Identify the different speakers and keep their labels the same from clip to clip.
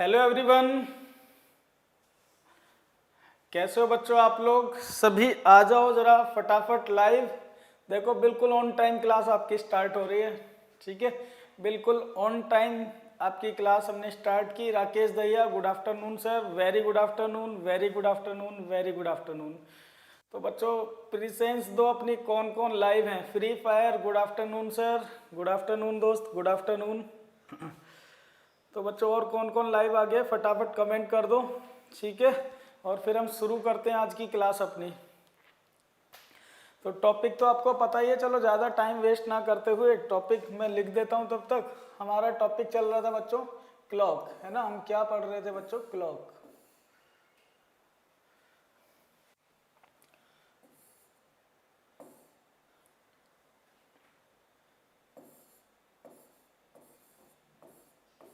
Speaker 1: Hello everyone, कैसे हो बच्चों? आप लोग सभी आ जाओ जरा फटाफट लाइव। देखो बिल्कुल ऑन टाइम क्लास आपकी स्टार्ट हो रही है। ठीक है, बिल्कुल ऑन टाइम आपकी क्लास हमने स्टार्ट की। Rakesh Dahiya, good afternoon sir. Very good afternoon, very good afternoon, very good afternoon. तो बच्चों प्रेजेंस दो अपनी, कौन कौन लाइव हैं? Free fire, good afternoon sir. Good afternoon दोस्त, गुड आफ्टरनून। तो बच्चों और कौन कौन लाइव आ गए फटाफट कमेंट कर दो। ठीक है, और फिर हम शुरू करते हैं आज की क्लास अपनी। तो टॉपिक तो आपको पता ही है, चलो ज़्यादा टाइम वेस्ट ना करते हुए टॉपिक मैं लिख देता हूँ। तब तक हमारा टॉपिक चल रहा था बच्चों क्लॉक, है ना? हम क्या पढ़ रहे थे बच्चों? क्लॉक।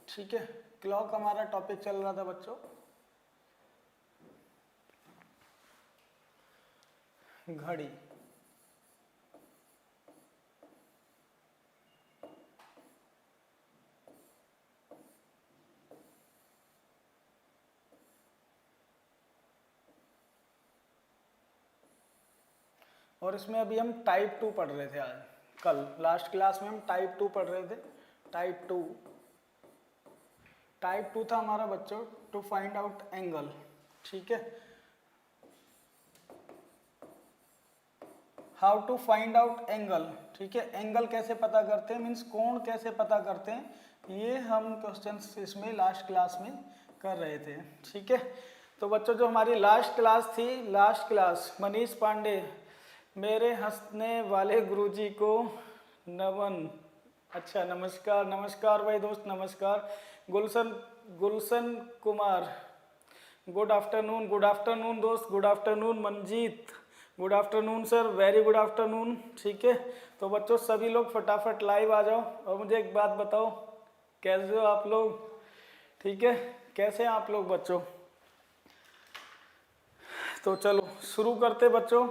Speaker 1: ठीक है, क्लॉक हमारा टॉपिक चल रहा था बच्चों। घड़ी। और इसमें अभी हम टाइप 2 पढ़ रहे थे आज। कल लास्ट क्लास में हम टाइप 2 पढ़ रहे थे। टाइप 2 था हमारा बच्चों टू फाइंड आउट एंगल। ठीक है, how to find out angle. ठीक है, एंगल कैसे पता करते हैं, मीन्स कोण कैसे पता करते हैं, ये हम क्वेश्चंस इसमें लास्ट क्लास में कर रहे थे। ठीक है, तो बच्चों जो हमारी लास्ट क्लास थी, लास्ट क्लास मनीष पांडे, मेरे हंसने वाले गुरुजी को नमन। अच्छा, नमस्कार नमस्कार भाई दोस्त, नमस्कार। Gulshan Gulshan Kumar, good afternoon, good afternoon दोस्त, good afternoon. Manjeet, good afternoon sir, very good afternoon. ठीक है, तो बच्चों सभी लोग फटाफट लाइव आ जाओ और मुझे एक बात बताओ, कैसे हो आप लोग? ठीक है, कैसे हैं आप लोग बच्चों? तो चलो शुरू करते बच्चों।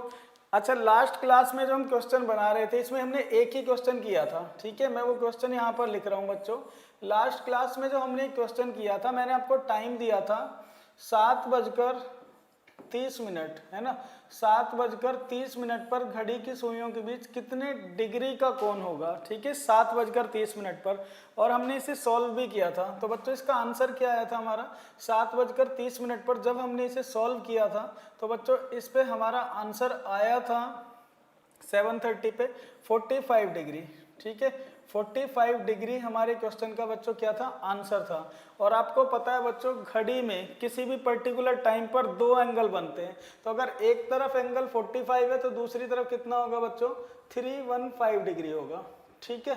Speaker 1: अच्छा, लास्ट क्लास में जो हम क्वेश्चन बना रहे थे, इसमें हमने एक ही क्वेश्चन किया था। ठीक है, मैं वो क्वेश्चन यहाँ पर लिख रहा हूँ बच्चों। लास्ट क्लास में जो हमने क्वेश्चन किया था, मैंने आपको टाइम दिया था 7:30, है ना? 7:30 पर घड़ी की सुइयों के बीच कितने डिग्री का कोण होगा? ठीक है, 7:30 पर। और हमने इसे सॉल्व भी किया था। तो बच्चों इसका आंसर क्या आया था हमारा? 7:30 पर जब हमने इसे सॉल्व किया था तो बच्चों इस पे हमारा आंसर आया था 7:30 पे 45 डिग्री। ठीक है, 45 डिग्री हमारे क्वेश्चन का बच्चों क्या था? आंसर था। और आपको पता है बच्चों, घड़ी में किसी भी पर्टिकुलर टाइम पर दो एंगल बनते हैं। तो अगर एक तरफ एंगल 45 है तो दूसरी तरफ कितना होगा बच्चों? 315 डिग्री होगा। ठीक है,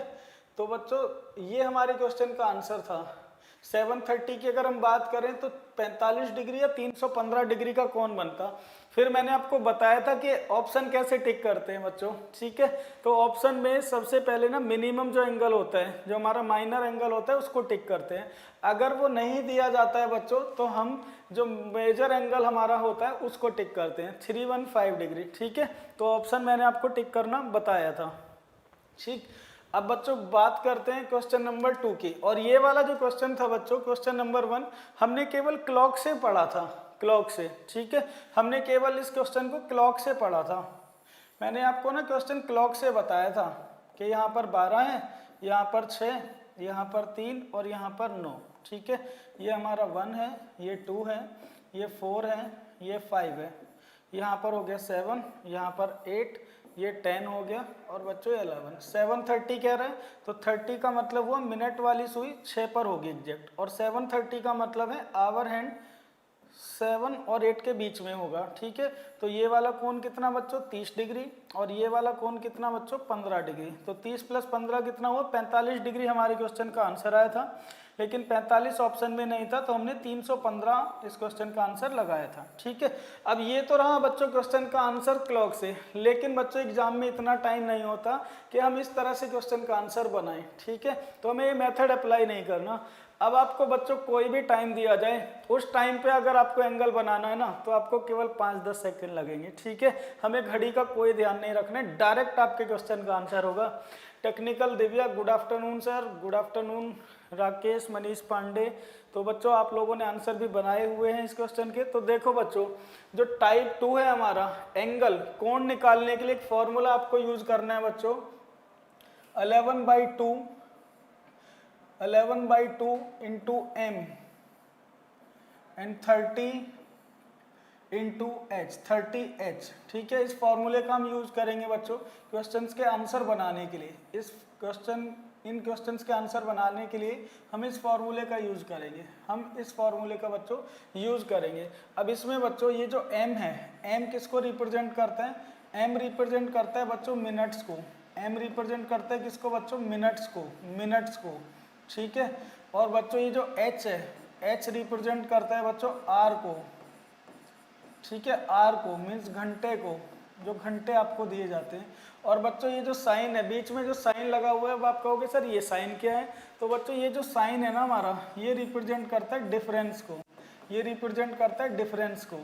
Speaker 1: तो बच्चों ये हमारे क्वेश्चन का आंसर था। 7:30 की अगर हम बात करें तो 45 डिग्री या 315 डिग्री का कोण बनता। फिर मैंने आपको बताया था कि ऑप्शन कैसे टिक करते हैं बच्चों। ठीक है, तो ऑप्शन में सबसे पहले ना मिनिमम जो एंगल होता है, जो हमारा माइनर एंगल होता है, उसको टिक करते हैं। अगर वो नहीं दिया जाता है बच्चों तो हम जो मेजर एंगल हमारा होता है उसको टिक करते हैं, 315 डिग्री। ठीक है, तो ऑप्शन मैंने आपको टिक करना बताया था। ठीक, अब बच्चों बात करते हैं क्वेश्चन नंबर 2 की। और ये वाला जो क्वेश्चन था बच्चों, क्वेश्चन नंबर 1, हमने केवल क्लॉक से पढ़ा था, क्लॉक से। ठीक है, हमने केवल इस क्वेश्चन को क्लॉक से पढ़ा था। मैंने आपको ना क्वेश्चन क्लॉक से बताया था कि यहाँ पर 12 है, यहाँ पर 6, यहाँ पर 3 और यहाँ पर 9। ठीक है, ये हमारा 1 है, ये 2 है, ये 4 है, ये 5 है, यहाँ पर हो गया 7, यहाँ पर 8, ये 10 हो गया और बच्चों 11। 7:30 कह रहे हैं तो 30 का मतलब हुआ मिनट वाली सुई 6 पर होगी एग्जैक्ट, और 7:30 का मतलब है आवर हैंड 7 और 8 के बीच में होगा। ठीक है, तो ये वाला कोण कितना बच्चों? 30 डिग्री, और ये वाला कोण कितना बच्चों? 15 डिग्री। तो 30 + 15 कितना हुआ? 45 डिग्री हमारे क्वेश्चन का आंसर आया था। लेकिन 45 ऑप्शन में नहीं था तो हमने 315 इस क्वेश्चन का आंसर लगाया था। ठीक है, अब ये तो रहा बच्चों क्वेश्चन का आंसर क्लॉक से। लेकिन बच्चों एग्जाम में इतना टाइम नहीं होता कि हम इस तरह से क्वेश्चन का आंसर बनाएं। ठीक है, तो हमें ये मेथड अप्लाई नहीं करना। अब आपको बच्चों कोई भी टाइम दिया जाए, उस टाइम पे अगर आपको एंगल बनाना है ना तो आपको केवल 5-10 सेकंड लगेंगे। ठीक है, हमें घड़ी का कोई ध्यान नहीं रखना है, डायरेक्ट आपके क्वेश्चन का आंसर होगा। Technical Divya, good afternoon sir, good afternoon Rakesh, Manish Pandey. तो बच्चों आप लोगों ने आंसर भी बनाए हुए हैं इस क्वेश्चन के। तो देखो बच्चों, जो टाइप 2 है हमारा, एंगल कोण निकालने के लिए एक फॉर्मूला आपको यूज करना है बच्चों, 11/2 इंटू m एंड 30h, ठीक है। इस फॉर्मूले का हम यूज करेंगे बच्चों क्वेश्चंस के आंसर बनाने के लिए। इन क्वेश्चंस के आंसर बनाने के लिए हम इस फॉर्मूले का यूज करेंगे, बच्चों यूज करेंगे। अब इसमें बच्चों ये जो m है, m किसको रिप्रेजेंट करता है? m रिप्रेजेंट करता है बच्चों मिनट्स को। m रिप्रेजेंट करता है किसको बच्चों? मिनट्स को, ठीक है। और बच्चों ये जो h है, h रिप्रेजेंट करता है बच्चों r को, ठीक है। r को मीन्स घंटे को, जो घंटे आपको दिए जाते हैं। और बच्चों ये जो साइन है, बीच में जो साइन लगा हुआ है, वो आप कहोगे सर ये साइन क्या है? तो बच्चों ये जो साइन है ना हमारा, ये रिप्रेजेंट करता है डिफरेंस को,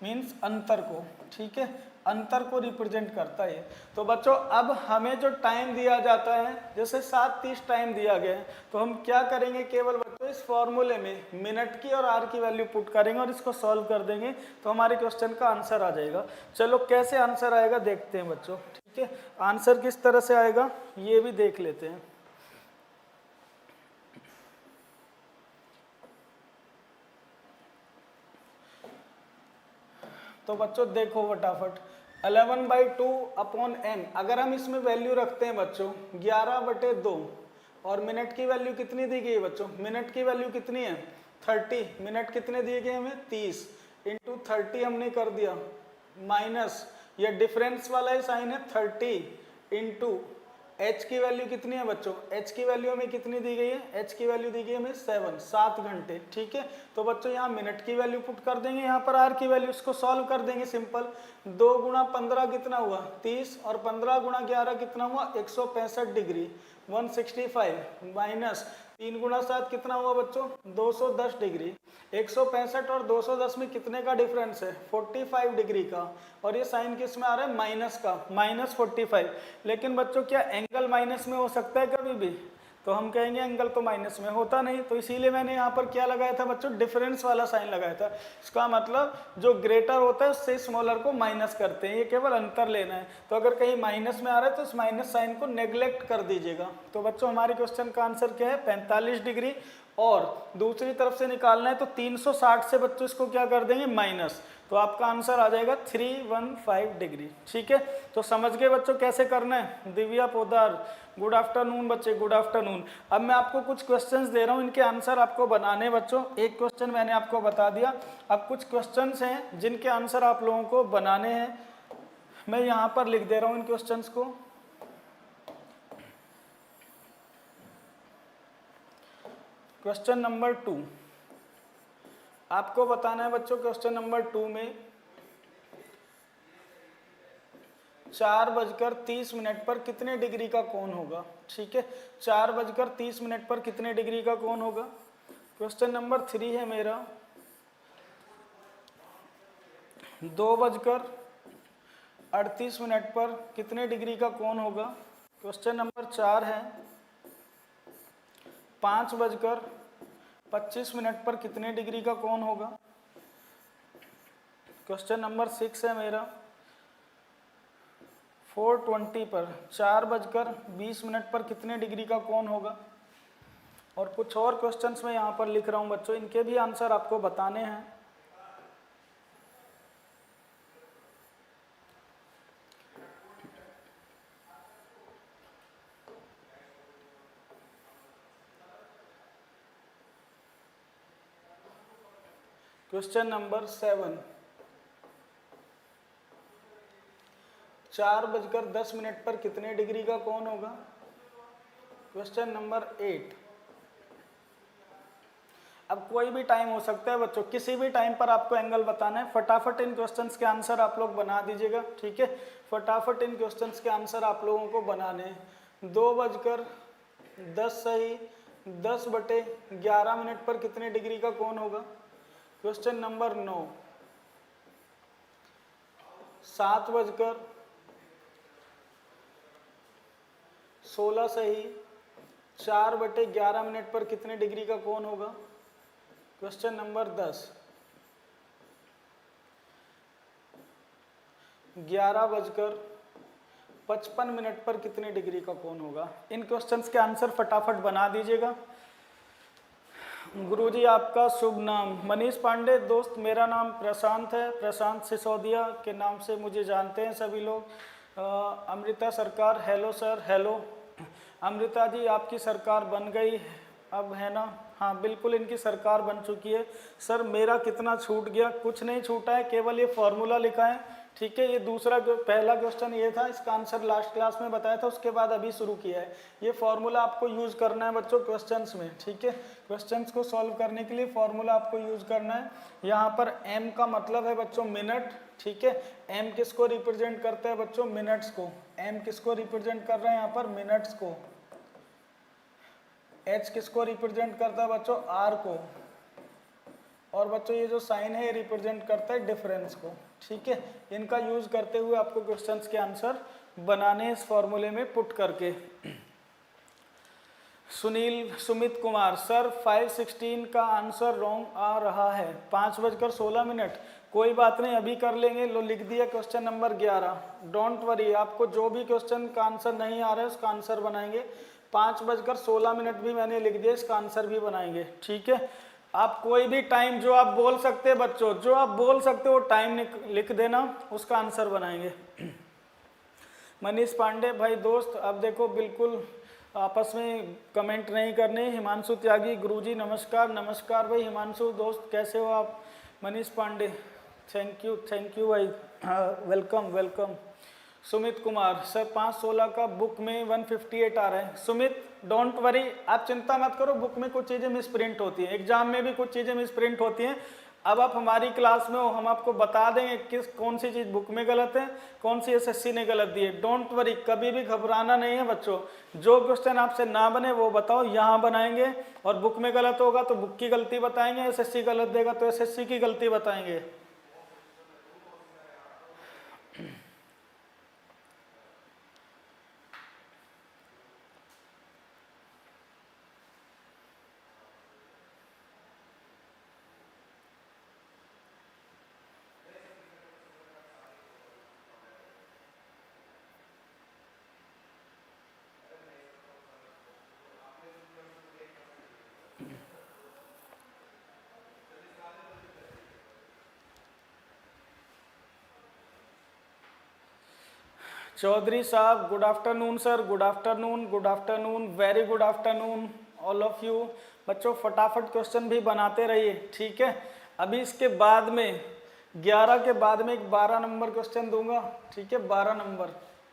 Speaker 1: मीन्स अंतर को, ठीक है, अंतर को रिप्रेजेंट करता है। तो बच्चों अब हमें जो टाइम दिया जाता है, जैसे 7:30 टाइम दिया गया है, तो हम क्या करेंगे, केवल बच्चों इस फॉर्मूले में मिनट की और आर की वैल्यू पुट करेंगे और इसको सॉल्व कर देंगे, तो हमारे क्वेश्चन का आंसर आ जाएगा। चलो कैसे आंसर आएगा देखते हैं बच्चों, ठीक है। आंसर किस तरह से आएगा ये भी देख लेते हैं। तो बच्चों देखो फटाफट, 11/2 अपॉन m, अगर हम इसमें वैल्यू रखते हैं बच्चों 11/2, और मिनट की वैल्यू कितनी दी गई है बच्चों? मिनट की वैल्यू कितनी है? 30। मिनट कितने दिए गए हमें? 30 इंटू 30 हमने कर दिया, माइनस ये डिफरेंस वाला ही साइन है 30 इंटू h की वैल्यू कितनी है बच्चों? h की वैल्यू हमें कितनी दी गई है? h की वैल्यू दी गई है हमें 7 घंटे, ठीक है। तो बच्चों यहाँ मिनट की वैल्यू पुट कर देंगे, यहाँ पर r की वैल्यू, इसको सॉल्व कर देंगे सिंपल। 2 गुणा 15 कितना हुआ? 30, और 15 गुणा 11 कितना हुआ? 165 डिग्री, 165, माइनस 3 गुणा 7 कितना हुआ बच्चों? 210 डिग्री। 165 और 210 में कितने का डिफरेंस है? 45 डिग्री का। और ये साइन किस में आ रहा है? माइनस का, -45। लेकिन बच्चों क्या एंगल माइनस में हो सकता है कभी भी? तो हम कहेंगे एंगल तो माइनस में होता नहीं, तो इसीलिए मैंने यहाँ पर क्या लगाया था बच्चों? डिफरेंस वाला साइन लगाया था। इसका मतलब जो ग्रेटर होता है उससे स्मॉलर को माइनस करते हैं, ये केवल अंतर लेना है। तो अगर कहीं माइनस में आ रहा है तो उस माइनस साइन को नेग्लेक्ट कर दीजिएगा। तो बच्चों हमारे क्वेश्चन का आंसर क्या है? 45 डिग्री। और दूसरी तरफ से निकालना है तो 360 से बच्चों इसको क्या कर देंगे? माइनस, तो आपका आंसर आ जाएगा 315 डिग्री, ठीक है। तो समझ गए बच्चों कैसे करना है? दिव्या पोदार, गुड आफ्टरनून बच्चे, गुड आफ्टरनून। अब मैं आपको कुछ क्वेश्चंस दे रहा हूँ, इनके आंसर आपको बनाने बच्चों। एक क्वेश्चन मैंने आपको बता दिया, अब कुछ क्वेश्चंस हैं जिनके आंसर आप लोगों को बनाने हैं। मैं यहाँ पर लिख दे रहा हूँ इन क्वेश्चंस को। क्वेश्चन नंबर 2 आपको बताना है बच्चों। क्वेश्चन नंबर 2 में 4:30 पर कितने डिग्री का कोण होगा, ठीक है। 4:30 पर कितने डिग्री का कोण होगा? क्वेश्चन नंबर 3 है मेरा, 2:38 पर कितने डिग्री का कोण होगा? क्वेश्चन नंबर 4 है, 5:25 पर कितने डिग्री का कोण होगा? क्वेश्चन नंबर 6 है मेरा, 4:20 पर, 4:20 पर कितने डिग्री का कोण होगा? और कुछ और क्वेश्चंस मैं यहाँ पर लिख रहा हूँ बच्चों, इनके भी आंसर आपको बताने हैं। क्वेश्चन नंबर 7, 4:10 पर कितने डिग्री का कोण होगा? क्वेश्चन नंबर 8, अब कोई भी टाइम हो सकता है बच्चों, किसी भी टाइम पर आपको एंगल बताना है। फटाफट इन क्वेश्चंस के आंसर आप लोग बना दीजिएगा, ठीक है। फटाफट इन क्वेश्चंस के आंसर आप लोगों को बनाने हैं। 2:10 सही, 10/11 पर कितने डिग्री का कोण होगा? क्वेश्चन नंबर 9, 7:10 16 सही, 4/11 मिनट पर कितने डिग्री का कोण होगा? Question number 10। 11:55 पर कितने डिग्री का कोण होगा? इन क्वेश्चंस के आंसर फटाफट बना दीजिएगा। गुरुजी आपका शुभ नाम? मनीष पांडे। दोस्त मेरा नाम प्रशांत है, प्रशांत सिसोदिया के नाम से मुझे जानते हैं सभी लोग। अमृता सरकार, hello sir. Hello Amrita ji, आपकी सरकार बन गई अब, है ना? हाँ बिल्कुल, इनकी सरकार बन चुकी है। सर मेरा कितना छूट गया? कुछ नहीं छूटा है, केवल ये फॉर्मूला लिखा है, ठीक है। ये दूसरा, पहला क्वेश्चन ये था, इसका आंसर लास्ट क्लास में बताया था, उसके बाद अभी शुरू किया है। ये फॉर्मूला आपको यूज करना है बच्चों क्वेश्चंस में, ठीक है। क्वेश्चंस को सॉल्व करने के लिए फॉर्मूला आपको यूज करना है। यहाँ पर एम का मतलब है बच्चों मिनट, ठीक है। एम किसको रिप्रेजेंट करता है बच्चों? मिनट्स को। एम किसको रिप्रेजेंट कर रहे हैं यहाँ पर? मिनट्स को। एच किसको रिप्रेजेंट करता है बच्चों? आर को। और बच्चों ये जो साइन है ये रिप्रेजेंट करता है डिफरेंस को, ठीक है। इनका यूज करते हुए आपको क्वेश्चंस के आंसर बनाने इस फॉर्मूले में पुट करके। सुमित कुमार, सर 5:16 का आंसर रॉन्ग आ रहा है। 5:16। कोई बात नहीं, अभी कर लेंगे। लो लिख दिया क्वेश्चन नंबर 11। डोंट वरी, आपको जो भी क्वेश्चन का आंसर नहीं आ रहा है उसका आंसर बनाएंगे। 5:16 भी मैंने लिख दिया, इसका आंसर भी बनाएंगे, ठीक है। आप कोई भी टाइम जो आप बोल सकते हैं बच्चों, जो आप बोल सकते हो वो टाइम लिख देना, उसका आंसर बनाएंगे। मनीष पांडे भाई दोस्त, अब देखो बिल्कुल आपस में कमेंट नहीं करने। हिमांशु त्यागी, गुरुजी नमस्कार। नमस्कार भाई हिमांशु दोस्त, कैसे हो आप? मनीष पांडे, थैंक यू भाई, welcome welcome. Sumit Kumar, sir 5:16 का बुक में 158 आ रहा है। सुमित डोंट वरी, आप चिंता मत करो, बुक में कुछ चीज़ें मिस प्रिंट होती हैं, एग्जाम में भी कुछ चीज़ें मिस प्रिंट होती हैं। अब आप हमारी क्लास में हो, हम आपको बता देंगे कौन सी चीज़ बुक में गलत है, कौन सी एसएससी ने गलत दी है। डोंट वरी, कभी भी घबराना नहीं है बच्चों। जो क्वेश्चन आपसे ना बने वो बताओ, यहाँ बनाएंगे। और बुक में गलत होगा तो बुक की गलती बताएंगे, एसएससी गलत देगा तो एसएससी की गलती बताएंगे। चौधरी साहब, good afternoon sir. Good afternoon, good afternoon, very good afternoon all of you. बच्चों फटाफट क्वेश्चन भी बनाते रहिए, ठीक है। अभी इसके बाद में 11 के बाद में एक 12 नंबर क्वेश्चन दूंगा, ठीक है। 12 नंबर,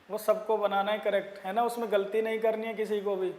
Speaker 1: वो सबको बनाना है, करेक्ट है ना, उसमें गलती नहीं करनी है किसी को भी।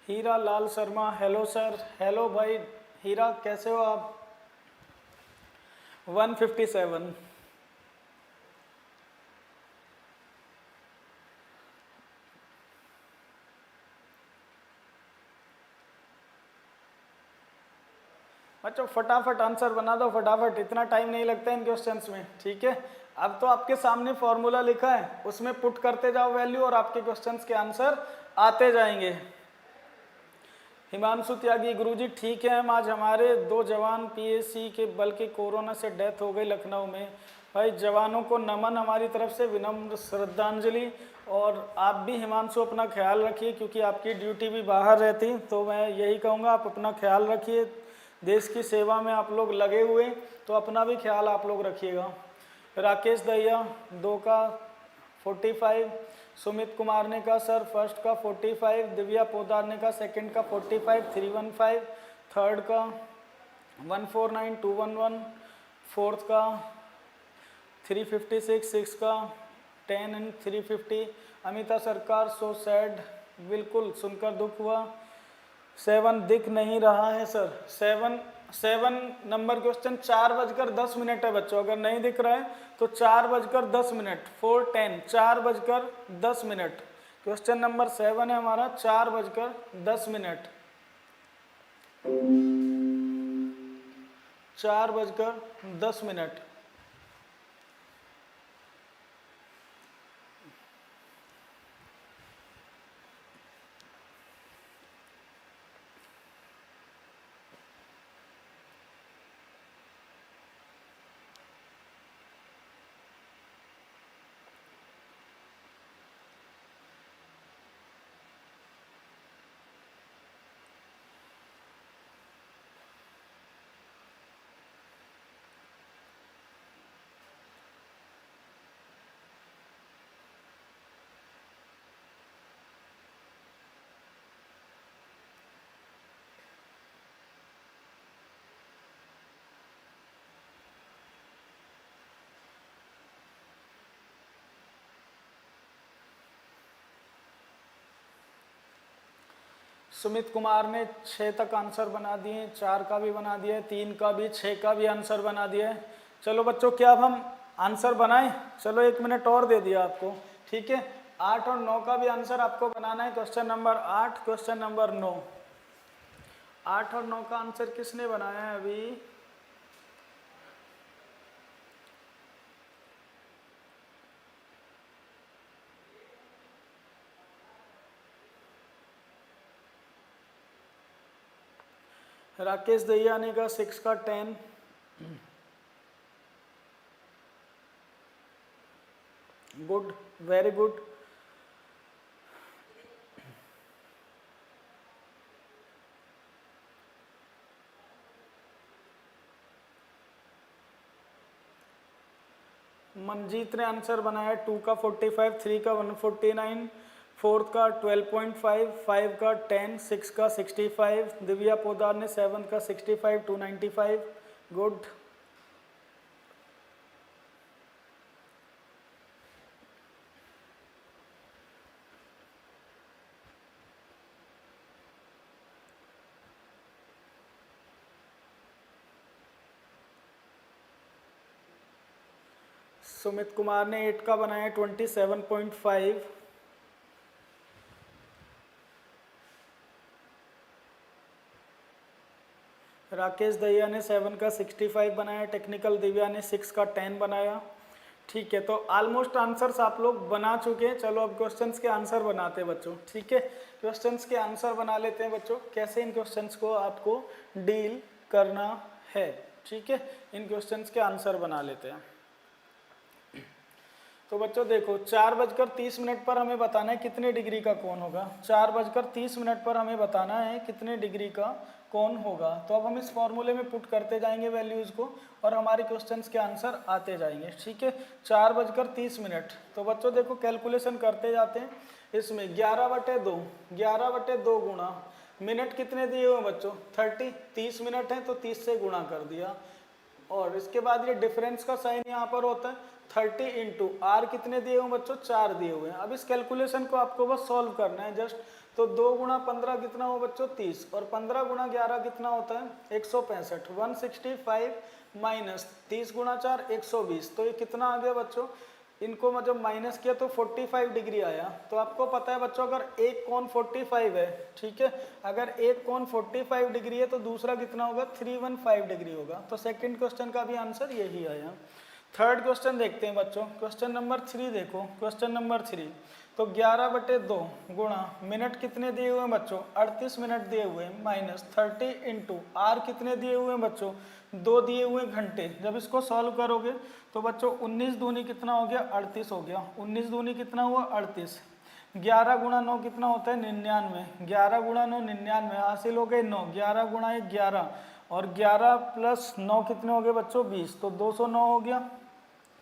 Speaker 1: Hira Lal Sharma, hello sir. Hello भाई हीरा, कैसे हो आप? 157। बच्चों फटाफट आंसर बना दो, फटाफट, इतना टाइम नहीं लगता इन क्वेश्चंस में, ठीक है। अब तो आपके सामने फॉर्मूला लिखा है, उसमें पुट करते जाओ वैल्यू और आपके क्वेश्चंस के आंसर आते जाएंगे। हिमांशु त्यागी, गुरुजी ठीक है, हम आज हमारे 2 जवान पीएसी के बल्कि कोरोना से डेथ हो गई लखनऊ में। भाई जवानों को नमन, हमारी तरफ से विनम्र श्रद्धांजलि। और आप भी हिमांशु अपना ख्याल रखिए, क्योंकि आपकी ड्यूटी भी बाहर रहती, तो मैं यही कहूँगा आप अपना ख्याल रखिए। देश की सेवा में आप लोग लगे हुए, तो अपना भी ख्याल आप लोग रखिएगा। राकेश दहिया 2 का 45, सुमित कुमार ने का सर फर्स्ट का 45, दिव्या पोदार ने का सेकंड का 45, 315, थर्ड का 149, 211, फोर्थ का 356, सिक्स का 10 एंड 350। अमिता सरकार सो सैड, बिल्कुल सुनकर दुख हुआ। 7 दिख नहीं रहा है सर, 7 नंबर क्वेश्चन 4:10 है बच्चों, अगर नहीं दिख रहा है तो 4:10, 4:10, 4:10। क्वेश्चन नंबर 7 है हमारा 4:10, 4:10। सुमित कुमार ने 6 तक आंसर बना दिए, 4 का भी बना दिया, 3 का भी, 6 का भी आंसर बना दिया है। चलो बच्चों क्या अब हम आंसर बनाएं? चलो 1 मिनट और दे दिया आपको, ठीक है। 8 और 9 का भी आंसर आपको बनाना है। Question number 8, question number 9। 8 और 9 का आंसर किसने बनाया है अभी? राकेश दहिया ने का 6 का 10, गुड, वेरी गुड। मनजीत ने आंसर बनाया 2 का 45, 3 का 149, फोर्थ का 12.5, 5 का 10, 6 का 65। दिव्या पोदार ने 7 का 65, 295, गुड। सुमित कुमार ने 8 का बनाया 27.5। राकेश दहिया ने 7 का 65 बनाया। टेक्निकल दिव्या ने 6 का 10 बनाया। ठीक है, तो ऑलमोस्ट आंसर्स आप लोग बना चुके हैं। चलो अब क्वेश्चंस के आंसर बनाते हैं बच्चों। ठीक है, क्वेश्चंस के आंसर बना लेते हैं बच्चों, कैसे इन क्वेश्चंस को आपको डील करना है। ठीक है, इन क्वेश्चंस के आंसर बना लेते हैं। तो बच्चों देखो 4:30 पर हमें बताना है कितने डिग्री का कोण होगा। 4:30 पर हमें बताना है कितने डिग्री का कोण होगा। तो अब हम इस फॉर्मूले में पुट करते जाएंगे वैल्यूज को और हमारे क्वेश्चंस के आंसर आते जाएंगे। ठीक है, 4:30। तो बच्चों देखो कैलकुलेशन करते जाते हैं। इसमें 11/2, 11/2 गुणा मिनट कितने दिए हुए बच्चों 30, 30 मिनट है तो 30 से गुणा कर दिया। और इसके बाद ये डिफरेंस का साइन यहाँ पर होता है 30 इंटू आर कितने दिए हुए बच्चों 4 दिए हुए हैं। अब इस कैलकुलेशन को आपको बस सॉल्व करना है जस्ट। तो 2 गुणा 15 कितना हो बच्चों 30 और 15 गुणा 11 कितना होता है 165। 165 माइनस 30 गुणा 4 120। तो ये कितना आ गया बच्चों, इनको मतलब माइनस किया तो 45 डिग्री आया। तो आपको पता है बच्चों अगर एक कोण 45 है, ठीक है, अगर एक कोण 45 डिग्री है तो दूसरा कितना होगा 315 डिग्री होगा। तो सेकंड क्वेश्चन का भी आंसर यही आया। थर्ड क्वेश्चन देखते हैं बच्चों, क्वेश्चन नंबर 3 देखो। क्वेश्चन नंबर 3 तो 11/2 गुणा मिनट कितने दिए हुए हैं बच्चों 38 मिनट दिए हुए हैं माइनस 30 इंटू आर कितने दिए हुए हैं बच्चों 2 दिए हुए घंटे। जब इसको सॉल्व करोगे तो बच्चों 19 दूनी कितना हो गया 38 हो गया। 19 दूनी कितना हुआ 38। 11 गुणा 9 कितना होता है 99। 11 गुणा 9 99 हासिल हो गए 9। 11 गुणा 1 11 और 11 प्लस 9 कितने हो गए बच्चों 20। तो 209 हो गया।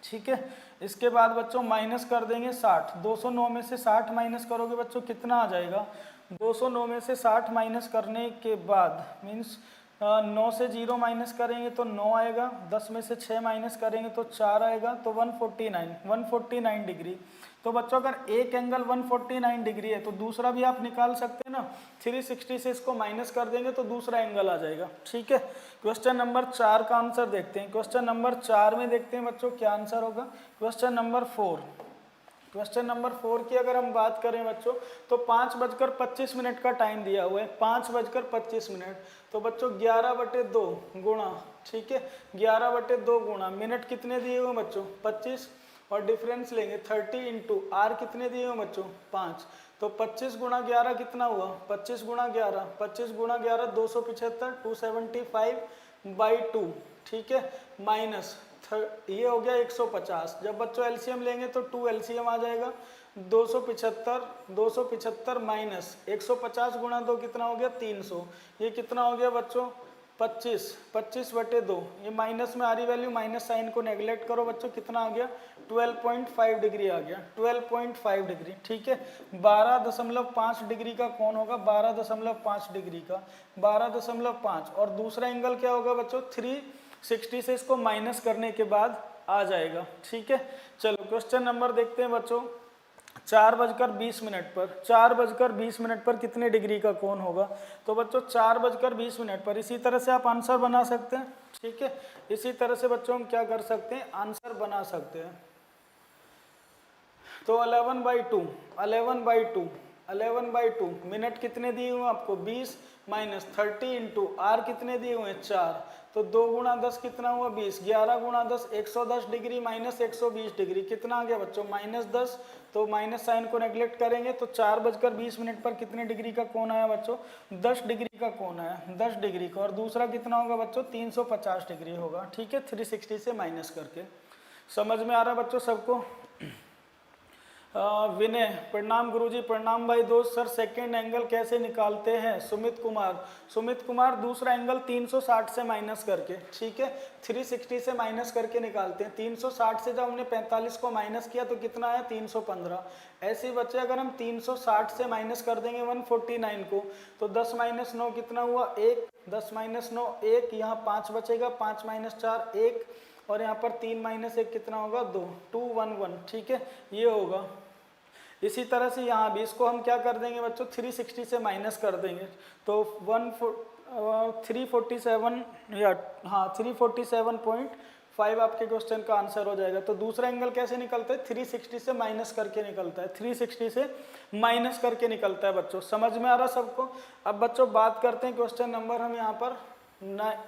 Speaker 1: ठीक है। इसके बाद बच्चों माइनस कर देंगे 60, 209 में से 60 माइनस करोगे बच्चों कितना आ जाएगा, 209 में से 60 माइनस करने के बाद मीन्स 9 से 0 माइनस करेंगे तो 9 आएगा, 10 में से 6 माइनस करेंगे तो 4 आएगा, तो 149 डिग्री। तो बच्चों अगर एक एंगल 149 डिग्री है तो दूसरा भी आप निकाल सकते हैं ना, 360 से इसको माइनस कर देंगे तो दूसरा एंगल आ जाएगा। ठीक है, क्वेश्चन नंबर 4 का आंसर देखते हैं। क्वेश्चन नंबर 4 में देखते हैं बच्चों क्या आंसर होगा। क्वेश्चन नंबर 4 की अगर हम बात करें बच्चों तो 5:25 का टाइम दिया हुआ है, 5:25। तो बच्चों 11/2 गुणा, ठीक है, 11/2 गुणा मिनट कितने दिए हुए बच्चों 25, और डिफरेंस लेंगे 30 इंटू आर कितने दिए हुए बच्चों 5। तो 25 गुणा 11 कितना हुआ, 25 गुणा 11 275, 275/2, ठीक है, माइनस ये हो गया 150। जब बच्चों एलसीएम लेंगे तो 2 एलसीएम आ जाएगा, 275 माइनस 150 गुणा 2 कितना हो गया 300। ये कितना हो गया बच्चों 25/2। ये माइनस में आ रही वैल्यू, माइनस साइन को नेगलेक्ट करो बच्चों, कितना आ गया 12.5 डिग्री आ गया, 12.5 डिग्री। ठीक है, 12.5 डिग्री का कौन होगा, 12.5 डिग्री का 12.5। और दूसरा एंगल क्या होगा बच्चों 360 से इसको माइनस करने के बाद आ जाएगा। ठीक है, चलो क्वेश्चन नंबर देखते हैं बच्चों। 4:20 पर कितने डिग्री का कोण होगा। तो बच्चों 4:20 पर इसी तरह से आप आंसर बना सकते हैं। ठीक है, इसी तरह से बच्चों हम क्या कर सकते हैं, आंसर बना सकते हैं। तो 11/2 मिनट कितने दिए हुए आपको 20 माइनस 30 इंटू आर कितने दिए हुए 4। तो 2 गुणा 10 कितना हुआ 20, 11 गुणा 10 110 डिग्री माइनस 120 डिग्री कितना आ गया बच्चों -10। तो माइनस साइन को नेग्लेक्ट करेंगे तो 4:20 पर कितने डिग्री का कोण आया बच्चों 10 डिग्री का कोण आया, 10 डिग्री का। और दूसरा कितना होगा बच्चों 350 डिग्री होगा। ठीक है, 360 से माइनस करके। समझ में आ रहा है बच्चों सबको। विनय प्रणाम गुरुजी, प्रणाम भाई दोस्त। सर सेकंड एंगल कैसे निकालते हैं। सुमित कुमार दूसरा एंगल 360 से माइनस करके, ठीक है, 360 से माइनस करके निकालते हैं। 360 से जब हमने 45 को माइनस किया तो कितना आया 315। ऐसे ही बच्चे अगर हम 360 से माइनस कर देंगे 149 को तो 10 - 9 कितना हुआ 1, 10 - 9 1, यहाँ 5 बचेगा, 5 - 4 1, और यहाँ पर 3 - 1 कितना होगा 2, 211। ठीक है, ये होगा। इसी तरह से यहाँ भी इसको हम क्या कर देंगे बच्चों 360 से माइनस कर देंगे तो 347 या हाँ 347.5 आपके क्वेश्चन का आंसर हो जाएगा। तो दूसरा एंगल कैसे निकलता है 360 से माइनस करके निकलता है, 360 से माइनस करके निकलता है बच्चों। समझ में आ रहा सबको। अब बच्चों बात करते हैं क्वेश्चन नंबर हम यहाँ पर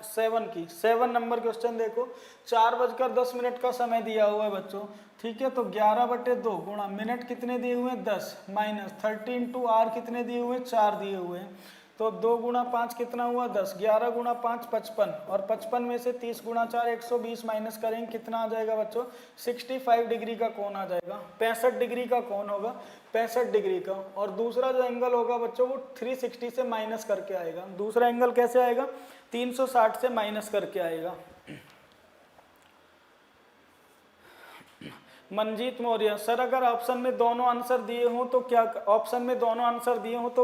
Speaker 1: 7 की। 7 नंबर क्वेश्चन देखो, 4:10 का समय दिया हुआ है बच्चों। ठीक है, तो 11/2 गुणा मिनट कितने दिए हुए हैं 10 माइनस 30 इंटू आर कितने दिए हुए हैं 4 दिए हुए हैं। तो 2 गुणा 5 कितना हुआ 10, 11 गुणा 5 55, और 55 में से 30 गुणा 4 120 माइनस करेंगे कितना आ जाएगा बच्चों 65 डिग्री का कोण आ जाएगा, 65 डिग्री का कोण होगा, 65 डिग्री का। और दूसरा जो एंगल होगा बच्चों वो 360 से माइनस करके आएगा। दूसरा एंगल कैसे आएगा 360 से माइनस करके आएगा। मनजीत मौर्य, सर अगर ऑप्शन में दोनों आंसर दिए हों तो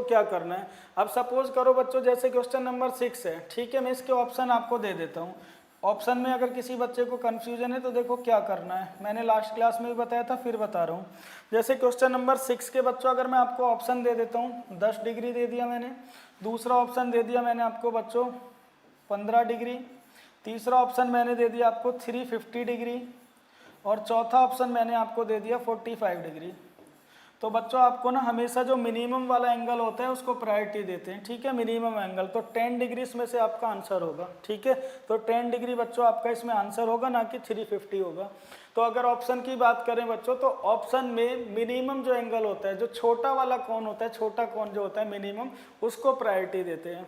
Speaker 1: क्या करना है। अब सपोज करो बच्चों जैसे क्वेश्चन नंबर 6 है, ठीक है, मैं इसके ऑप्शन आपको दे देता हूँ। ऑप्शन में अगर किसी बच्चे को कंफ्यूजन है तो देखो क्या करना है, मैंने लास्ट क्लास में भी बताया था फिर बता रहा हूँ। जैसे क्वेश्चन नंबर 6 के बच्चों अगर मैं आपको ऑप्शन दे देता हूँ 10 डिग्री दे दिया मैंने, दूसरा ऑप्शन दे दिया मैंने आपको बच्चों 15 डिग्री, तीसरा ऑप्शन मैंने दे दिया आपको 350 डिग्री, और चौथा ऑप्शन मैंने आपको दे दिया 45 डिग्री। तो बच्चों आपको ना हमेशा जो मिनिमम वाला एंगल होता है उसको प्रायोरिटी देते हैं। ठीक है, मिनिमम एंगल तो 10 डिग्री इसमें से आपका आंसर होगा। ठीक है, तो 10 डिग्री बच्चों आपका इसमें आंसर होगा, ना कि 350 होगा। तो अगर ऑप्शन की बात करें बच्चों तो ऑप्शन में मिनिमम जो एंगल होता है, जो छोटा वाला कोण होता है, छोटा कोण जो होता है मिनिमम, उसको प्रायोरिटी देते हैं।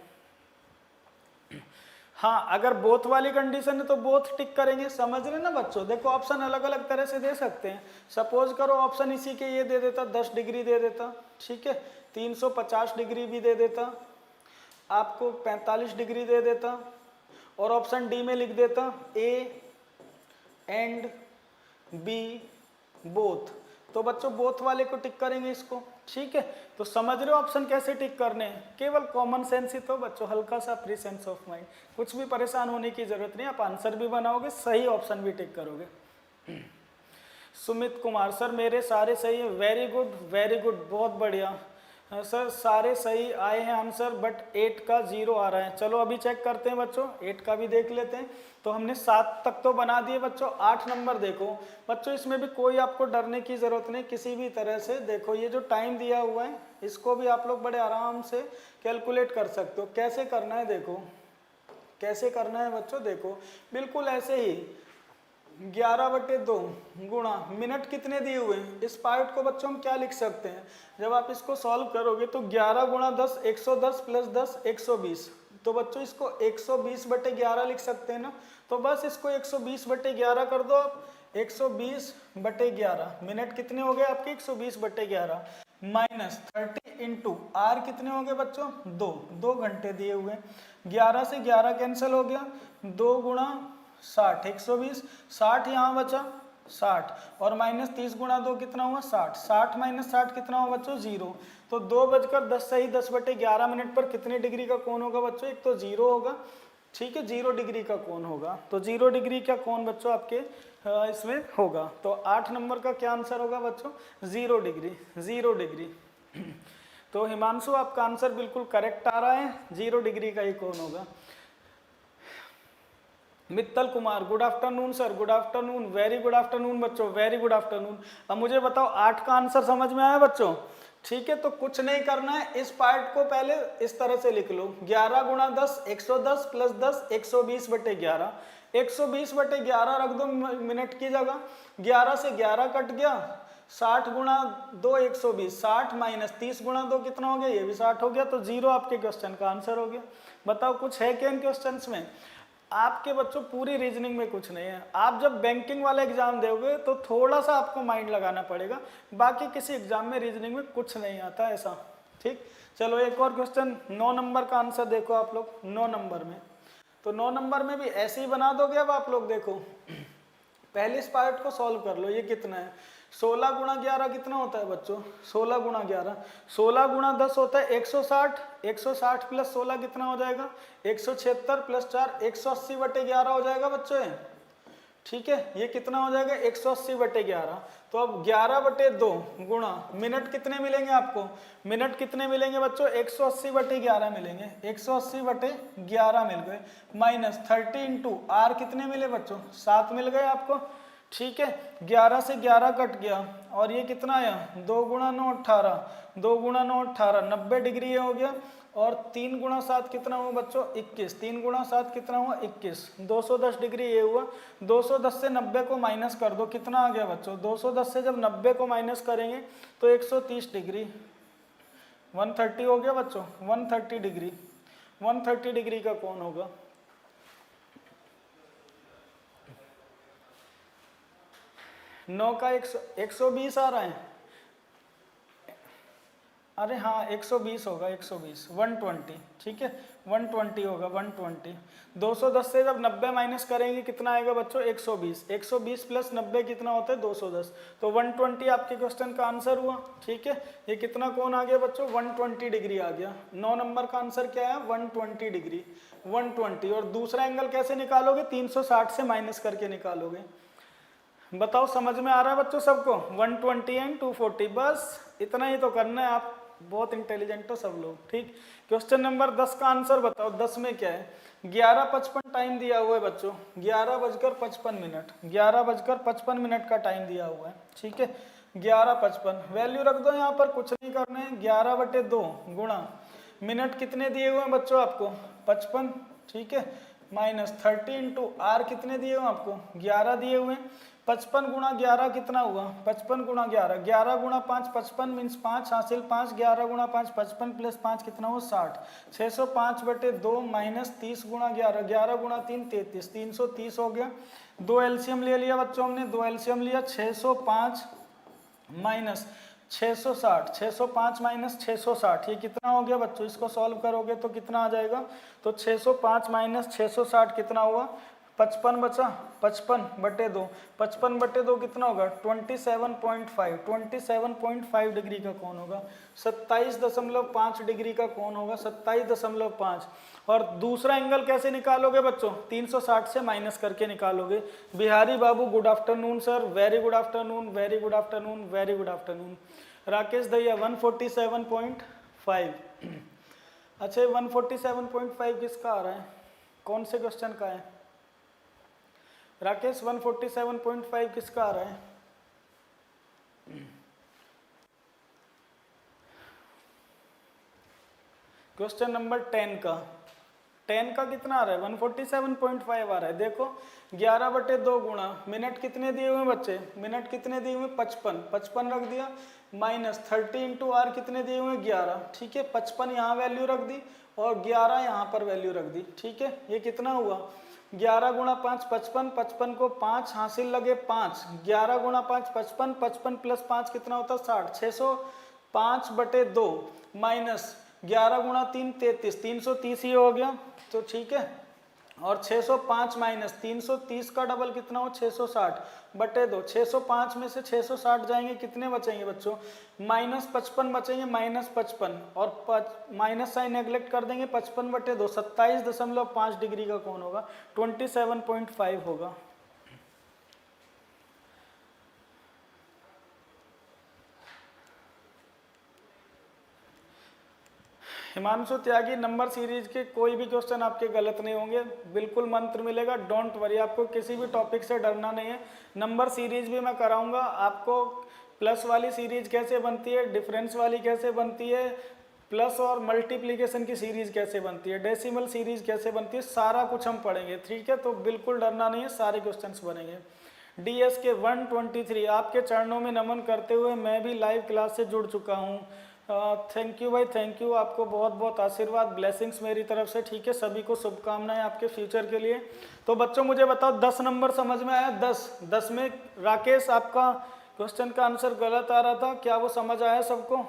Speaker 1: हाँ, अगर बोथ वाली कंडीशन है तो बोथ टिक करेंगे। समझ रहे ना बच्चों, देखो ऑप्शन अलग अलग तरह से दे सकते हैं। सपोज करो ऑप्शन इसी के ये दे देता 10 डिग्री दे देता, ठीक है, 350 डिग्री भी दे देता, आपको 45 डिग्री दे देता, और ऑप्शन डी में लिख देता ए एंड बी बोथ। तो बच्चों बोथ वाले को टिक करेंगे इसको, ठीक है। तो समझ रहे हो ऑप्शन कैसे टिक करने हैं, केवल कॉमन सेंस ही तो बच्चों, हल्का सा फ्री सेंस ऑफ माइंड, कुछ भी परेशान होने की जरूरत नहीं, आप आंसर भी बनाओगे, सही ऑप्शन भी टिक करोगे। सुमित कुमार सर मेरे सारे सही है, वेरी गुड, बहुत बढ़िया सर, सारे सही आए हैं आंसर, बट 8 का 0 आ रहा है। चलो अभी चेक करते हैं बच्चों, 8 का भी देख लेते हैं। तो हमने 7 तक तो बना दिए बच्चों, 8 नंबर देखो बच्चों, इसमें भी कोई आपको डरने की जरूरत नहीं किसी भी तरह से। देखो ये जो टाइम दिया हुआ है इसको भी आप लोग बड़े आराम से कैलकुलेट कर सकते हो। कैसे करना है देखो, कैसे करना है बच्चों, देखो बिल्कुल ऐसे ही 11/2 गुणा मिनट कितने दिए हुए हैं, इस पार्ट को बच्चों हम क्या लिख सकते हैं, जब आप इसको सॉल्व करोगे तो 11 गुणा 10 110 प्लस 10 120। तो बच्चों इसको 120/11 लिख सकते हैं ना, तो बस इसको 120/11 कर दो आप, 120/11 मिनट कितने हो गए आपके 120/11 माइनस 30 इंटू आर कितने हो गए बच्चों 2 घंटे दिए हुए, 11 से 11 कैंसिल हो गया, 2 गुणा 60 120, 60 यहाँ बचा 60 और माइनस 30 गुणा 2 कितना हुआ 60, 60 माइनस 60 कितना हुआ बच्चों 0। तो 2:10 सही 10/11 मिनट पर कितने डिग्री का कोण होगा बच्चों, एक तो 0 होगा, ठीक है 0 डिग्री का कोण होगा। तो 0 डिग्री का कोण बच्चों आपके इसमें होगा। तो 8 नंबर का क्या आंसर होगा बच्चों 0 डिग्री, 0 डिग्री। तो हिमांशु आपका आंसर बिल्कुल करेक्ट आ रहा है, 0 डिग्री का ही कोण होगा। Mittal Kumar good afternoon sir, good afternoon, very good afternoon बच्चों, वेरी गुड आफ्टरनून। अब मुझे बताओ 8 का आंसर समझ में आया बच्चों, ठीक है। तो कुछ नहीं करना है, इस पार्ट को पहले इस तरह से लिख लो, 11 गुणा 10 110 प्लस 10 120/11, 120/11 रख दो मिनट की जगह, 11 से 11 कट गया, 60 गुणा 2 120, 60 माइनस 30 गुणा 2 कितना हो गया, ये भी 60 हो गया। तो 0 आपके क्वेश्चन का आंसर हो गया। बताओ कुछ है क्या इन क्वेश्चन में, आपके बच्चों पूरी रीजनिंग में कुछ नहीं है। आप जब बैंकिंग वाला एग्जाम दोगे तो थोड़ा सा आपको माइंड लगाना पड़ेगा, बाकी किसी एग्जाम में रीजनिंग में कुछ नहीं आता ऐसा, ठीक। चलो एक और क्वेश्चन 9 नंबर का आंसर देखो आप लोग, 9 नंबर में, तो 9 नंबर में भी ऐसे ही बना दोगे। अब आप लोग देखो पहले इस पार्ट को सॉल्व कर लो, ये कितना है 16 गुणा 11 कितना होता है बच्चों 16 गुणा 11, 16 गुणा 10 होता है 160, 160 प्लस 16 कितना हो जाएगा 176 प्लस 4 180/11 हो जाएगा बच्चों ये, ठीक है। ये कितना हो जाएगा 180/11। तो अब 11/2 गुणा मिनट कितने मिलेंगे आपको, मिनट कितने मिलेंगे बच्चों 180/11 मिलेंगे, 180/11 मिल गए, माइनस 30 इंटू आर कितने मिले बच्चों 7 मिल गए आपको, ठीक है। 11 से 11 कट गया और ये कितना आया 2 गुणा 9 18, 2 गुणा 9 18 90 डिग्री ये हो गया, और 3 गुणा 7 कितना हुआ बच्चों 21, 3 गुणा 7 कितना हुआ 21, 210 डिग्री ये हुआ। 210 से 90 को माइनस कर दो, कितना आ गया बच्चों 210 से जब 90 को माइनस करेंगे तो 130 डिग्री, 130 हो गया बच्चों, 130 डिग्री, 130 डिग्री का कौन होगा। नौ का 120 आ रहा है, अरे हाँ 120 होगा, 120 120, ठीक है 120 होगा 120। 210 से जब 90 माइनस करेंगे कितना आएगा बच्चों 120, 120 प्लस 90 कितना होता है 210, तो 120 आपके क्वेश्चन का आंसर हुआ, ठीक है। ये कितना कौन आ गया बच्चों 120 डिग्री आ गया। 9 नंबर का आंसर क्या है 120 डिग्री, 120। और दूसरा एंगल कैसे निकालोगे 360 से माइनस करके निकालोगे। बताओ समझ में आ रहा है बच्चों सबको, 120 एंड 240, बस इतना ही तो करना है, आप बहुत इंटेलिजेंट हो सब लोग, ठीक। क्वेश्चन नंबर 10 का आंसर बताओ, 10 में क्या है 11:55 टाइम दिया हुआ है बच्चों, 11:55 मिनट, 11:55 मिनट का टाइम दिया हुआ है, ठीक है 11:55। वैल्यू रख दो यहाँ पर, कुछ नहीं करना है, 11/2 गुणा मिनट कितने दिए हुए हैं बच्चों आपको 55, ठीक है, माइनस 30 इंटू आर कितने दिए हुए आपको 11 दिए हुए हैं। 55 गुणा 11 कितना हुआ 55 गुणा 11, 11 गुणा 5 55 मीन्स 5 हासिल 5, 11 गुणा 5 55 प्लस 5 कितना हुआ 60, 605/2 माइनस 30 गुणा 11, 11 गुणा 3 33, 330 हो गया। 2 एलसीएम ले लिया बच्चों हमने, 2 एलसीएम लिया, 605 माइनस 660, 605 माइनस 660 ये कितना हो गया बच्चों, इसको सॉल्व करोगे तो कितना आ जाएगा, तो 605 माइनस 660 कितना हुआ 55 बचा, 55/2, 55/2 कितना होगा 27.5, 27.5 डिग्री का कोण होगा। 27.5 डिग्री का कोण होगा, 27.5। और दूसरा एंगल कैसे निकालोगे बच्चों, 360 से माइनस करके निकालोगे। Bihari Babu good afternoon sir, very good afternoon, very good afternoon, very good afternoon. Rakesh Dahiya 147.5। अच्छा 147.5 किसका आ रहा है, कौन से क्वेश्चन का है राकेश? 147.5 किसका आ रहा है? क्वेश्चन नंबर 10 का। 10 का कितना आ रहा है? 147.5 आ रहा है। देखो 11/2 गुणा, मिनट कितने दिए हुए बच्चे, मिनट कितने दिए हुए 55, 55 रख दिया, माइनस 30 इंटू आर कितने दिए हुए 11, ठीक है। 55 यहाँ वैल्यू रख दी और 11 यहाँ पर वैल्यू रख दी, ठीक है। ये कितना हुआ 11 गुणा 5 55, 55 को 5 हासिल लगे 5, 11 गुणा 5 55, 55 प्लस 5 कितना होता है 60, 605/2 माइनस 11 गुणा 3 33, 330 ही हो गया तो ठीक है। और 605 माइनस 330 का डबल कितना हो 660/2, 605 में से 660 जाएंगे कितने बचेंगे बच्चों, -55 बचेंगे, -55 और माइनस साइन नेग्लेक्ट कर देंगे, 55/2 27.5 डिग्री का कोण होगा, 27.5 होगा। हिमांशु त्यागी, नंबर सीरीज के कोई भी क्वेश्चन आपके गलत नहीं होंगे, बिल्कुल मंत्र मिलेगा, डोंट वरी, आपको किसी भी टॉपिक से डरना नहीं है। नंबर सीरीज भी मैं कराऊंगा आपको, प्लस वाली सीरीज कैसे बनती है, डिफरेंस वाली कैसे बनती है, प्लस और मल्टीप्लीकेशन की सीरीज कैसे बनती है, डेसिमल सीरीज कैसे बनती है, सारा कुछ हम पढ़ेंगे, ठीक है। तो बिल्कुल डरना नहीं है, सारे क्वेश्चन बनेंगे। DS के 123, आपके चरणों में नमन करते हुए मैं भी लाइव क्लास से जुड़ चुका हूँ। थैंक यू भाई, थैंक यू, आपको बहुत बहुत आशीर्वाद, ब्लेसिंग्स मेरी तरफ से, ठीक है। सभी को शुभकामनाएं आपके फ्यूचर के लिए। तो बच्चों मुझे बताओ 10 नंबर समझ में आया? 10 में राकेश आपका क्वेश्चन का आंसर गलत आ रहा था, क्या वो समझ आया सबको?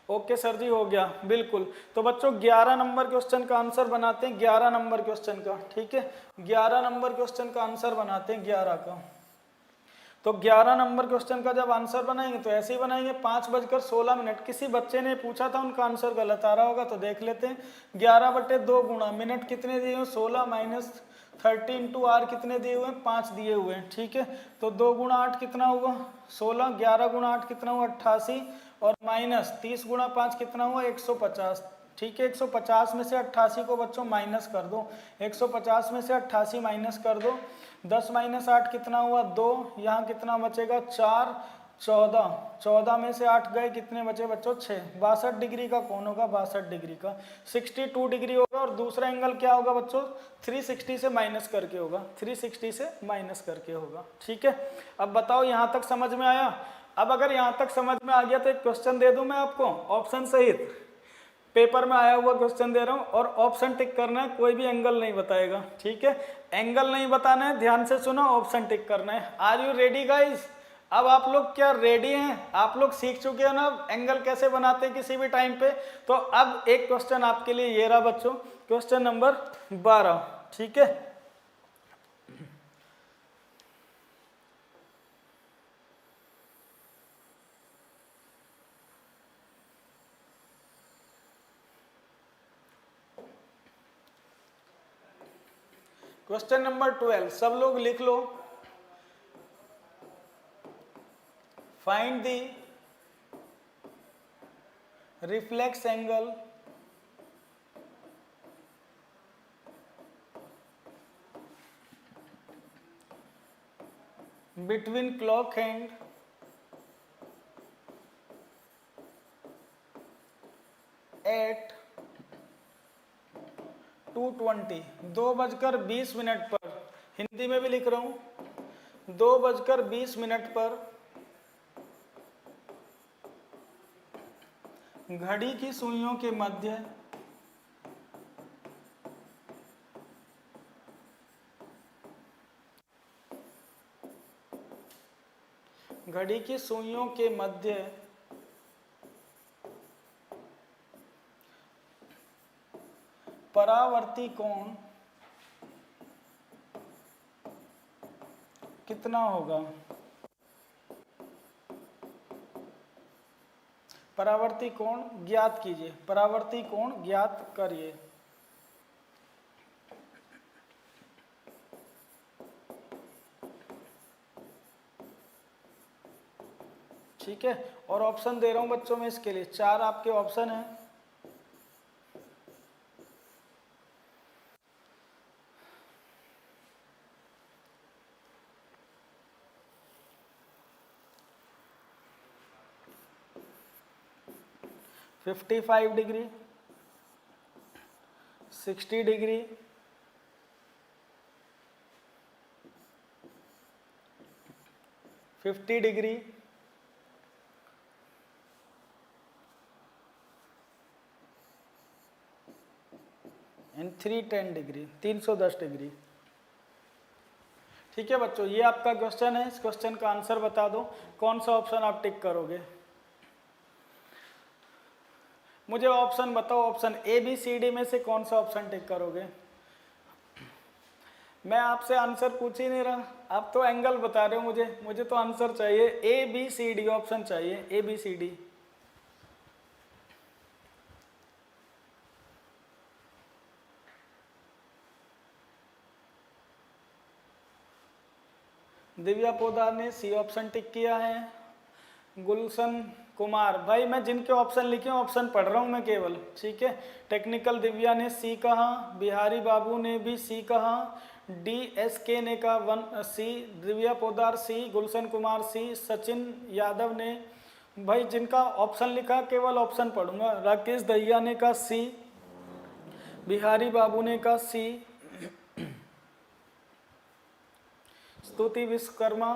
Speaker 1: ओके सर जी, हो गया, बिल्कुल। तो बच्चों 11 नंबर क्वेश्चन का आंसर बनाते हैं, 11 नंबर क्वेश्चन का, ठीक है। 11 नंबर क्वेश्चन का आंसर बनाते हैं, 11 का। तो 11 नंबर क्वेश्चन का जब आंसर बनाएंगे तो ऐसे ही बनाएंगे, 5:16। किसी बच्चे ने पूछा था, उनका आंसर गलत आ रहा होगा, तो देख लेते हैं। 11/2 गुणा, मिनट कितने दिए हुए 16 माइनस 30 इंटू आर कितने दिए हुए हैं 5 दिए हुए हैं, ठीक है। तो 2 गुणा 8 कितना हुआ 16, 11 गुणा 8 कितना हुआ 88 और माइनस 30 गुणा 5 कितना हुआ 150, ठीक है। 150 में से 88 को बच्चों माइनस कर दो, 150 में से 88 माइनस कर दो, 10 माइनस 8 कितना हुआ 2, यहाँ कितना बचेगा 4, 14, 14 में से 8 गए, कितने बचे बच्चों 6, 62 डिग्री का कोण होगा, 62 डिग्री का, 62 डिग्री होगा। और दूसरा एंगल क्या होगा बच्चों, 360 से माइनस करके होगा, 360 से माइनस करके होगा, ठीक है। अब बताओ यहाँ तक समझ में आया? अब अगर यहाँ तक समझ में आ गया तो एक क्वेश्चन दे दूं मैं आपको ऑप्शन सहित, पेपर में आया हुआ क्वेश्चन दे रहा हूं और ऑप्शन टिक करना है, कोई भी एंगल नहीं बताएगा, ठीक है। एंगल नहीं बताना है, ध्यान से सुनो, ऑप्शन टिक करना है। Are you ready guys? अब आप लोग क्या रेडी हैं? आप लोग सीख चुके हो ना एंगल कैसे बनाते हैं किसी भी टाइम पे। तो अब एक क्वेश्चन आपके लिए ये रहा बच्चों, क्वेश्चन नंबर 12, ठीक है। क्वेश्चन नंबर 12, सब लोग लिख लो। Find the reflex angle between clock and at 2:20, 2:20 पर, हिंदी में भी लिख रहा हूं, 2:20 पर घड़ी की सुइयों के मध्य घड़ी की सुइयों के मध्य परावर्ती कोण कितना होगा? परावर्ती कोण ज्ञात कीजिए, परावर्ती कोण ज्ञात करिए। ठीक है, और ऑप्शन दे रहा हूं बच्चों में इसके लिए, 4 आपके ऑप्शन हैं। - 55 degree, 60 degree, 50 degree, and 310 degree, 310 degree. ठीक है बच्चों, ये आपका क्वेश्चन है। इस क्वेश्चन का आंसर बता दो, कौन सा ऑप्शन आप टिक करोगे? मुझे ऑप्शन बताओ, option A B C D में से कौन सा ऑप्शन टिक करोगे? मैं आपसे आंसर पूछ ही नहीं रहा, आप तो एंगल बता रहे हो मुझे तो आंसर चाहिए। A B C D option चाहिए, A B C D. Divya Podar ने सी ऑप्शन टिक किया है। गुलशन कुमार, भाई मैं जिनके ऑप्शन लिखे ऑप्शन पढ़ रहा हूँ मैं केवल, ठीक है। टेक्निकल दिव्या ने सी कहा, बिहारी बाबू ने भी सी कहा, DSK ने कहा 1 सी, दिव्या पोदार सी, गुलशन कुमार सी, सचिन यादव ने, भाई जिनका ऑप्शन लिखा केवल ऑप्शन पढ़ूंगा। राकेश दहिया ने कहा सी, बिहारी बाबू ने कहा सी, स्तुति विश्वकर्मा,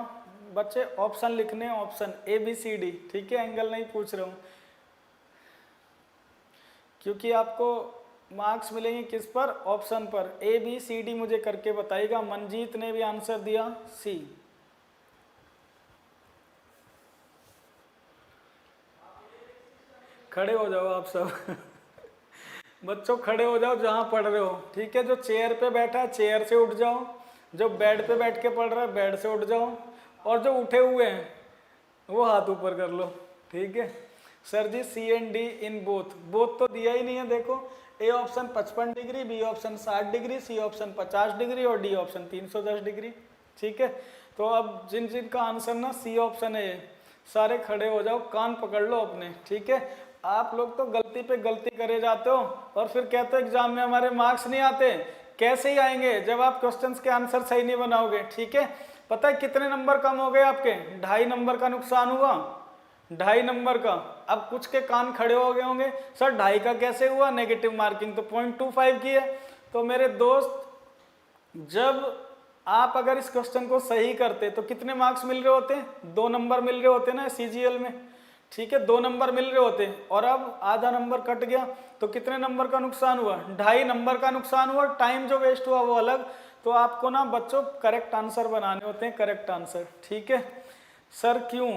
Speaker 1: बच्चे ऑप्शन लिखने, option A B C D, ठीक है, एंगल नहीं पूछ रहा हूँ, क्योंकि आपको मार्क्स मिलेंगे किस पर? ऑप्शन पर। ए बी सी डी मुझे करके बताइएगा। मनजीत ने भी आंसर दिया सी। खड़े हो जाओ आप सब बच्चों खड़े हो जाओ जहां पढ़ रहे हो, ठीक है। जो चेयर पे बैठा है चेयर से उठ जाओ, जो बेड पे बैठ के पढ़ रहा है बेड से उठ जाओ, और जो उठे हुए हैं वो हाथ ऊपर कर लो, ठीक है। Sir ji C and D in both, both तो दिया ही नहीं है। देखो A option 55 degree, B option 60 degree, C option 50 degree और डी ऑप्शन 310 डिग्री, ठीक है। तो अब जिन जिन का आंसर ना सी ऑप्शन है, सारे खड़े हो जाओ, कान पकड़ लो अपने, ठीक है। आप लोग तो गलती पे गलती करे जाते हो और फिर कहते हो एग्जाम में हमारे मार्क्स नहीं आते। कैसे ही आएंगे जब आप क्वेश्चंस के आंसर सही नहीं बनाओगे, ठीक है। पता है कितने नंबर कम हो गए आपके? 2.5 नंबर का नुकसान हुआ, 2.5 नंबर का। अब कुछ के कान खड़े हो गए होंगे, सर 2.5 का कैसे हुआ? नेगेटिव मार्किंग तो 0.25 की है। तो मेरे दोस्त, जब आप अगर इस क्वेश्चन को सही करते तो कितने मार्क्स मिल रहे होते? 2 नंबर मिल रहे होते ना CGL में, ठीक है, 2 नंबर मिल रहे होते। और अब आधा नंबर कट गया तो कितने नंबर का नुकसान हुआ? 2.5 नंबर का नुकसान हुआ। टाइम जो वेस्ट हुआ वो अलग। तो आपको ना बच्चों करेक्ट आंसर बनाने होते हैं, करेक्ट आंसर, ठीक है। सर क्यों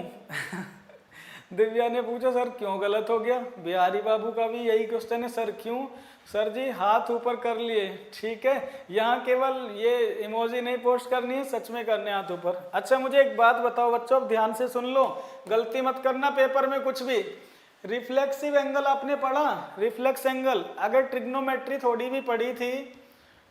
Speaker 1: दिव्या ने पूछा सर क्यों गलत हो गया? बिहारी बाबू का भी यही क्वेश्चन है, सर क्यों? सर जी हाथ ऊपर कर लिए, ठीक है। यहाँ केवल ये इमोजी नहीं पोस्ट करनी है, सच में करने हाथ ऊपर। अच्छा मुझे एक बात बताओ बच्चों, अब ध्यान से सुन लो, गलती मत करना पेपर में कुछ भी। रिफ्लेक्सिव एंगल आपने पढ़ा? रिफ्लेक्स एंगल, अगर ट्रिग्नोमेट्री थोड़ी भी पढ़ी थी,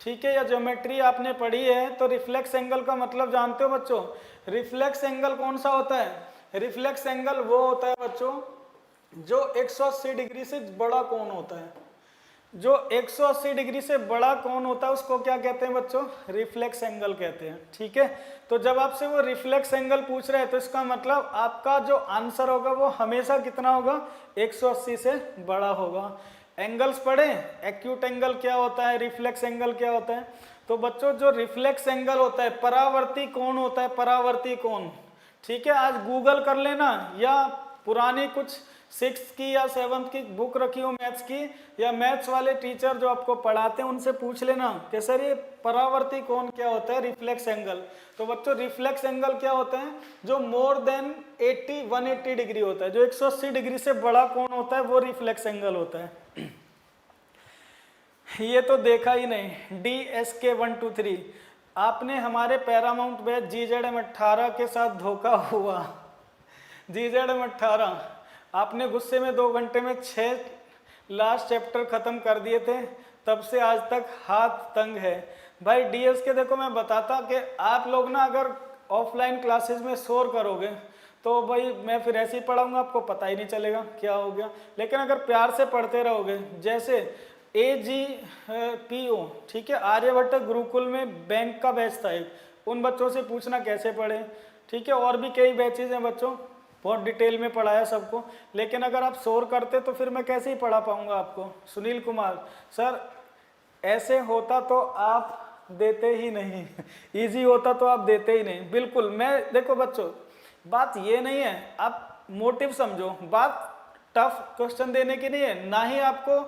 Speaker 1: ठीक है, या ज्योमेट्री आपने पढ़ी है, तो रिफ्लेक्स एंगल का मतलब जानते हो बच्चों? रिफ्लेक्स एंगल कौन सा होता है? रिफ्लेक्स एंगल वो होता है बच्चों जो 180 डिग्री से बड़ा कोण होता है। जो 180 डिग्री से बड़ा कोण होता है उसको क्या कहते हैं बच्चों? रिफ्लेक्स एंगल कहते हैं, ठीक है। तो जब आपसे वो रिफ्लेक्स एंगल पूछ रहे हैं तो इसका मतलब आपका जो आंसर होगा वो हमेशा कितना होगा? 180 से बड़ा होगा। एंगल्स पढ़े, एक्यूट एंगल क्या होता है, रिफ्लेक्स एंगल क्या होता है? तो बच्चों जो रिफ्लेक्स एंगल होता है, परावर्ती कोण होता है, परावर्ती कोण, ठीक है। आज गूगल कर लेना, या पुरानी कुछ 6th की या 7th की बुक रखी हो मैथ्स की, या मैथ्स वाले टीचर जो आपको पढ़ाते हैं उनसे पूछ लेना कि सर ये परावर्ती कोण क्या होता है, रिफ्लेक्स एंगल। तो बच्चों रिफ्लेक्स एंगल क्या होता है? जो मोर देन 180 डिग्री होता है, जो 180 डिग्री से बड़ा कोण होता है वो रिफ्लेक्स एंगल होता है। ये तो देखा ही नहीं, DSK 1 2 3। आपने हमारे पैरामाउंट बैच GZM18 के साथ धोखा हुआ। GZM18 आपने गुस्से में 2 घंटे में 6 लास्ट चैप्टर खत्म कर दिए थे, तब से आज तक हाथ तंग है। भाई DS के देखो मैं बताता कि आप लोग ना अगर ऑफलाइन क्लासेस में शोर करोगे तो भाई मैं फिर ऐसे ही पढ़ाऊंगा, आपको पता ही नहीं चलेगा क्या हो गया। लेकिन अगर प्यार से पढ़ते रहोगे, जैसे AGPO, ठीक है, आर्यभट्ट गुरुकुल में बैंक का बैच था एक, उन बच्चों से पूछना कैसे पढ़े, ठीक है। और भी कई बैचेज हैं बच्चों, बहुत डिटेल में पढ़ाया सबको। लेकिन अगर आप शोर करते तो फिर मैं कैसे ही पढ़ा पाऊंगा आपको। सुनील कुमार सर, ऐसे होता तो आप देते ही नहीं, इजी होता तो आप देते ही नहीं। बिल्कुल, मैं देखो बच्चों, बात ये नहीं है, आप मोटिव समझो, बात टफ क्वेश्चन देने की नहीं है, ना ही आपको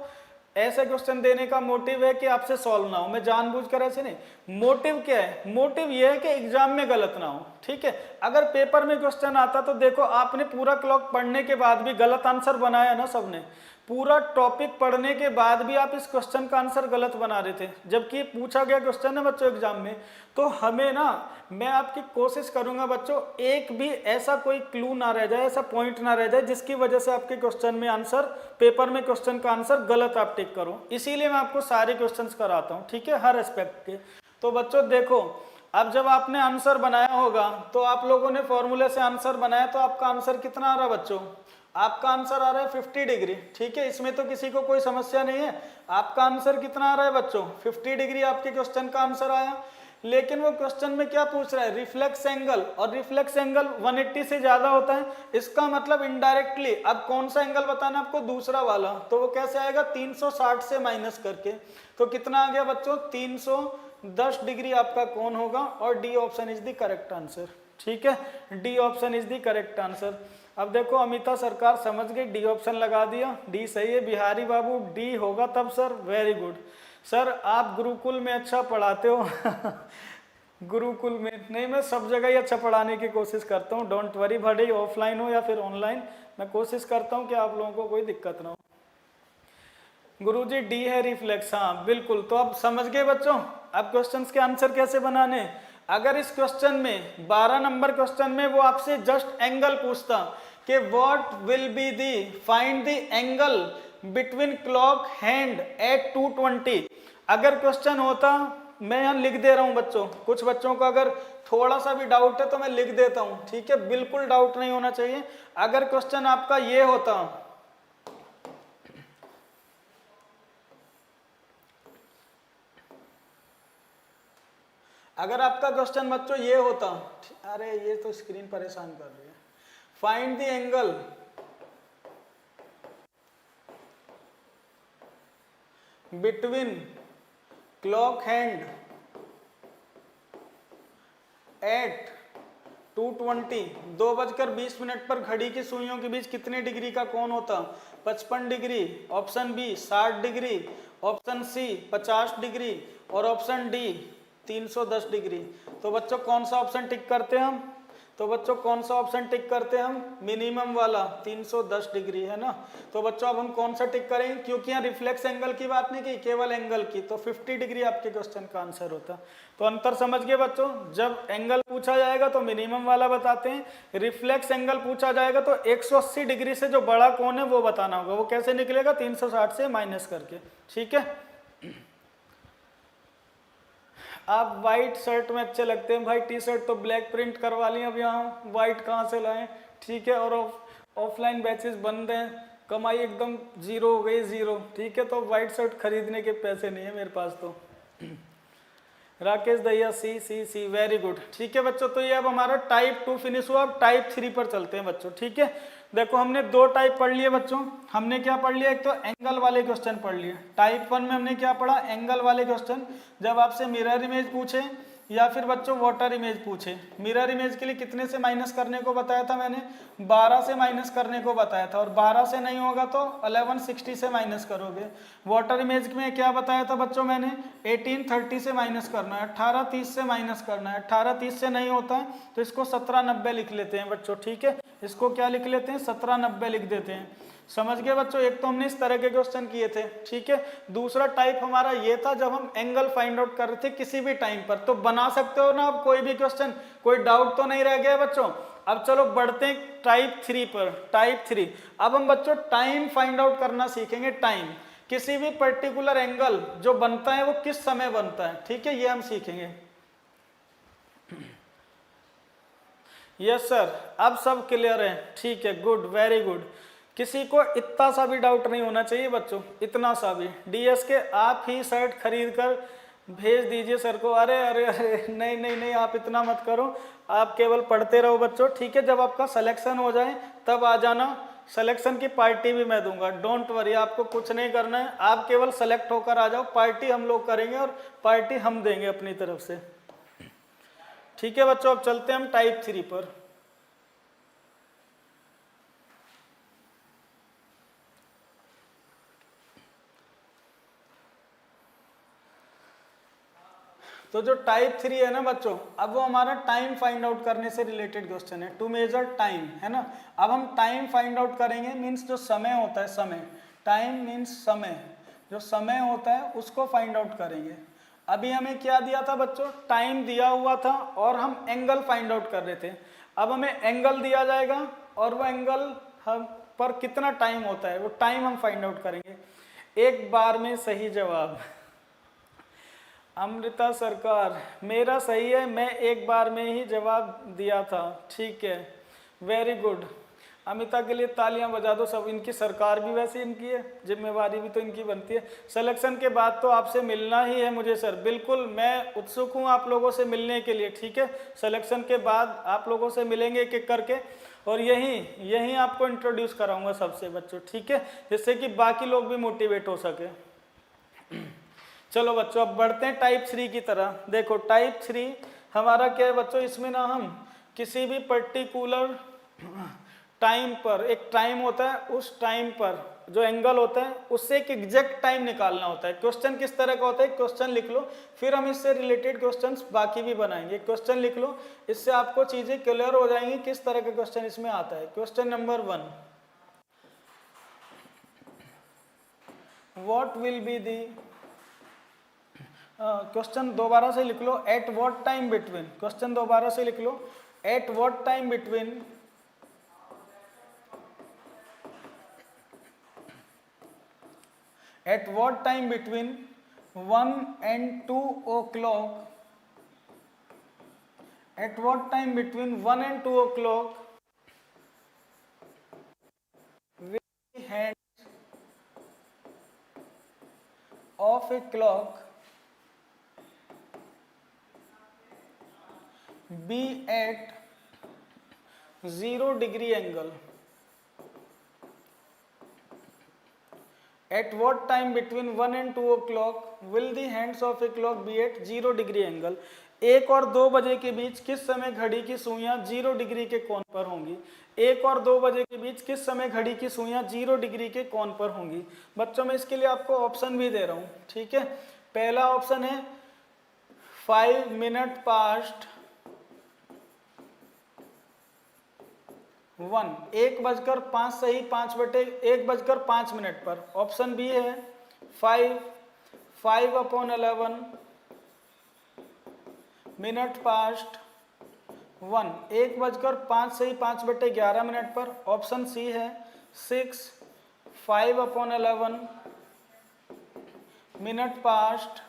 Speaker 1: ऐसे क्वेश्चन देने का मोटिव है कि आपसे सॉल्व ना हो। मैं जानबूझकर ऐसे नहीं, मोटिव क्या है, मोटिव ये है कि एग्जाम में गलत ना हो, ठीक है। अगर पेपर में क्वेश्चन आता तो देखो आपने पूरा क्लॉक पढ़ने के बाद भी गलत आंसर बनाया ना सबने, पूरा टॉपिक पढ़ने के बाद भी आप इस क्वेश्चन का आंसर गलत बना रहे थे, जबकि पूछा गया क्वेश्चन है बच्चों एग्जाम में। तो हमें ना, मैं आपकी कोशिश करूंगा बच्चों, एक भी ऐसा कोई क्लू ना रह जाए, ऐसा पॉइंट ना रह जाए जिसकी वजह से आपके क्वेश्चन में आंसर, पेपर में क्वेश्चन का आंसर गलत आप टिक करो। इसीलिए मैं आपको सारे क्वेश्चंस कराता हूँ, ठीक है, हर एस्पेक्ट के। तो बच्चों देखो, अब जब आपने आंसर बनाया होगा तो आप लोगों ने फॉर्मूले से आंसर बनाया, तो आपका आंसर कितना आ रहा है बच्चों? आपका आंसर आ रहा है 50 डिग्री, ठीक है, इसमें तो किसी को कोई समस्या नहीं है। आपका आंसर कितना आ रहा है बच्चों? 50 डिग्री आपके क्वेश्चन का आंसर आया। लेकिन वो क्वेश्चन में क्या पूछ रहा है? रिफ्लेक्स एंगल, और रिफ्लेक्स एंगल 180 से ज्यादा होता है, इसका मतलब इनडायरेक्टली अब कौन सा एंगल बताना आपको? दूसरा वाला। तो वो कैसे आएगा? 360 से माइनस करके। तो कितना आ गया बच्चों? 310 डिग्री आपका कोण होगा, और D option is the correct answer, ठीक है, D option is the correct answer. अब देखो अमिता सरकार समझ गई, डी ऑप्शन लगा दिया, डी सही है। बिहारी बाबू डी होगा तब सर, वेरी गुड सर, आप गुरुकुल में अच्छा पढ़ाते हो। गुरुकुल में नहीं, मैं सब जगह ही अच्छा पढ़ाने की कोशिश करता हूँ, डोंट वरी, भले ही ऑफलाइन हो या फिर ऑनलाइन, मैं कोशिश करता हूँ कि आप लोगों को कोई दिक्कत ना हो। गुरुजी डी है रिफ्लेक्स, हाँ बिल्कुल। तो अब समझ गए बच्चों, अब क्वेश्चंस के आंसर कैसे बनाने। अगर इस क्वेश्चन में 12 नंबर क्वेश्चन में वो आपसे जस्ट एंगल पूछता कि what will be the, find the angle between clock hand eight 220, अगर क्वेश्चन होता, मैं यहाँ लिख दे रहा हूँ बच्चों, कुछ बच्चों को अगर थोड़ा सा भी डाउट है तो मैं लिख देता हूँ, ठीक है, बिल्कुल डाउट नहीं होना चाहिए। अगर क्वेश्चन आपका ये होता, अगर आपका क्वेश्चन बच्चों ये होता, अरे ये तो स्क्रीन परेशान कर रही है, find the angle between clock hand eight 2:20, 2:20 पर घड़ी की सुइयों के बीच कितने डिग्री का कोण होता? 55 degree, option B 60 degree, option C 50 degree, और ऑप्शन डी 310 डिग्री। तो बच्चों कौन सा ऑप्शन टिक करते हैं हम? तो बच्चों कौन सा ऑप्शन टिक करते हैं हम? मिनिमम वाला 310 डिग्री, है ना। तो बच्चों अब हम कौन सा टिक करेंगे, क्योंकि यहाँ रिफ्लेक्स एंगल की बात नहीं की, केवल एंगल की, तो 50 डिग्री आपके क्वेश्चन का आंसर होता। तो अंतर समझ गए बच्चों, जब एंगल पूछा जाएगा तो मिनिमम वाला बताते हैं, रिफ्लेक्स एंगल पूछा जाएगा तो 180 डिग्री से जो बड़ा कोण है वो बताना होगा। वो कैसे निकलेगा? 360 से माइनस करके, ठीक है। आप वाइट शर्ट में अच्छे लगते हैं भाई, टी शर्ट तो ब्लैक प्रिंट करवा ली, अब यहाँ वाइट कहाँ से लाएं, ठीक है। और ऑफलाइन बैचेस बंद हैं, कमाई एकदम जीरो हो गई, जीरो, ठीक है। तो वाइट शर्ट खरीदने के पैसे नहीं है मेरे पास तो। राकेश दहिया सी सी सी, वेरी गुड, ठीक है बच्चों। तो ये अब हमारा टाइप 2 फिनिश हुआ, अब टाइप 3 पर चलते हैं बच्चों, ठीक है। देखो हमने 2 टाइप पढ़ लिए बच्चों, हमने क्या पढ़ लिया? एक तो एंगल वाले क्वेश्चन पढ़ लिए। टाइप 1 में हमने क्या पढ़ा? एंगल वाले क्वेश्चन, जब आपसे मिरर इमेज पूछे या फिर बच्चों वाटर इमेज पूछे। मिरर इमेज के लिए कितने से माइनस करने को बताया था मैंने? 12 से माइनस करने को बताया था, और 12 से नहीं होगा तो 1160 से माइनस करोगे। वाटर इमेज में क्या बताया था बच्चों मैंने? 1830 से माइनस करना है, 1830 से माइनस करना है। 1830 से नहीं होता है तो इसको 1790 लिख लेते हैं बच्चों, ठीक है। इसको क्या लिख लेते हैं? 1790 लिख देते हैं। समझ गए बच्चों, एक तो हमने इस तरह के क्वेश्चन किए थे, ठीक है। दूसरा टाइप हमारा ये था जब हम एंगल फाइंड आउट कर रहे थे किसी भी टाइम पर। तो बना सकते हो ना अब कोई भी क्वेश्चन, कोई डाउट तो नहीं रह गया बच्चों। अब चलो बढ़ते हैं टाइप 3 पर। टाइप 3, अब हम बच्चों टाइम फाइंड आउट करना सीखेंगे। टाइम, किसी भी पर्टिकुलर एंगल जो बनता है वो किस समय बनता है, ठीक है, ये हम सीखेंगे। यस सर, अब सब क्लियर है, ठीक है, गुड, वेरी गुड। किसी को इतना सा भी डाउट नहीं होना चाहिए बच्चों, इतना सा भी। डीएस के आप ही शर्ट खरीद कर भेज दीजिए सर को। अरे अरे अरे, नहीं नहीं नहीं, आप इतना मत करो, आप केवल पढ़ते रहो बच्चों, ठीक है। जब आपका सिलेक्शन हो जाए तब आ जाना, सिलेक्शन की पार्टी भी मैं दूंगा, डोंट वरी, आपको कुछ नहीं करना है, आप केवल सेलेक्ट होकर आ जाओ, पार्टी हम लोग करेंगे और पार्टी हम देंगे अपनी तरफ से, ठीक है बच्चों। अब चलते हैं हम टाइप 3 पर। तो जो टाइप 3 है ना बच्चों, अब वो हमारा टाइम फाइंड आउट करने से रिलेटेड क्वेश्चन है, टू मेजर टाइम, है ना। अब हम टाइम फाइंड आउट करेंगे, मीन्स जो समय होता है, समय, टाइम मीन्स समय, जो समय होता है उसको फाइंड आउट करेंगे। अभी हमें क्या दिया था बच्चों, टाइम दिया हुआ था और हम एंगल फाइंड आउट कर रहे थे। अब हमें एंगल दिया जाएगा और वो एंगल हम पर कितना टाइम होता है वो टाइम हम फाइंड आउट करेंगे। एक बार में सही जवाब, अमृता सरकार, मेरा सही है, मैं एक बार में ही जवाब दिया था, ठीक है, वेरी गुड। अमिता के लिए तालियां बजा दो सब, इनकी सरकार भी वैसे इनकी है, जिम्मेवारी भी तो इनकी बनती है। सिलेक्शन के बाद तो आपसे मिलना ही है मुझे सर, बिल्कुल, मैं उत्सुक हूँ आप लोगों से मिलने के लिए, ठीक है। सिलेक्शन के बाद आप लोगों से मिलेंगे एक एक करके, और यहीं आपको इंट्रोड्यूस कराऊंगा सबसे बच्चों, ठीक है, जिससे कि बाकी लोग भी मोटिवेट हो सके। चलो बच्चों अब बढ़ते हैं टाइप 3 की तरह। देखो टाइप 3 हमारा क्या है बच्चों, इसमें ना हम किसी भी पर्टिकुलर टाइम पर, एक टाइम होता है, उस टाइम पर जो एंगल होता है उससे एक एग्जैक्ट टाइम निकालना होता है। क्वेश्चन किस तरह का होता है, क्वेश्चन लिख लो, फिर हम इससे रिलेटेड क्वेश्चंस बाकी भी बनाएंगे। क्वेश्चन लिख लो, इससे आपको चीजें क्लियर हो जाएंगी किस तरह का क्वेश्चन इसमें आता है। Question number 1, what will be the, question दोबारा से लिख लो, at what time between, question दोबारा से लिख लो, at what time between at what time between 1 and 2 o'clock, at what time between 1 and 2 o'clock will the hands of a clock be at 0 degree angle, at what time between 1 and 2 o'clock will the hands of a clock be at 0 degree angle, 1 और 2 बजे के बीच किस समय घड़ी की सुइयां 0 degree के कोण पर होंगी। 1 और 2 बजे के बीच किस समय घड़ी की सुइयां 0 डिग्री के कोण पर होंगी। बच्चों में इसके लिए आपको ऑप्शन भी दे रहा हूं, ठीक है। पहला ऑप्शन है 5 मिनट पास्ट 1, 1:05 सही 1:05 पर। ऑप्शन बी है 5/11 मिनट पास्ट 1, 1:05 सही 5/11 पर। ऑप्शन सी है 6/5/11 मिनट पास्ट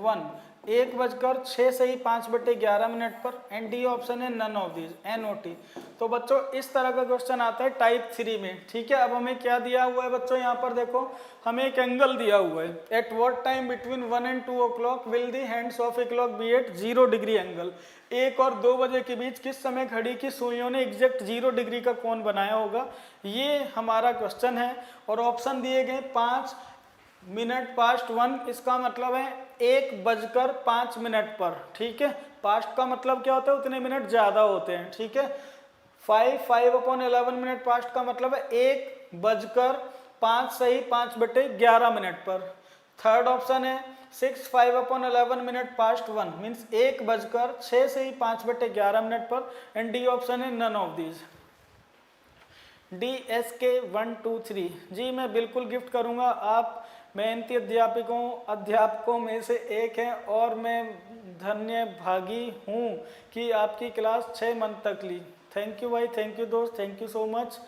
Speaker 1: 1, 1:06 सही 5/11 पर। एंड डी ऑप्शन है नन ऑफ दीज, NOT। तो बच्चों इस तरह का क्वेश्चन आता है टाइप 3 में, ठीक है। अब हमें क्या दिया हुआ है बच्चों, यहाँ पर देखो हमें एक एंगल दिया हुआ है, at what time between 1 and 2 o'clock will the hands of a clock be at 0 degree angle, 1 और 2 बजे के बीच किस समय घड़ी की सुइयों ने एग्जैक्ट 0 डिग्री का कोण बनाया होगा, ये हमारा क्वेश्चन है। और ऑप्शन दिए गए 5 मिनट पास्ट 1, इसका मतलब है 1:05 पर, ठीक है। पास्ट का मतलब क्या होता है, उतने मिनट ज्यादा होते हैं, ठीक है। 5/11 मिनट पास्ट का मतलब है 1:05 सही 5/11 पर। थर्ड ऑप्शन है 6/5/11 मिनट पास्ट 1 मीन्स 1:06 सही 5/11 पर। एंड डी ऑप्शन है नन ऑफ दीज। DSK123। जी मैं बिल्कुल गिफ्ट करूँगा। आप मेहनती अध्यापकों में से एक हैं और मैं धन्य भागी हूँ कि आपकी क्लास 6 मंथ तक ली। थैंक यू भाई, थैंक यू दोस्त, थैंक यू सो मच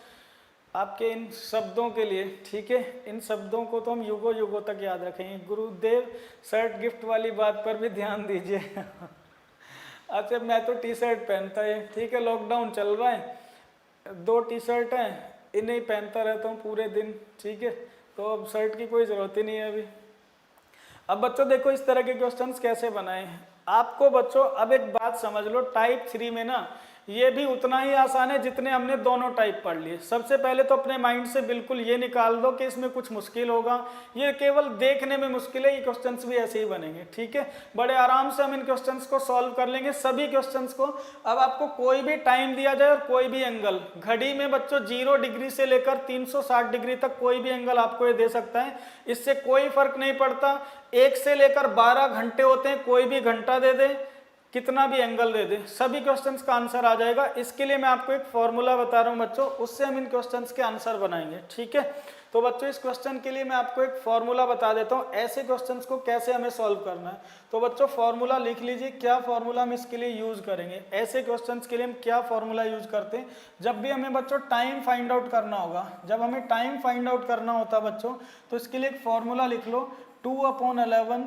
Speaker 1: आपके इन शब्दों के लिए। ठीक है, इन शब्दों को तो हम युगों युगों तक याद रखेंगे। गुरुदेव शर्ट गिफ्ट वाली बात पर भी ध्यान दीजिए। अच्छा मैं तो टी शर्ट पहनता है, ठीक है, लॉकडाउन चल रहा है, 2 टी शर्ट हैं, इन्हें ही पहनता रहता हूँ पूरे दिन। ठीक है, तो अब शर्ट की कोई ज़रूरत ही नहीं है अभी। अब बच्चों देखो इस तरह के क्वेश्चंस कैसे बनाए हैं आपको। बच्चों अब एक बात समझ लो, टाइप 3 में ना ये भी उतना ही आसान है जितने हमने दोनों टाइप पढ़ लिए। सबसे पहले तो अपने माइंड से बिल्कुल ये निकाल दो कि इसमें कुछ मुश्किल होगा, ये केवल देखने में मुश्किल है, ये क्वेश्चंस भी ऐसे ही बनेंगे। ठीक है, बड़े आराम से हम इन क्वेश्चंस को सॉल्व कर लेंगे, सभी क्वेश्चंस को। अब आपको कोई भी टाइम दिया जाए और कोई भी एंगल, घड़ी में बच्चों 0 डिग्री से लेकर 360 डिग्री तक कोई भी एंगल आपको ये दे सकता है, इससे कोई फर्क नहीं पड़ता। 1 से लेकर 12 घंटे होते हैं, कोई भी घंटा दे दे, कितना भी एंगल दे दे, सभी क्वेश्चंस का आंसर आ जाएगा। इसके लिए मैं आपको एक फॉर्मूला बता रहा हूं बच्चों, उससे हम इन क्वेश्चंस के आंसर बनाएंगे। ठीक है, तो बच्चों इस क्वेश्चन के लिए मैं आपको एक फॉर्मूला बता देता हूं, ऐसे क्वेश्चंस को कैसे हमें सॉल्व करना है। तो बच्चों फॉर्मूला लिख लीजिए, क्या फॉर्मूला हम इसके लिए यूज करेंगे। ऐसे क्वेश्चंस के लिए हम क्या फॉर्मूला यूज करते हैं, जब भी हमें बच्चों टाइम फाइंड आउट करना होगा, जब हमें टाइम फाइंड आउट करना होता है बच्चों, तो इसके लिए एक फॉर्मूला लिख लो, 2/11।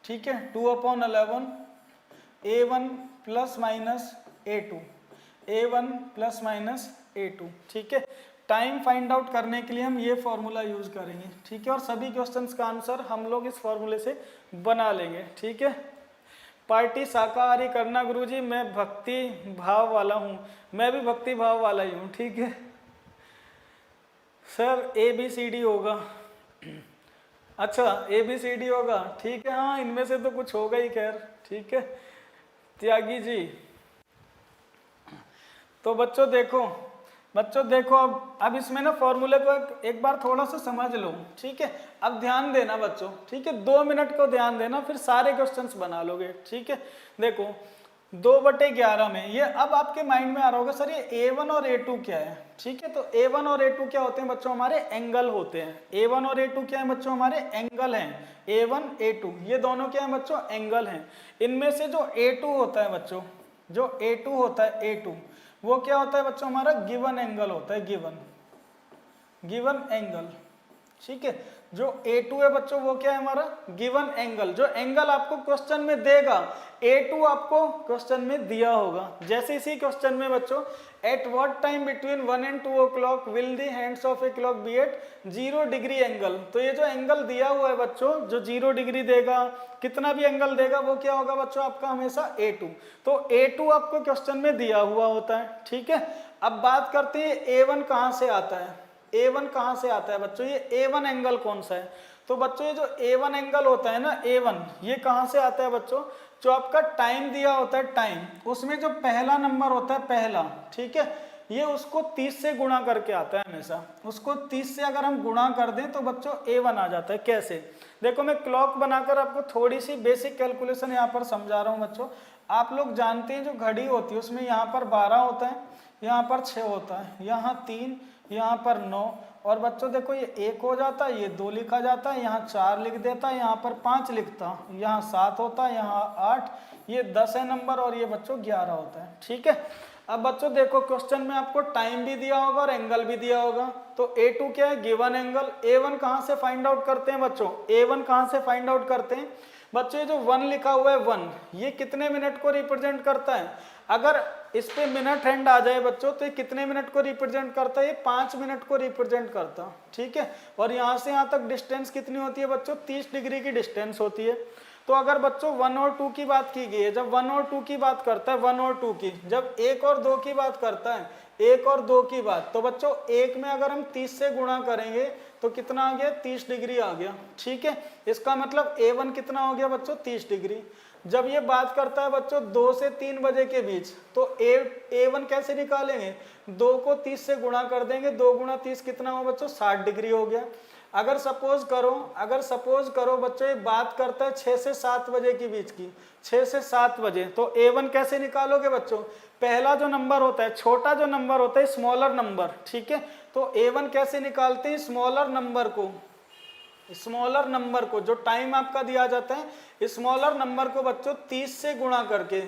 Speaker 1: ठीक है, 2/11 A1 plus minus A2, A1 plus minus A2। ठीक है, टाइम फाइंड आउट करने के लिए हम ये फॉर्मूला यूज करेंगे। ठीक है, और सभी क्वेश्चंस का आंसर हम लोग इस फॉर्मूले से बना लेंगे। ठीक है, पार्टी शाकाहारी करना गुरुजी, मैं भक्ति भाव वाला हूँ, मैं भी भक्ति भाव वाला ही हूँ। ठीक है सर, ABCD होगा। अच्छा ABCD होगा, ठीक है, हाँ इनमें से तो कुछ होगा ही। खैर ठीक है त्यागी जी। तो बच्चों देखो अब इसमें ना फॉर्मूले को एक बार थोड़ा सा समझ लो। ठीक है, अब ध्यान देना बच्चों। ठीक है, 2 मिनट को ध्यान देना, फिर सारे क्वेश्चंस बना लोगे। ठीक है, देखो 2/11 में ये अब आपके माइंड में आ रहा होगा सर ये A1 और A2 क्या है। ठीक है, तो A1 और A2 क्या होते हैं बच्चों, हमारे एंगल होते हैं। A1 और A2 क्या है बच्चों, हमारे एंगल हैं। A1 A2 ये दोनों क्या है बच्चों, एंगल हैं। इनमें से जो A2 होता है बच्चों, जो A2 होता है, A2 वो क्या होता है बच्चों, हमारा गिवन एंगल होता है, गिवन एंगल। ठीक है, जो A2 है बच्चों वो क्या है, हमारा गिवन एंगल। जो एंगल आपको क्वेश्चन में देगा, A2 आपको क्वेश्चन में दिया होगा। जैसे इसी क्वेश्चन में बच्चों, at what time between 1 and 2 o'clock will the hands of a clock be at 0 degree angle. तो ये जो एंगल दिया हुआ है बच्चों, जो 0 डिग्री देगा, कितना भी एंगल देगा, वो क्या होगा बच्चों, आपका हमेशा A2। तो A2 आपको क्वेश्चन में दिया हुआ होता है। ठीक है, अब बात करते हैं A1 कहाँ से आता है। A1 कहाँ से आता है बच्चों, ये A1 एंगल कौन सा है। तो बच्चों ये जो A1 एंगल होता है ना, A1 ये कहाँ से आता है बच्चों, जो आपका टाइम दिया होता है, टाइम, उसमें जो पहला नंबर होता है, पहला, ठीक है, ये उसको 30 से गुणा करके आता है हमेशा। उसको 30 से अगर हम गुणा कर दें तो बच्चों A1 आ जाता है। कैसे, देखो मैं क्लॉक बनाकर आपको थोड़ी सी बेसिक कैलकुलेशन यहाँ पर समझा रहा हूँ बच्चों। आप लोग जानते हैं जो घड़ी होती है उसमें यहाँ पर 12 होता है, यहाँ पर 6 होता है, यहाँ 3, यहाँ पर 9, और बच्चों देखो ये 1 हो जाता है, ये 2 लिखा जाता है, यहाँ 4 लिख देता है, यहाँ पर 5 लिखता, यहाँ 7 होता है, यहाँ 8, ये 10 है नंबर, और ये बच्चों 11 होता है। ठीक है, अब बच्चों देखो क्वेश्चन में आपको टाइम भी दिया होगा और एंगल भी दिया होगा। तो A2 क्या है, गिवन एंगल। A1 कहाँ से फाइंड आउट करते हैं बच्चों, A1 कहाँ से फाइंड आउट करते हैं बच्चों, ये जो 1 लिखा हुआ है 1, ये कितने मिनट को रिप्रेजेंट करता है। अगर इस पे मिनट हैंड आ जाए बच्चों तो ये कितने मिनट को रिप्रेजेंट करता है, ये 5 मिनट को रिप्रेजेंट करता है। ठीक है, और यहाँ से यहाँ तक डिस्टेंस कितनी होती है बच्चों, 30 डिग्री की डिस्टेंस होती है। तो अगर बच्चों 1 और 2 की बात की गई है, जब 1 और 2 की बात करता है, 1 और 2 की, जब 1 और 2 की बात करता है, 1 और 2 की बात, तो बच्चों 1 में अगर हम 30 से गुणा करेंगे तो कितना आ गया, 30 डिग्री आ गया। ठीक है, इसका मतलब A1 कितना हो गया बच्चों, 30 डिग्री। जब ये बात करता है बच्चों 2 से 3 बजे के बीच, तो A1 कैसे निकालेंगे, 2 को 30 से गुणा कर देंगे, 2 गुणा 30 कितना हो बच्चों, 60 डिग्री हो गया। अगर सपोज करो बच्चों ये बात करता है 6 से 7 बजे के बीच की, 6 से 7 बजे, तो A1 कैसे निकालोगे बच्चों? पहला जो नंबर होता है, छोटा जो नंबर होता है, स्मॉलर नंबर, ठीक है। तो A1 कैसे निकालते हैं? स्मॉलर नंबर को जो टाइम आपका दिया जाता है, स्मॉलर नंबर को बच्चों 30 से गुणा करके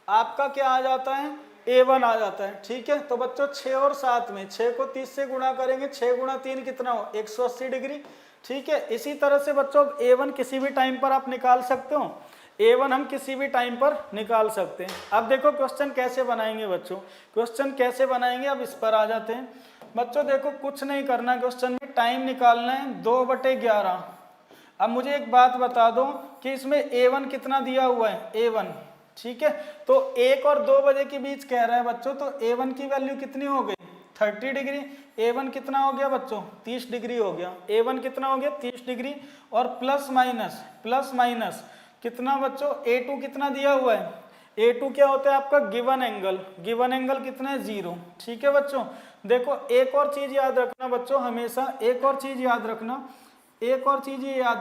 Speaker 1: आपका क्या आ जाता है? A1 आ जाता है, ठीक है। तो बच्चों 6 और 7 में 6 को 30 से गुणा करेंगे, 6 गुणा 3 कितना हो? 180 डिग्री, ठीक है। इसी तरह से बच्चों A1 किसी भी टाइम पर आप निकाल सकते हो, A1 हम किसी भी टाइम पर निकाल सकते हैं। अब देखो क्वेश्चन कैसे बनाएंगे बच्चों, क्वेश्चन कैसे बनाएंगे, अब इस पर आ जाते हैं बच्चों। देखो कुछ नहीं करना, क्वेश्चन में टाइम निकालना है 2/11। अब मुझे एक बात बता दो कि इसमें A1 कितना दिया हुआ है? A1, ठीक है। तो 1 और 2 बजे के बीच कह रहा है बच्चों, तो A1 की वैल्यू कितनी हो गई? 30 डिग्री। A1 कितना हो गया बच्चों? 30 डिग्री हो गया। A1 कितना हो गया? 30 डिग्री। और प्लस माइनस कितना बच्चों? A2 कितना दिया हुआ है? A2 क्या होता है आपका? गिवन एंगल कितना है? 0, ठीक है बच्चों। देखो एक और चीज याद रखना बच्चों, हमेशा एक और चीज याद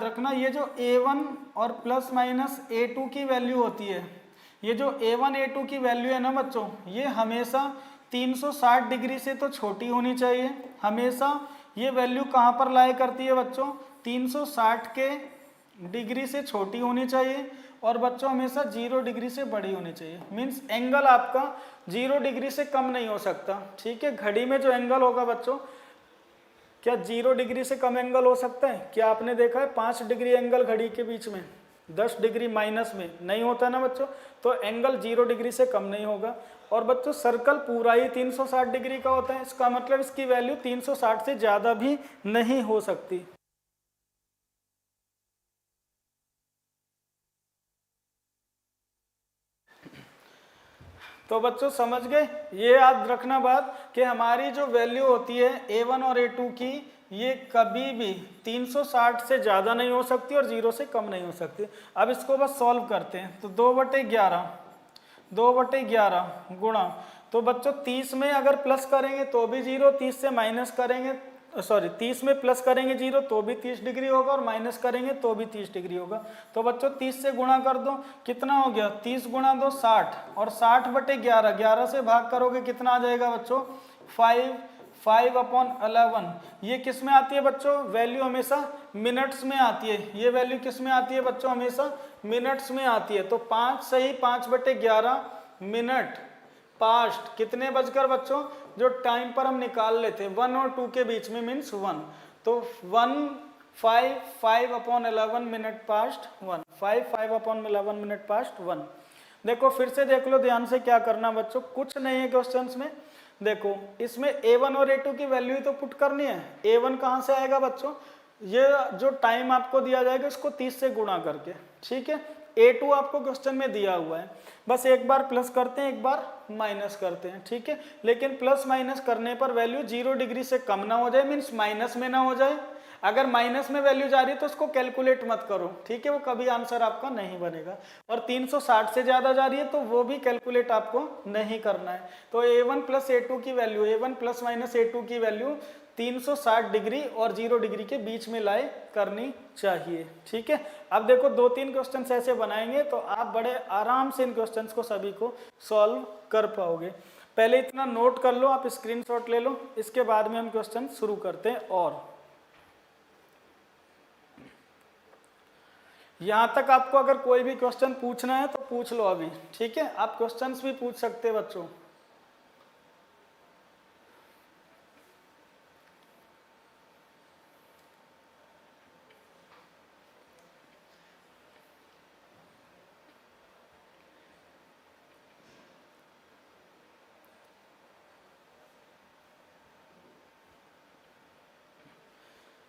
Speaker 1: रखना, ये जो A1 और प्लस माइनस A2 की वैल्यू होती है, ये जो A1 A2 की वैल्यू है ना बच्चों, ये हमेशा 360 डिग्री से तो छोटी होनी चाहिए। हमेशा ये वैल्यू कहाँ पर लाई करती है बच्चों? 360 के डिग्री से छोटी होनी चाहिए। और बच्चों हमेशा 0 डिग्री से बड़ी होनी चाहिए। मीन्स एंगल आपका 0 डिग्री से कम नहीं हो सकता, ठीक है। घड़ी में जो एंगल होगा बच्चों, क्या 0 डिग्री से कम एंगल हो सकता है? क्या आपने देखा है 5 डिग्री एंगल घड़ी के बीच में? 10 डिग्री माइनस में नहीं होता ना बच्चों। तो एंगल 0 डिग्री से कम नहीं होगा। और बच्चों सर्कल पूरा ही 360 डिग्री का होता है, इसका मतलब इसकी वैल्यू 360 से ज़्यादा भी नहीं हो सकती। तो बच्चों समझ गए? ये याद रखना बात कि हमारी जो वैल्यू होती है A1 और A2 की, ये कभी भी 360 से ज़्यादा नहीं हो सकती और 0 से कम नहीं हो सकती। अब इसको बस सॉल्व करते हैं। तो 2/11 गुणा, तो बच्चों 30 में अगर प्लस करेंगे तो भी 0, 30 से माइनस करेंगे, 30 में प्लस करेंगे 0 तो भी 30 डिग्री होगा, और माइनस करेंगे तो भी 30 डिग्री होगा। तो बच्चों 30 से गुणा कर दो, कितना हो गया? 30 गुणा 2 60, और 60/11, 11 से भाग करोगे कितना आ जाएगा बच्चों? 5/11। ये किस में आती है बच्चों? वैल्यू हमेशा मिनट्स में आती है। ये वैल्यू किस में आती है बच्चों? हमेशा मिनट्स में आती है। तो 5 सही 5/11 मिनट पास्ट कितने बजकर बच्चों? जो टाइम पर हम निकाल लेते हैं 1 और 2 के बीच में, मीन्स 1। तो 5/11 मिनट पास्ट 1, 5/11 मिनट पास्ट 1। देखो फिर से देख लो ध्यान से, क्या करना बच्चों, कुछ नहीं है क्वेश्चंस में। देखो इसमें A1 और A2 की वैल्यू तो पुट करनी है। A1 कहाँ से आएगा बच्चों? ये जो टाइम आपको दिया जाएगा इसको 30 से गुणा करके, ठीक है। A2 आपको क्वेश्चन में दिया हुआ है, बस एक बार प्लस करते हैं एक बार माइनस करते हैं, ठीक है। लेकिन प्लस माइनस करने पर वैल्यू 0 डिग्री से कम ना हो जाए, मीन्स माइनस में ना हो जाए। अगर माइनस में वैल्यू जा रही है तो उसको कैलकुलेट मत करो, ठीक है, वो कभी आंसर आपका नहीं बनेगा। और 360 से ज़्यादा जा रही है तो वो भी कैलकुलेट आपको नहीं करना है। तो A1 प्लस A2 की value, A1 plus minus A2 की वैल्यू 360 डिग्री और 0 डिग्री के बीच में लाए करनी चाहिए, ठीक है। अब देखो 2-3 क्वेश्चन ऐसे बनाएंगे तो आप बड़े आराम से इन क्वेश्चंस को सभी को सॉल्व कर पाओगे। पहले इतना नोट कर लो, आप स्क्रीनशॉट ले लो, इसके बाद में हम क्वेश्चन शुरू करते हैं। और यहाँ तक आपको अगर कोई भी क्वेश्चन पूछना है तो पूछ लो अभी, ठीक है। आप क्वेश्चंस भी पूछ सकते हैं बच्चों।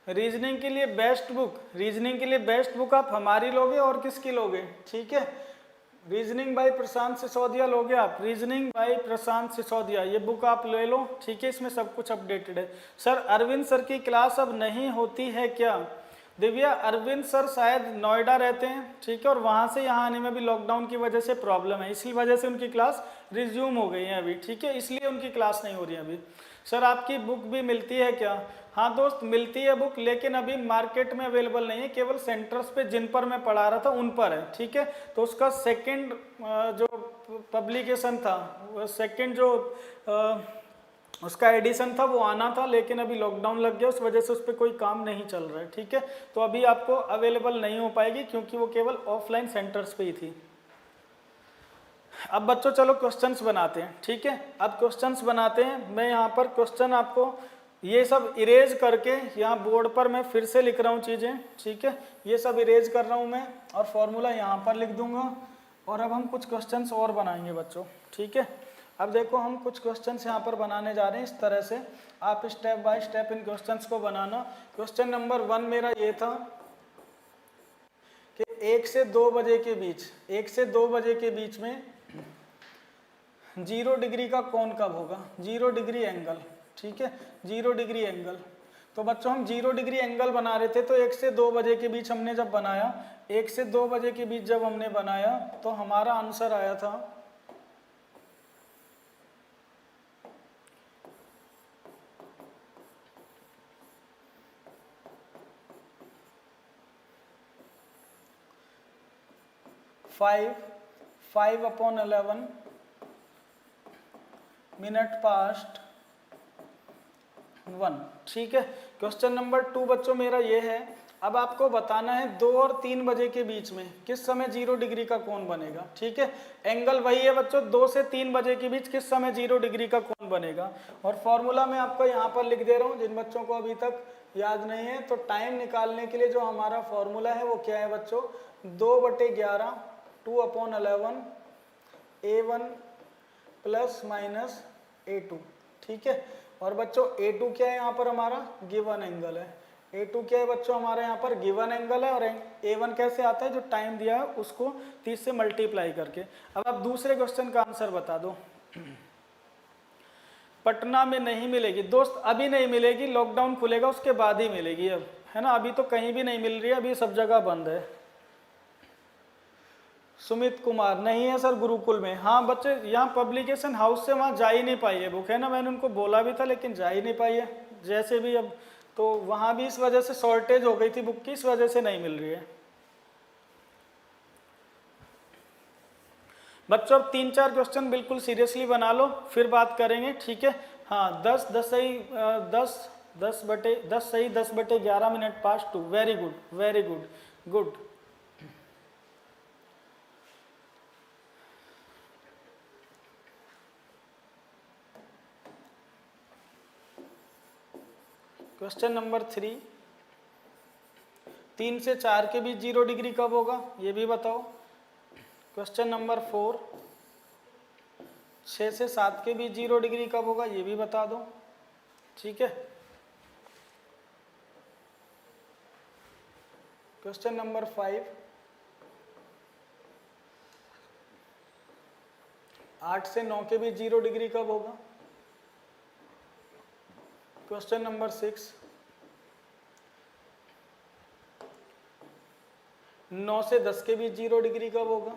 Speaker 1: रीजनिंग के लिए बेस्ट बुक आप हमारी लोगे और किसकी लोगे, ठीक है। रीजनिंग बाय प्रशांत सिसोदिया लोगे आप, रीजनिंग बाय प्रशांत सिसोदिया, ये बुक आप ले लो, ठीक है। इसमें सब कुछ अपडेटेड है। सर अरविंद सर की क्लास अब नहीं होती है क्या? दिव्या, अरविंद सर शायद नोएडा रहते हैं, ठीक है, और वहाँ से यहाँ आने में भी लॉकडाउन की वजह से प्रॉब्लम है, इसी वजह से उनकी क्लास रिज्यूम हो गई है अभी, ठीक है, इसलिए उनकी क्लास नहीं हो रही है अभी। सर आपकी बुक भी मिलती है क्या? हाँ दोस्त, मिलती है बुक, लेकिन अभी मार्केट में अवेलेबल नहीं है, केवल सेंटर्स पे जिन पर मैं पढ़ा रहा था उन पर है, ठीक है। तो उसका सेकंड जो पब्लिकेशन था, सेकंड जो उसका एडिशन था वो आना था, लेकिन अभी लॉकडाउन लग गया, उस वजह से उस पर कोई काम नहीं चल रहा है, ठीक है। तो अभी आपको अवेलेबल नहीं हो पाएगी क्योंकि वो केवल ऑफलाइन सेंटर्स पे ही थी। अब बच्चों चलो क्वेश्चंस बनाते हैं, ठीक है। अब क्वेश्चंस बनाते हैं। मैं यहाँ पर क्वेश्चन आपको ये सब इरेज करके यहाँ बोर्ड पर मैं फिर से लिख रहा हूँ चीज़ें, ठीक है। ये सब इरेज कर रहा हूँ मैं और फॉर्मूला यहाँ पर लिख दूंगा। और अब हम कुछ क्वेश्चंस और बनाएंगे बच्चों, ठीक है। अब देखो हम कुछ क्वेश्चंस यहाँ पर बनाने जा रहे हैं इस तरह से, आप step by step in questions को बनाना। क्वेश्चन नंबर 1 मेरा ये था कि 1 से 2 बजे के बीच, 1 से 2 बजे के बीच में 0 डिग्री का कोण कब होगा? 0 डिग्री एंगल, ठीक है, 0 डिग्री एंगल। तो बच्चों हम 0 डिग्री एंगल बना रहे थे, तो 1 से 2 बजे के बीच हमने जब बनाया, 1 से 2 बजे के बीच जब हमने बनाया तो हमारा आंसर आया था 5/11 मिनट पास्ट 1, ठीक है। क्वेश्चन नंबर 2 बच्चों मेरा ये है, अब आपको बताना है 2 और 3 बजे के बीच में किस समय 0 डिग्री का कोण बनेगा, ठीक है। एंगल वही है बच्चों, 2 से 3 बजे के बीच किस समय 0 डिग्री का कोण बनेगा। और फॉर्मूला मैं आपको यहाँ पर लिख दे रहा हूँ, जिन बच्चों को अभी तक याद नहीं है। तो टाइम निकालने के लिए जो हमारा फॉर्मूला है वो क्या है बच्चों? 2/11 2/11 A1 प्लस माइनस A2, ठीक है। और बच्चों A2 क्या है यहाँ पर? हमारा गिवन एंगल है। A2 क्या है बच्चों? हमारे यहाँ पर गिवन एंगल है। और A1 कैसे आता है? जो टाइम दिया है उसको 30 से मल्टीप्लाई करके। अब आप दूसरे क्वेश्चन का आंसर बता दो। पटना में नहीं मिलेगी दोस्त, अभी नहीं मिलेगी, लॉकडाउन खुलेगा उसके बाद ही मिलेगी अब, है ना। अभी तो कहीं भी नहीं मिल रही है, अभी सब जगह बंद है। सुमित कुमार नहीं है सर गुरुकुल में। हाँ बच्चे, यहाँ पब्लिकेशन हाउस से वहाँ जा ही नहीं पाई है बुक, है ना। मैंने उनको बोला भी था लेकिन जा ही नहीं पाई है जैसे भी। अब तो वहाँ भी इस वजह से शॉर्टेज हो गई थी बुक की, इस वजह से नहीं मिल रही है बच्चों। अब 3-4 क्वेश्चन बिल्कुल सीरियसली बना लो, फिर बात करेंगे, ठीक है। हाँ 10 सही 10/11 minute past 2, very good very good good. Question number 3, 3 से 4 के बीच 0 डिग्री कब होगा ये भी बताओ। क्वेश्चन नंबर 4, 6 से 7 के बीच 0 डिग्री कब होगा ये भी बता दो, ठीक है। क्वेश्चन नंबर 5, 8 से 9 के बीच 0 डिग्री कब होगा। क्वेश्चन नंबर 6, 9 से 10 के बीच 0 डिग्री कब होगा।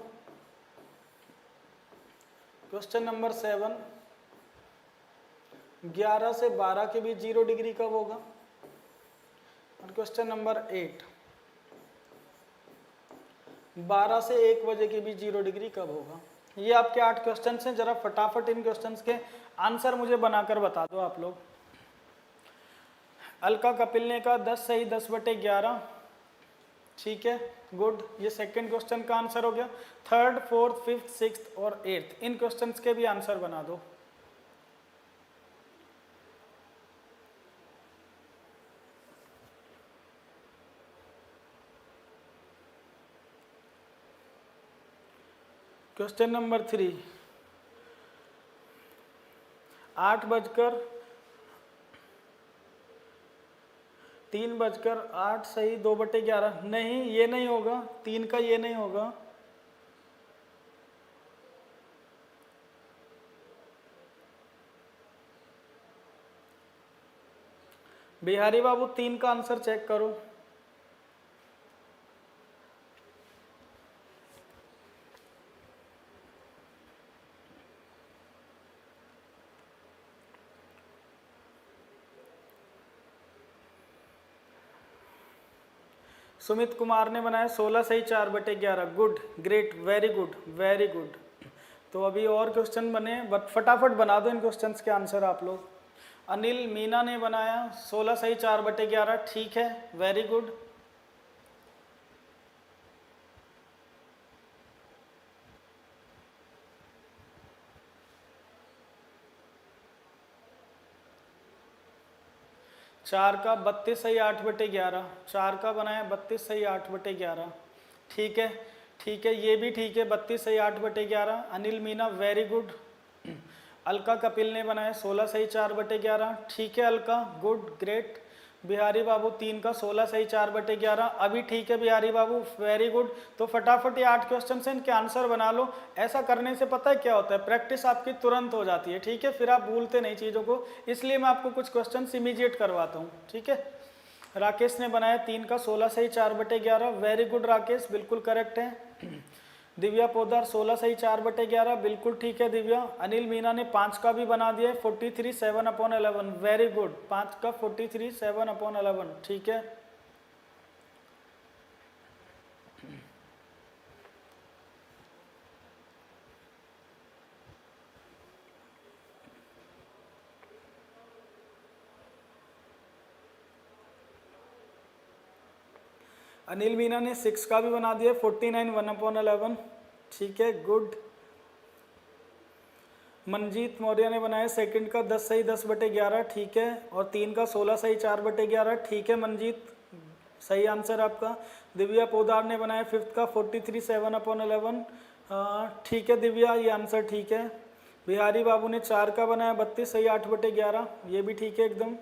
Speaker 1: क्वेश्चन नंबर 7, 11 से 12 के बीच 0 डिग्री कब होगा। और क्वेश्चन नंबर 8, 12 से 1 बजे के बीच 0 डिग्री कब होगा। ये आपके 8 क्वेश्चन हैं। जरा फटाफट इन क्वेश्चंस के आंसर मुझे बनाकर बता दो आप लोग। अलका कपिल ने कहा 10 सही 10/11, ठीक है, गुड। ये सेकंड क्वेश्चन का आंसर हो गया। थर्ड, फोर्थ, फिफ्थ, सिक्स्थ और एट्थ, इन क्वेश्चंस के भी आंसर बना दो। क्वेश्चन नंबर 3, 3:08 सही 2/11, नहीं ये नहीं होगा, 3 का ये नहीं होगा। बिहारी बाबू 3 का आंसर चेक करो। सुमित कुमार ने बनाया 16 सही 4/11। Good, great, very good, very good. तो अभी और क्वेश्चन बने, बट फटाफट बना दो इन क्वेश्चंस के आंसर आप लोग। अनिल मीना ने बनाया 16 सही 4/11। ठीक है, वेरी गुड। चार का 32 सही 8/11। 4 का बनाया 32 सही 8/11। ठीक है, ठीक है, ये भी ठीक है, 32 सही 8/11। Anil Meena very good. अलका कपिल ने बनाया 16 सही 4/11। ठीक है अलका, गुड, ग्रेट। बिहारी बाबू 3 का 16 सही 4/11। अभी ठीक है बिहारी बाबू, वेरी गुड। तो फटाफट ये 8 क्वेश्चन हैं, इनके आंसर बना लो। ऐसा करने से पता है क्या होता है, प्रैक्टिस आपकी तुरंत हो जाती है। ठीक है, फिर आप भूलते नहीं चीज़ों को, इसलिए मैं आपको कुछ क्वेश्चन इमीडिएट करवाता हूँ। ठीक है, राकेश ने बनाया 3 का 16 सही 4/11। वेरी गुड राकेश, बिल्कुल करेक्ट है। दिव्या पोदार 16 सही 4/11, बिल्कुल ठीक है दिव्या। अनिल मीना ने 5 का भी बना दिया है 43 7/11। वेरी गुड, 5 का 43 7/11। ठीक है, अनिल मीना ने 6 का भी बना दिया 49 1/11। ठीक है, गुड। मनजीत मौर्य ने बनाया सेकंड का 10 सही 10/11। ठीक है, और 3 का 16 सही 4/11। ठीक है मनजीत, सही आंसर आपका। दिव्या पोदार ने बनाया फिफ्थ का 43 7/11। ठीक है दिव्या, ये आंसर ठीक है। बिहारी बाबू ने 4 का बनाया 32 सही 8/11। ये भी ठीक है एकदम।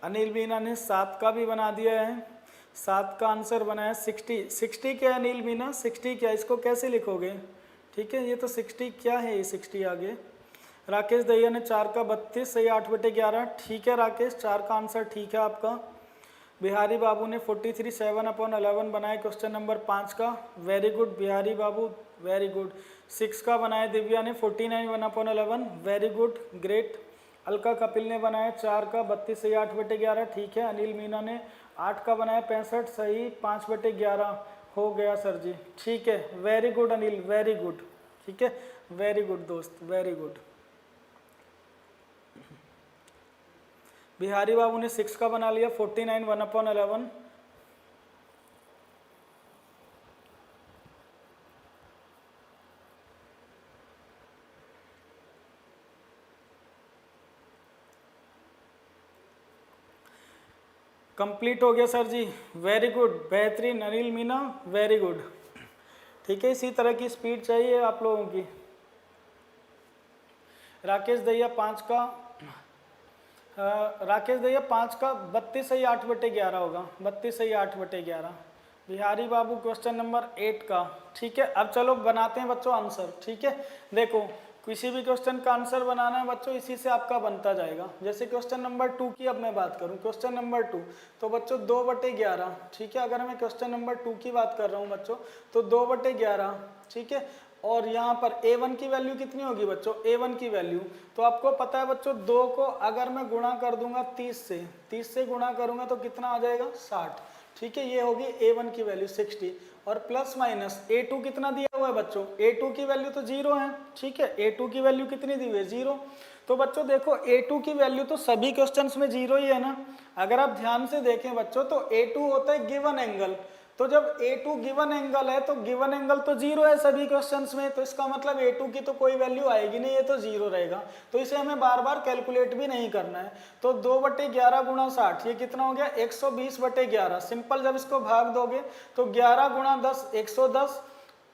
Speaker 1: अनिल मीना ने 7 का भी बना दिया है। 7 का आंसर बनाया 60। 60 क्या है अनिल मीना, 60 क्या, इसको कैसे लिखोगे? ठीक है, ये तो 60 क्या है, ये 60 आगे। राकेश दहिया ने 4 का 32 सही 8/11। ठीक है राकेश, 4 का आंसर ठीक है आपका। बिहारी बाबू ने 43 7/11 बनाया क्वेश्चन नंबर 5 का। वेरी गुड बिहारी बाबू, वेरी गुड। 6 का बनाया दिव्या ने 49 1/11। Very good, great. Alka Kapil ने बनाया 4 का 32 सही 8/11। ठीक है। अनिल मीना ने 8 का बनाया 65 सही 5/11। हो गया सर जी, ठीक है, very good Anil, very good. ठीक है, वेरी गुड दोस्त, वेरी गुड। बिहारी बाबू ने 6 का बना लिया 49 1/11। कंप्लीट हो गया सर जी, वेरी गुड, बेहतरीन अनिल मीना, वेरी गुड। ठीक है, इसी तरह की स्पीड चाहिए आप लोगों की। राकेश दहिया 5 का राकेश दहिया 5 का 32 सही 8/11 होगा, 32 सही 8/11। बिहारी बाबू क्वेश्चन नंबर 8 का। ठीक है, अब चलो बनाते हैं बच्चों आंसर। ठीक है, देखो किसी भी क्वेश्चन का आंसर बनाना है बच्चों, इसी से आपका बनता जाएगा। जैसे क्वेश्चन नंबर 2 की अब मैं बात करूं, क्वेश्चन नंबर 2 तो बच्चों 2/11। ठीक है, अगर मैं क्वेश्चन नंबर 2 की बात कर रहा हूं बच्चों तो 2/11। ठीक है, और यहाँ पर a1 की वैल्यू कितनी होगी बच्चों, a1 की वैल्यू तो आपको पता है बच्चों, 2 को अगर मैं गुणा कर दूंगा 30 से गुणा करूंगा तो कितना आ जाएगा 60। ठीक है, ये होगी a1 की वैल्यू 60 और प्लस माइनस a2 कितना दिया हुआ है बच्चों, a2 की वैल्यू तो 0 है। ठीक है, a2 की वैल्यू कितनी दी हुई है 0। तो बच्चों देखो a2 की वैल्यू तो सभी क्वेश्चंस में 0 ही है ना। अगर आप ध्यान से देखें बच्चों तो a2 होता है गिवन एंगल, तो जब a2 गिवन एंगल है तो गिवन एंगल तो 0 है सभी क्वेश्चंस में, तो इसका मतलब a2 की तो कोई वैल्यू आएगी नहीं, ये तो 0 रहेगा। तो इसे हमें बार बार कैलकुलेट भी नहीं करना है। तो 2/11 गुणा 60 ये कितना हो गया 120/11। सिंपल, जब इसको भाग दोगे तो 11 गुणा 10 110,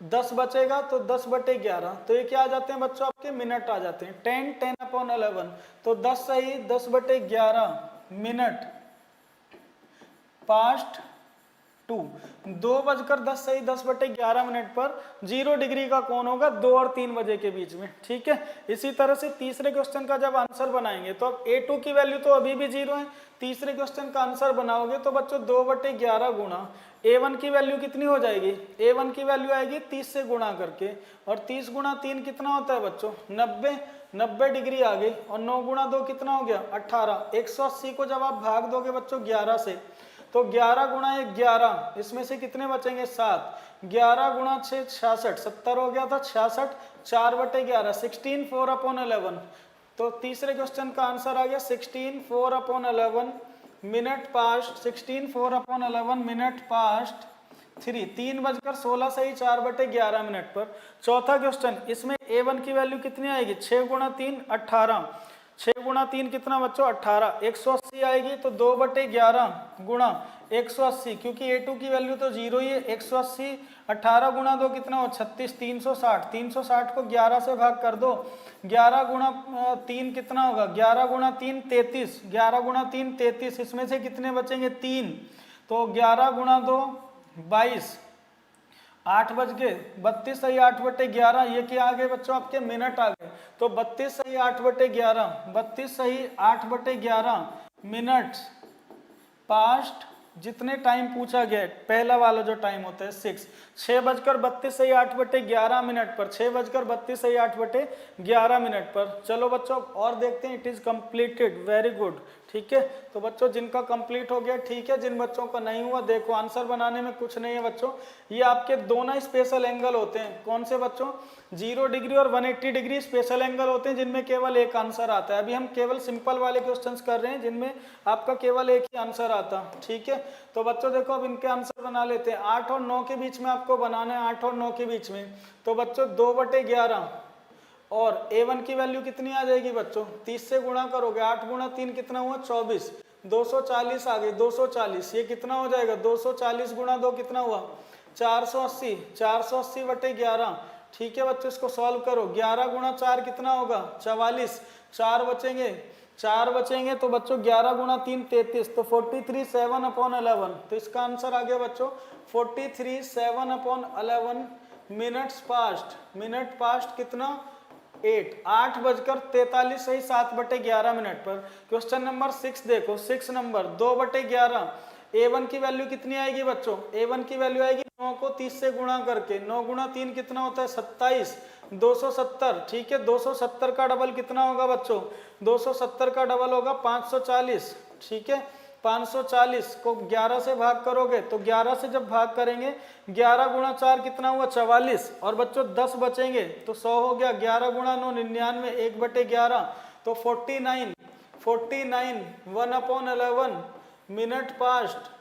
Speaker 1: 10 बचेगा तो 10/11। तो ये क्या आ जाते हैं बच्चों आपके मिनट आ जाते हैं, 10/11। तो 10 सही 10/11 मिनट पास्ट 2, 2:10 सही 10/11 पर 0 डिग्री का कोण होगा 2 और 3 बजे के बीच में। ठीक है, इसी तरह से तीसरे क्वेश्चन का जब आंसर बनाएंगे तो अब A2 की वैल्यू तो अभी भी 0 है, तीसरे क्वेश्चन का आंसर बनाओगे तो बच्चों 2/11 गुणा A1 की वैल्यू कितनी हो जाएगी, A1 की वैल्यू आएगी 30 से गुणा करके, और 30 गुणा 3 कितना होता है बच्चों 90 डिग्री आ गई, और 9 गुणा 2 कितना हो गया 18। 180 को जब आप भाग दोगे बच्चों 11 से तो 11 गुणा 1 11, इसमें से कितने बचेंगे 7, 11 गुणा 6 66, 70 हो गया था 66, 4/11 16 4/11। तो तीसरे क्वेश्चन का आंसर आ गया 16 4/11 मिनट पास्ट, 16 4/11 मिनट पास्ट 3:16 सही 4/11 पर। चौथा क्वेश्चन, इसमें A1 की वैल्यू कितनी आएगी 6 गुणा 3 18, 6 गुणा 3 कितना बच्चों 18, 180 आएगी तो 2/11 गुणा 180, क्योंकि A2 की वैल्यू तो 0 ही है, 180 18 गुणा 2 कितना हो 36, 360, 360 को 11 से भाग कर दो, 11 गुणा 3 कितना होगा 11 गुणा 3 33, 11 गुणा 3 33, इसमें से कितने बचेंगे 3, तो 11 गुणा 2 22, 8 बज गए 32 सही 8/11, ये क्या आ गए बच्चों आपके मिनट आ गए, तो 32 सही 8/11, 32 सही 8/11 मिनट पास्ट, जितने टाइम पूछा गया पहला वाला जो टाइम होता है 6:32 सही 8/11 पर, 6:32 सही 8/11 पर। चलो बच्चों और देखते हैं, it is completed, very good. ठीक है, तो बच्चों जिनका कंप्लीट हो गया ठीक है, जिन बच्चों का नहीं हुआ देखो आंसर बनाने में कुछ नहीं है बच्चों, ये आपके दोनों स्पेशल एंगल होते हैं। कौन से बच्चों 0 डिग्री और 180 डिग्री स्पेशल एंगल होते हैं जिनमें केवल एक आंसर आता है। अभी हम केवल सिंपल वाले क्वेश्चंस कर रहे हैं जिनमें आपका केवल एक ही आंसर आता। ठीक है, तो बच्चों देखो अब इनके आंसर बना लेते हैं। 8 और 9 के बीच में आपको बनाना है, 8 और 9 के बीच में, तो बच्चों 2/11 और A1 की वैल्यू कितनी आ जाएगी बच्चों 30 से गुणा करोगे, 8 गुणा 3 कितना हुआ 24, 240 आ गई 240, ये कितना हो जाएगा 240 गुणा 2 कितना हुआ 480, 480/11। ठीक है बच्चों, इसको सॉल्व करो, 11 गुणा 4 कितना होगा 44, 4 बचेंगे तो बच्चों 11 गुणा 3 33, तो 43 7/11, तो इसका आंसर आ गया बच्चों 43 7/11 मिनट पास्ट कितना 8:43 सही 7/11 पर। क्वेश्चन नंबर 6 देखो, 6 नंबर 2/11, A1 की वैल्यू कितनी आएगी बच्चों, A1 की वैल्यू आएगी 9 को 30 से गुणा करके, 9 गुणा 3 कितना होता है 27, 270। ठीक है, 270 का डबल कितना होगा बच्चों 270 का डबल होगा 540। ठीक है, 540 को 11 से भाग करोगे तो 11 से जब भाग करेंगे 11 गुणा 4 कितना हुआ 44, और बच्चों 10 बचेंगे तो 100 हो गया, 11 गुणा 9 99, 1/11 तो 49 1/11 मिनट पास्ट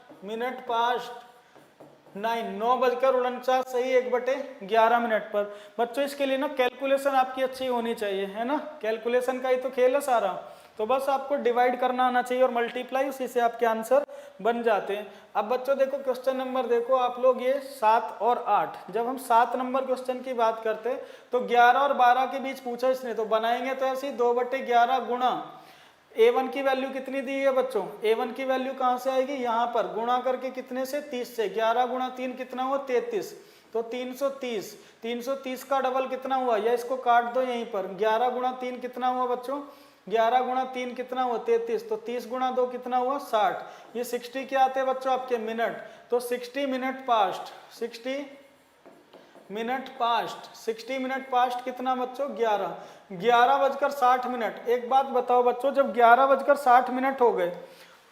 Speaker 1: 9:49 सही 1/11 पर। बच्चों इसके लिए ना कैलकुलेशन आपकी अच्छी होनी चाहिए, है ना, कैलकुलेशन का ही तो खेल है सारा, तो बस आपको डिवाइड करना आना चाहिए और मल्टीप्लाई, उसी से आपके आंसर बन जाते हैं। अब बच्चों देखो क्वेश्चन नंबर देखो आप लोग, ये 7 और 8, जब हम 7 नंबर क्वेश्चन की बात करते हैं तो 11 और 12 के बीच पूछा इसने, तो बनाएंगे तो ऐसे ही 2/11 गुणा A1 की वैल्यू कितनी दी है बच्चों, A1 की वैल्यू कहाँ से आएगी यहाँ पर, गुणा करके कितने से 30 से, 11 गुणा 3 कितना हुआ 33, तो 330, 330 का डबल कितना हुआ, या इसको काट दो यहीं पर, 11 गुणा 3 कितना हुआ बच्चों 11 गुणा 3 कितना हुआ 33, तो 30 गुणा 2 कितना हुआ 60, ये 60 क्या आते हैं बच्चों आपके मिनट, तो 60 मिनट पास्ट 60 मिनट पास्ट कितना बच्चों 11:60। एक बात बताओ बच्चों, जब 11:60 हो गए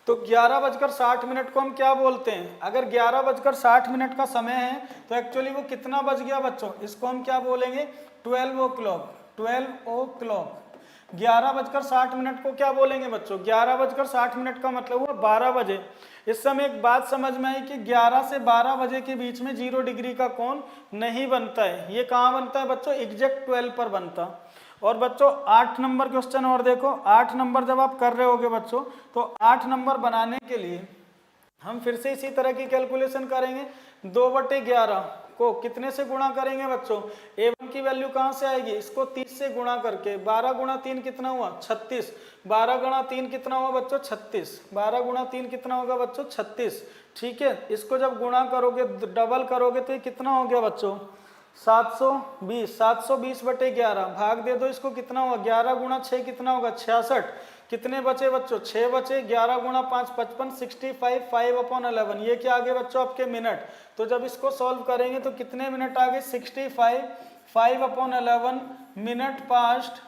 Speaker 1: तो 11:60 को हम क्या बोलते हैं, अगर 11:60 का समय है तो एक्चुअली वो कितना बज गया बच्चों, इसको हम क्या बोलेंगे 12 ओ क्लॉक। 11:60 को क्या बोलेंगे बच्चों, 11:60 का मतलब हुआ 12 बजे। इस समय एक बात समझ में आई कि 11 से 12 बजे के बीच में 0 डिग्री का कोण नहीं बनता है, ये कहाँ बनता है बच्चों एग्जैक्ट 12 पर बनता। और बच्चों 8 नंबर क्वेश्चन और देखो, 8 नंबर जब आप कर रहे होगे बच्चों, तो 8 नंबर बनाने के लिए हम फिर से इसी तरह की कैलकुलेशन करेंगे, 2/11 को कितने से गुणा करेंगे बच्चों, A1 की वैल्यू कहाँ से आएगी, इसको 30 से गुणा करके। 12 गुणा 3 कितना हुआ 36, 12 गुणा 3 कितना हुआ बच्चों 36, 12 गुणा 3 कितना होगा बच्चों 36। ठीक है, इसको जब गुणा करोगे डबल करोगे तो ये कितना हो गया बच्चों 720, 720 बटे 11 भाग दे दो इसको, कितना होगा 11 गुणा 6 कितना होगा 66। कितने बचे बच्चों 6 बचे, 11 गुणा 5 55, 65, 5/11 ये क्या आ गए बच्चों आपके मिनट। तो जब इसको सॉल्व करेंगे तो कितने मिनट आ गए 65, 5/11 मिनट पास्ट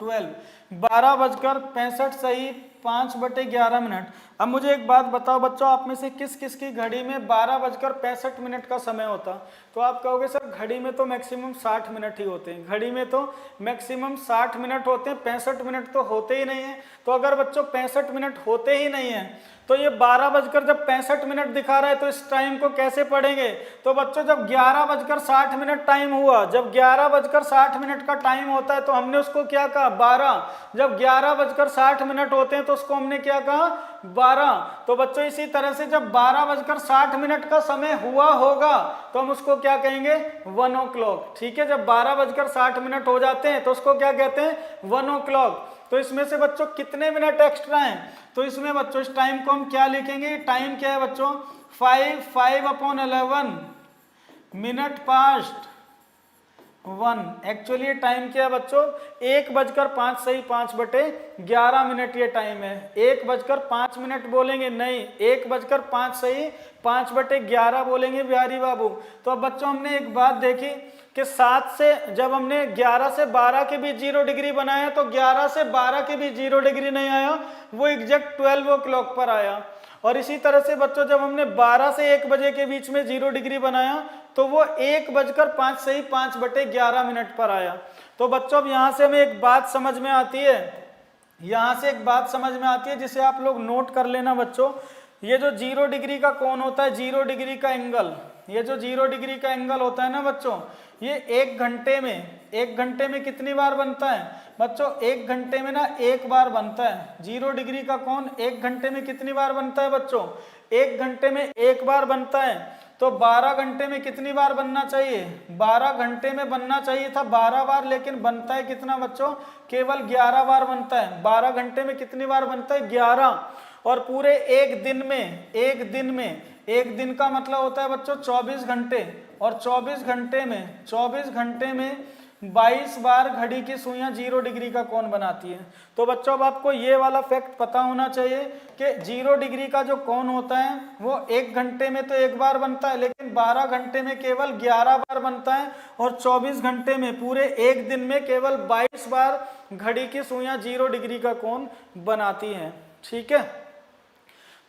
Speaker 1: 12, 12:65 सही 5/11 मिनट। अब मुझे एक बात बताओ बच्चों, आप में से किस किस की घड़ी में 12:65 का समय होता। तो आप कहोगे सर घड़ी में तो मैक्सिमम 60 मिनट ही होते हैं, घड़ी में तो मैक्सिमम 60 मिनट होते हैं, 65 मिनट तो होते ही नहीं है। तो अगर बच्चों 65 मिनट होते ही नहीं है तो ये 12:65 दिखा रहा है, तो इस टाइम को कैसे पढ़ेंगे। तो बच्चों जब 11:60 टाइम हुआ, जब 11:60 का टाइम होता है तो हमने उसको क्या कहा 12, जब 11:60 होते हैं तो उसको हमने क्या कहा 12। तो बच्चों इसी तरह से जब 12:60 का समय हुआ होगा तो हम उसको क्या कहेंगे 1 o'clock। ठीक है, जब 12:60 हो जाते हैं तो उसको क्या कहते हैं 1 o'clock। तो इसमें से बच्चों कितने मिनट एक्स्ट्रा हैं, तो इसमें बच्चों इस टाइम को हम क्या लिखेंगे, टाइम क्या है बच्चों 5/11 मिनट पास्ट 1। एक्चुअली ये टाइम क्या है बच्चों 1:05 सही 5/11 मिनट ये टाइम है। 1:05 बोलेंगे नहीं, 1:05 सही 5/11 बोलेंगे बिहारी बाबू। तो अब बच्चों हमने एक बात देखी कि 7 से जब हमने 11 से 12 के बीच 0 डिग्री बनाया तो 11 से 12 के बीच 0 डिग्री नहीं आया, वो एग्जैक्ट 12 o'clock पर आया। और इसी तरह से बच्चों जब हमने 12 से 1 बजे के बीच में 0 डिग्री बनाया तो वो 1:05 सही 5/11 मिनट पर आया। तो बच्चों अब यहाँ से हमें एक बात समझ में आती है, यहाँ से एक बात समझ में आती है जिसे आप लोग नोट कर लेना बच्चों। ये जो 0 डिग्री का कोण होता है, 0 डिग्री का एंगल, ये जो 0 डिग्री का एंगल होता है ना बच्चों, ये 1 घंटे में कितनी बार बनता है बच्चों 1 घंटे में ना 1 बार बनता है। 0 डिग्री का कोण 1 घंटे में कितनी बार बनता है बच्चों 1 घंटे में 1 बार बनता है। तो 12 घंटे में कितनी बार बनना चाहिए 12 घंटे में बनना चाहिए था 12 बार, लेकिन बनता है कितना बच्चों केवल 11 बार बनता है। 12 घंटे में कितनी बार बनता है 11। और पूरे एक दिन का मतलब होता है बच्चों 24 घंटे, और 24 घंटे में 22 बार घड़ी की सुइयां 0 डिग्री का कोण बनाती है। तो बच्चों अब आपको ये वाला फैक्ट पता होना चाहिए कि 0 डिग्री का जो कोण होता है वो 1 घंटे में तो 1 बार बनता है, लेकिन 12 घंटे में केवल 11 बार बनता है, और 24 घंटे में पूरे एक दिन में केवल 22 बार घड़ी की सुइयां 0 डिग्री का कोण बनाती हैं। ठीक है,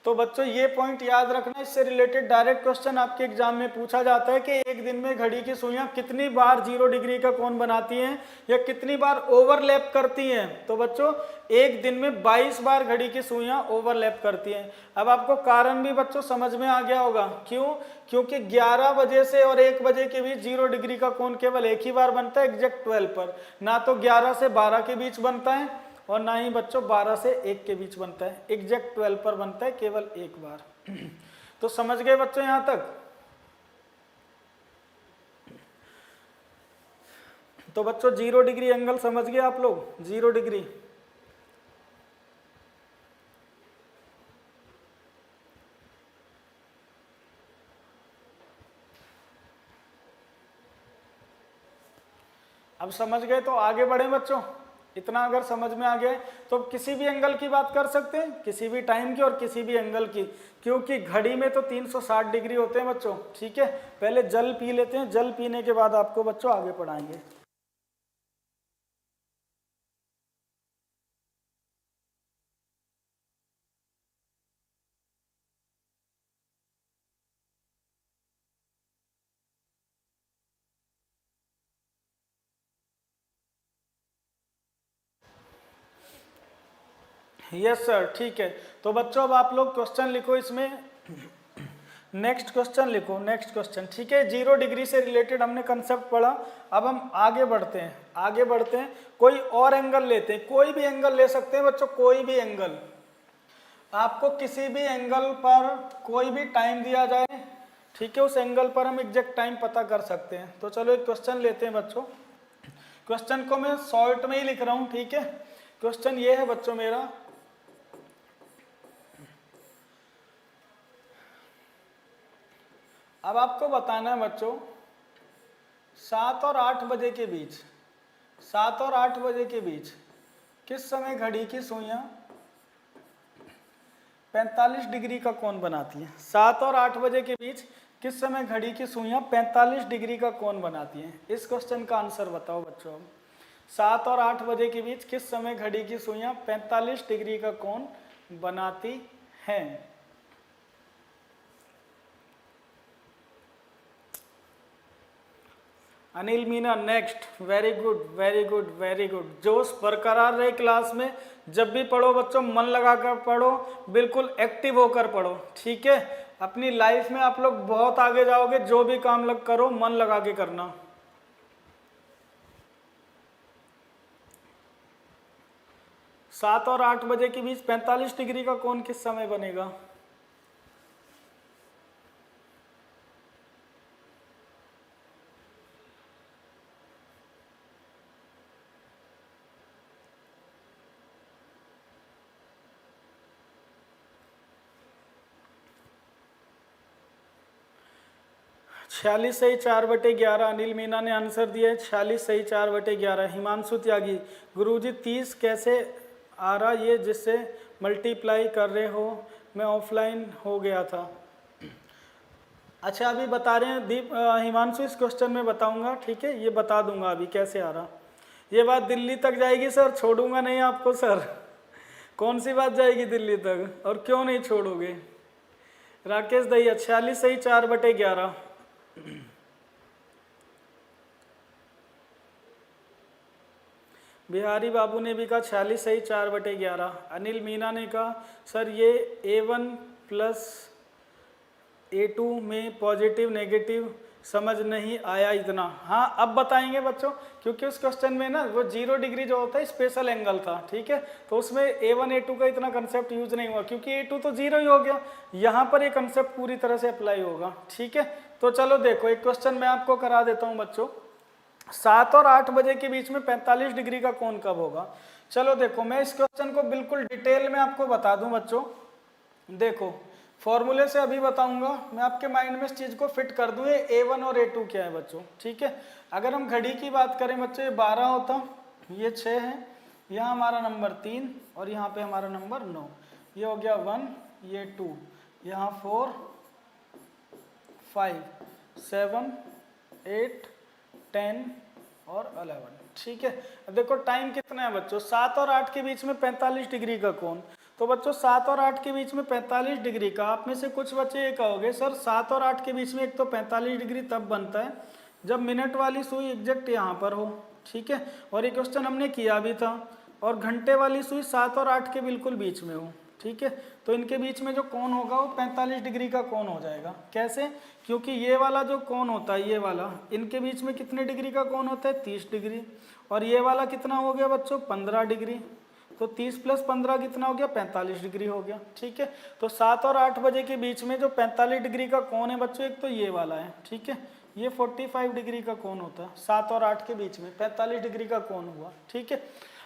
Speaker 1: तो बच्चों ये पॉइंट याद रखना, इससे रिलेटेड डायरेक्ट क्वेश्चन आपके एग्जाम में पूछा जाता है कि एक दिन में घड़ी की सुइयां कितनी बार 0 डिग्री का कोण बनाती हैं या कितनी बार ओवरलैप करती हैं। तो बच्चों एक दिन में 22 बार घड़ी की सुइयां ओवरलैप करती हैं। अब आपको कारण भी बच्चों समझ में आ गया होगा, क्यों, क्योंकि 11 बजे से और 1 बजे के बीच 0 डिग्री का कोण केवल एक ही बार बनता है एग्जैक्ट 12 पर, ना तो 11 से 12 के बीच बनता है और ना ही बच्चों 12 से 1 के बीच बनता है, एग्जैक्ट 12 पर बनता है केवल एक बार। तो समझ गए बच्चों यहां तक। तो बच्चों 0 डिग्री एंगल समझ गए आप लोग, 0 डिग्री। अब समझ गए तो आगे बढ़े बच्चों। इतना अगर समझ में आ गया तो किसी भी एंगल की बात कर सकते हैं, किसी भी टाइम की और किसी भी एंगल की, क्योंकि घड़ी में तो 360 डिग्री होते हैं बच्चों। ठीक है, पहले जल पी लेते हैं, जल पीने के बाद आपको बच्चों आगे पढ़ाएंगे। यस सर, ठीक है। तो बच्चों अब आप लोग क्वेश्चन लिखो, इसमें नेक्स्ट क्वेश्चन लिखो, नेक्स्ट क्वेश्चन। ठीक है, 0 डिग्री से रिलेटेड हमने कंसेप्ट पढ़ा। अब हम आगे बढ़ते हैं, कोई और एंगल लेते हैं, कोई भी एंगल ले सकते हैं बच्चों, कोई भी एंगल। आपको किसी भी एंगल पर कोई भी टाइम दिया जाए, ठीक है, उस एंगल पर हम एग्जैक्ट टाइम पता कर सकते हैं। तो चलो एक क्वेश्चन लेते हैं बच्चों। क्वेश्चन को मैं शॉर्ट में ही लिख रहा हूँ, ठीक है। क्वेश्चन ये है बच्चों मेरा, अब आपको बताना है बच्चों 7 और 8 बजे के बीच, 7 और 8 बजे के बीच किस समय घड़ी की सुइयां 45 डिग्री का कोण बनाती हैं। 7 और 8 बजे के बीच किस समय घड़ी की सुइयां 45 डिग्री का कोण बनाती हैं। इस क्वेश्चन का आंसर बताओ बच्चों। अब 7 और 8 बजे के बीच किस समय घड़ी की सुइयां 45 डिग्री का कोण बनाती हैं। Anil Meena next, very good very good very good. जोश बरकरार रहे क्लास में, जब भी पढ़ो बच्चों मन लगाकर पढ़ो, बिल्कुल एक्टिव होकर पढ़ो, ठीक है। अपनी लाइफ में आप लोग बहुत आगे जाओगे, जो भी काम लग करो मन लगा के करना। सात और 8 बजे के बीच 45 डिग्री का कोण किस समय बनेगा। छियालीस सही 4/11। अनिल मीना ने आंसर दिया है 46 सही 4/11। हिमांशु त्यागी, गुरुजी 30 कैसे आ रहा ये जिससे मल्टीप्लाई कर रहे हो, मैं ऑफलाइन हो गया था। अच्छा अभी बता रहे हैं दीप हिमांशु, इस क्वेश्चन में बताऊंगा, ठीक है, ये बता दूंगा अभी कैसे आ रहा। ये बात दिल्ली तक जाएगी सर, छोड़ूंगा नहीं आपको सर। कौन सी बात जाएगी दिल्ली तक, और क्यों नहीं छोड़ोगे। राकेश दहिया 46 सही 4/11। बिहारी बाबू ने भी कहा 46 सही 4/11। अनिल मीना ने कहा सर ये A1 प्लस A2 में पॉजिटिव नेगेटिव समझ नहीं आया इतना। हाँ अब बताएंगे बच्चों, क्योंकि उस क्वेश्चन में ना वो 0 डिग्री जो होता है स्पेशल एंगल था, ठीक है, तो उसमें A1 A2 का इतना कंसेप्ट यूज नहीं हुआ, क्योंकि A2 तो 0 ही हो गया। यहाँ पर ये कंसेप्ट पूरी तरह से अप्लाई होगा, ठीक है। तो चलो देखो एक क्वेश्चन मैं आपको करा देता हूँ बच्चों, 7 और 8 बजे के बीच में 45 डिग्री का कोण कब होगा। चलो देखो मैं इस क्वेश्चन को बिल्कुल डिटेल में आपको बता दूं बच्चों। देखो फॉर्मूले से अभी बताऊंगा, मैं आपके माइंड में इस चीज को फिट कर दूं, ये A1 और A2 क्या है बच्चों, ठीक है। अगर हम घड़ी की बात करें बच्चों, ये 12 होता, ये 6 है, यहाँ हमारा नंबर 3 और यहाँ पे हमारा नंबर 9, ये हो गया 1, ये 2, यहाँ 4 5 7 8 10 और 11, ठीक है। अब देखो टाइम कितना है बच्चों, 7 और 8 के बीच में 45 डिग्री का कोण। तो बच्चों 7 और 8 के बीच में 45 डिग्री का, आप में से कुछ बच्चे ये कहोगे सर 7 और 8 के बीच में एक तो 45 डिग्री तब बनता है जब मिनट वाली सुई एग्जैक्ट यहाँ पर हो, ठीक है, और ये क्वेश्चन हमने किया भी था, और घंटे वाली सुई 7 और 8 के बिल्कुल बीच में हो, ठीक है। तो इनके बीच में जो कोण होगा वो 45 डिग्री का कोण हो जाएगा। कैसे, क्योंकि ये वाला जो कोण होता है, ये वाला, इनके बीच में कितने डिग्री का कोण होता है 30 डिग्री, और ये वाला कितना हो गया बच्चों 15 डिग्री, तो 30 + 15 कितना हो गया 45 डिग्री हो गया, ठीक है। तो 7 और 8 बजे के बीच में जो 45 डिग्री का कोण है बच्चों, एक तो ये वाला है, ठीक है, ये 45 डिग्री का कोण होता है 7 और 8 के बीच में 45 डिग्री का कोण हुआ, ठीक है।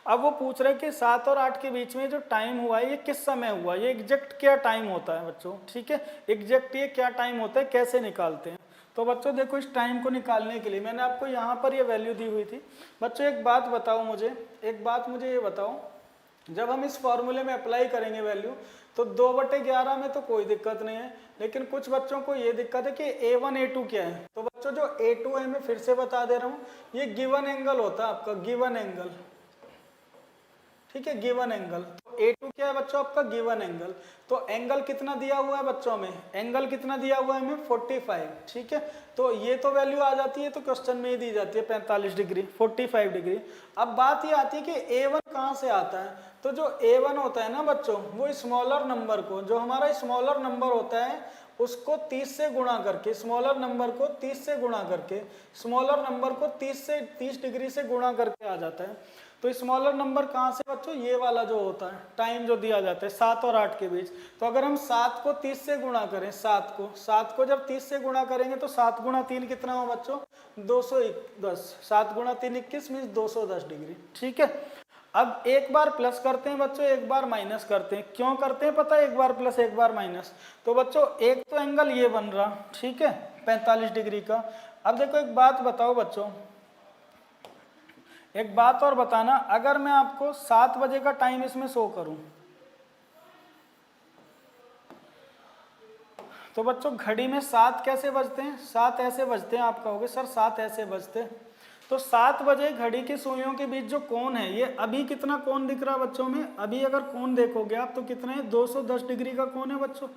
Speaker 1: अब वो पूछ रहे कि 7 और 8 के बीच में जो टाइम हुआ है ये किस समय हुआ, ये एग्जैक्ट क्या टाइम होता है बच्चों, ठीक है, एग्जैक्ट ये क्या टाइम होता है, कैसे निकालते हैं। तो बच्चों देखो इस टाइम को निकालने के लिए मैंने आपको यहाँ पर ये वैल्यू दी हुई थी। बच्चों एक बात बताओ मुझे, एक बात मुझे ये बताओ, जब हम इस फॉर्मूले में अप्लाई करेंगे वैल्यू, तो 2/11 में तो कोई दिक्कत नहीं है, लेकिन कुछ बच्चों को ये दिक्कत है कि A1 A2 क्या है। तो बच्चों जो A2 है मैं फिर से बता दे रहा हूँ, ये गिवन एंगल होता है आपका, गिवन एंगल, ठीक है, गिवन एंगल। तो A2 क्या है बच्चों आपका गिवन एंगल। तो एंगल कितना दिया हुआ है बच्चों में, एंगल कितना दिया हुआ है हमें 45, ठीक है। तो ये तो वैल्यू आ जाती है, तो क्वेश्चन में ही दी जाती है 45 डिग्री 45 डिग्री। अब बात ये आती है कि A1 कहाँ से आता है। तो जो A1 होता है ना बच्चों, वो स्मॉलर नंबर को, जो हमारा स्मॉलर नंबर होता है उसको 30 से गुणा करके, स्मॉलर नंबर को 30 से गुणा करके स्मॉलर नंबर को 30 डिग्री से गुणा करके आ जाता है। तो स्मॉलर नंबर कहाँ से बच्चों, ये वाला जो होता है टाइम जो दिया जाता है 7 और 8 के बीच। तो अगर हम 7 को 30 से गुणा करें, 7 को जब 30 से गुणा करेंगे तो 7 गुणा 3 कितना हो बच्चों, 210। 7 गुणा 3 21 मीन्स 210 डिग्री। ठीक है, अब एक बार प्लस करते हैं बच्चों, एक बार माइनस करते हैं। क्यों करते हैं पता है, एक बार प्लस एक बार माइनस। तो बच्चों एक तो एंगल ये बन रहा, ठीक है, 45 डिग्री का। अब देखो एक बात बताओ बच्चों, एक बात और बताना, अगर मैं आपको 7 बजे का टाइम इसमें शो करूं तो बच्चों घड़ी में 7 कैसे बजते हैं, 7 ऐसे बजते हैं। आप कहोगे सर 7 ऐसे बजते, तो 7 बजे घड़ी की सुइयों के बीच जो कोण है, ये अभी कितना कोण दिख रहा है बच्चों में, अभी अगर कोण देखोगे आप तो कितना है, 210 डिग्री का कोण है बच्चों,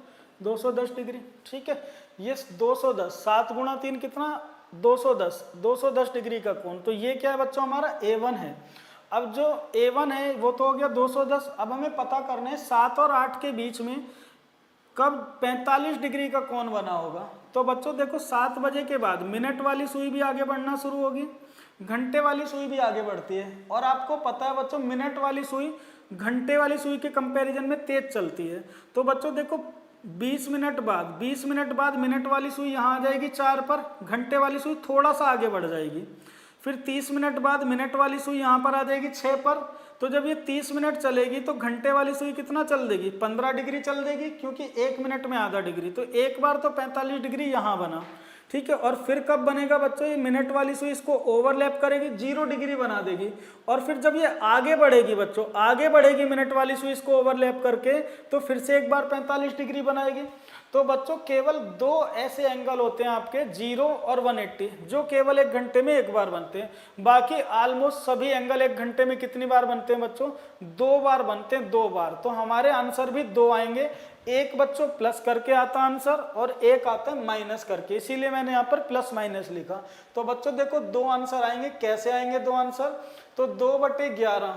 Speaker 1: 210 डिग्री। ठीक है, ये 210, 7 गुणा 3 कितना, 210 डिग्री का कोण। तो ये क्या है बच्चों, हमारा A1 है। अब जो A1 है वो तो हो गया 210। अब हमें पता करना है 7 और 8 के बीच में कब 45 डिग्री का कोण बना होगा। तो बच्चों देखो 7 बजे के बाद मिनट वाली सुई भी आगे बढ़ना शुरू होगी, घंटे वाली सुई भी आगे बढ़ती है। और आपको पता है बच्चों मिनट वाली सुई घंटे वाली सुई के कंपैरिजन में तेज चलती है। तो बच्चों देखो 20 मिनट बाद मिनट वाली सुई यहाँ आ जाएगी 4 पर, घंटे वाली सुई थोड़ा सा आगे बढ़ जाएगी। फिर 30 मिनट बाद मिनट वाली सुई यहाँ पर आ जाएगी 6 पर। तो जब ये 30 मिनट चलेगी तो घंटे वाली सुई कितना चल देगी, 15 डिग्री चल देगी, क्योंकि 1 मिनट में आधा डिग्री। तो एक बार तो 45 डिग्री यहाँ बना, ठीक है। और फिर कब बनेगा बच्चों, ये मिनट वाली सुई इसको ओवरलैप करेगी, 0 डिग्री बना देगी। और फिर जब ये आगे बढ़ेगी बच्चों, आगे बढ़ेगी मिनट वाली सुई इसको ओवरलैप करके, तो फिर से एक बार 45 डिग्री बनाएगी। तो बच्चों केवल 2 ऐसे एंगल होते हैं आपके, 0 और 180, जो केवल 1 घंटे में एक बार बनते हैं। बाकी ऑलमोस्ट सभी एंगल 1 घंटे में कितनी बार बनते हैं बच्चों, 2 बार बनते हैं, 2 बार। तो हमारे आंसर भी 2 आएंगे। एक बच्चों प्लस करके आता आंसर और एक आता है माइनस करके, इसीलिए मैंने यहाँ पर प्लस माइनस लिखा। तो बच्चों देखो 2 आंसर आएंगे। कैसे आएंगे 2 आंसर, तो 2/11,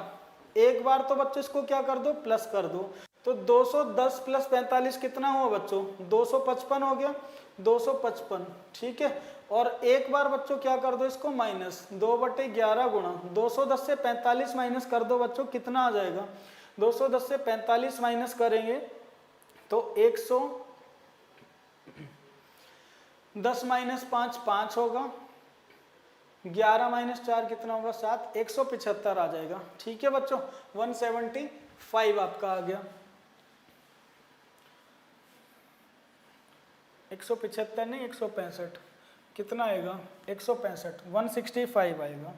Speaker 1: एक बार तो बच्चों इसको क्या कर दो, प्लस कर दो। तो 210 प्लस 45 कितना हुआ बच्चों, 255 हो गया, 255। ठीक है, और एक बार बच्चों क्या कर दो इसको माइनस, 2/11 गुणा 210 से 45 माइनस कर दो बच्चों, कितना आ जाएगा, 210 से 45 माइनस करेंगे तो 110 माइनस 5 5 होगा, 11 माइनस 4 कितना होगा 7, 175 आ जाएगा। ठीक है बच्चों, 175 आपका आ गया। 175 नहीं 165, कितना आएगा 165, 165 आएगा।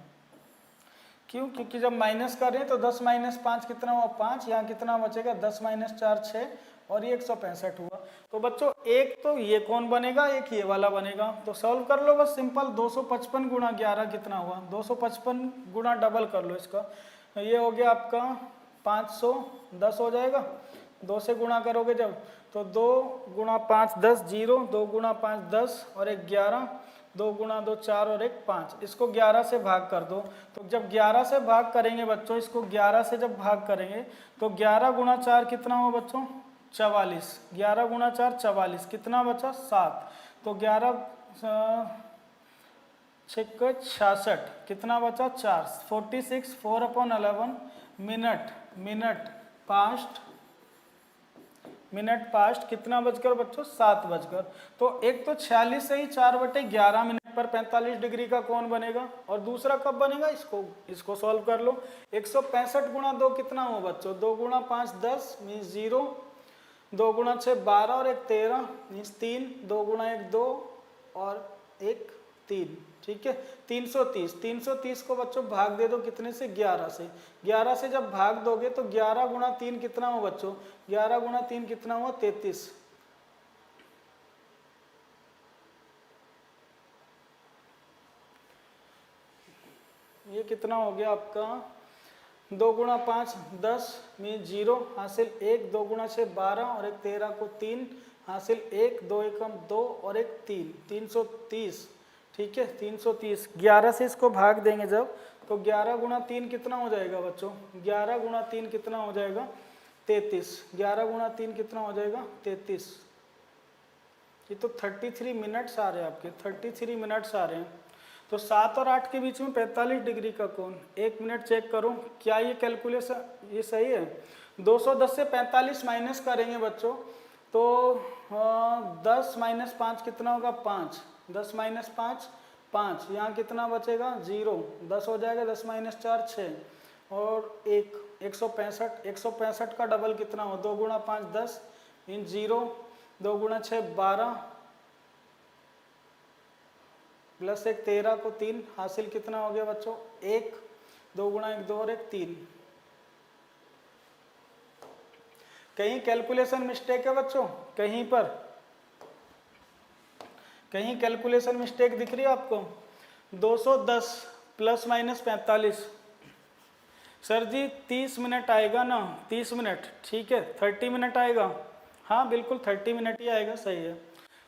Speaker 1: क्यों, क्योंकि जब माइनस कर रहे हैं तो 10 माइनस 5 कितना हुआ 5, यहाँ कितना बचेगा 10 माइनस 4 6, और ये 165 हुआ। तो बच्चों एक तो ये कौन बनेगा, एक ये वाला बनेगा। तो सॉल्व कर लो बस सिंपल, 255 गुणा 11 कितना हुआ, 255 गुणा डबल कर लो इसका, ये हो गया आपका 510 हो जाएगा। 2 से गुणा करोगे जब तो 2 गुणा 5 10, 0, 2 गुणा 5 10 और एक 11, 2 गुणा 2 4 और एक 5, इसको 11 से भाग कर दो। तो जब 11 से भाग करेंगे बच्चों, इसको 11 से जब भाग करेंगे तो 11 गुणा 4 कितना हुआ बच्चों 44, 11 गुणा 4 44, कितना बचा 7। तो 11 6 66, कितना बचा 4, 46, 4/11 मिनट पास्ट कितना बजकर बच्चों 7 बजकर। तो एक तो 46 से ही 4/11 मिनट पर 45 डिग्री का कोण बनेगा, और दूसरा कब बनेगा, इसको सॉल्व कर लो। 165 गुणा 2 कितना हो बच्चों, 2 गुणा 5 10 मीन्स 0, 2 गुणा 6 12 और एक 13 मीन्स 3, 2 गुणा 1 2 और एक 3। ठीक है, 330 को बच्चों भाग दे दो कितने से 11 से, 11 से जब भाग दोगे तो 11 गुणा 3 कितना हो बच्चों, 11 गुणा 3 कितना हुआ 33। ये कितना हो गया आपका, 2 गुणा 5 10 मीन 0 हासिल 1, 2 गुणा 6 12 और एक 13 को 3 हासिल 1, 2 एकम 2 और एक 3, 330। ठीक है, 330, 11 से इसको भाग देंगे जब तो 11 गुणा 3 कितना हो जाएगा बच्चों, 11 गुणा 3 कितना हो जाएगा 33, 11 गुणा 3 कितना हो जाएगा 33। ये तो 33 मिनट्स आ रहे हैं आपके, 33 मिनट्स आ रहे हैं। तो 7 और 8 के बीच में 45 डिग्री का कोण, 1 मिनट चेक करो क्या ये कैलकुलेशन ये सही है। 210 से 45 माइनस करेंगे बच्चों तो 10 माइनस 5 कितना होगा 5, 10 माइनस 5 5, यहाँ कितना बचेगा 0, 10 हो जाएगा, 10 माइनस 4 6 और 165, 165 का डबल कितना हो 2 गुणा 5 10 इन 0, 2 गुणा 6 12 प्लस 1 13 को 3 हासिल कितना हो गया बच्चों 1, 2 गुणा 1 2 और 1 3। कहीं कैलकुलेशन मिस्टेक है बच्चों, कहीं पर कहीं कैलकुलेशन मिस्टेक दिख रही है आपको। 210 प्लस माइनस 45, सर जी 30 मिनट आएगा ना, 30 मिनट ठीक है, 30 मिनट आएगा, हाँ बिल्कुल 30 मिनट ही आएगा, सही है,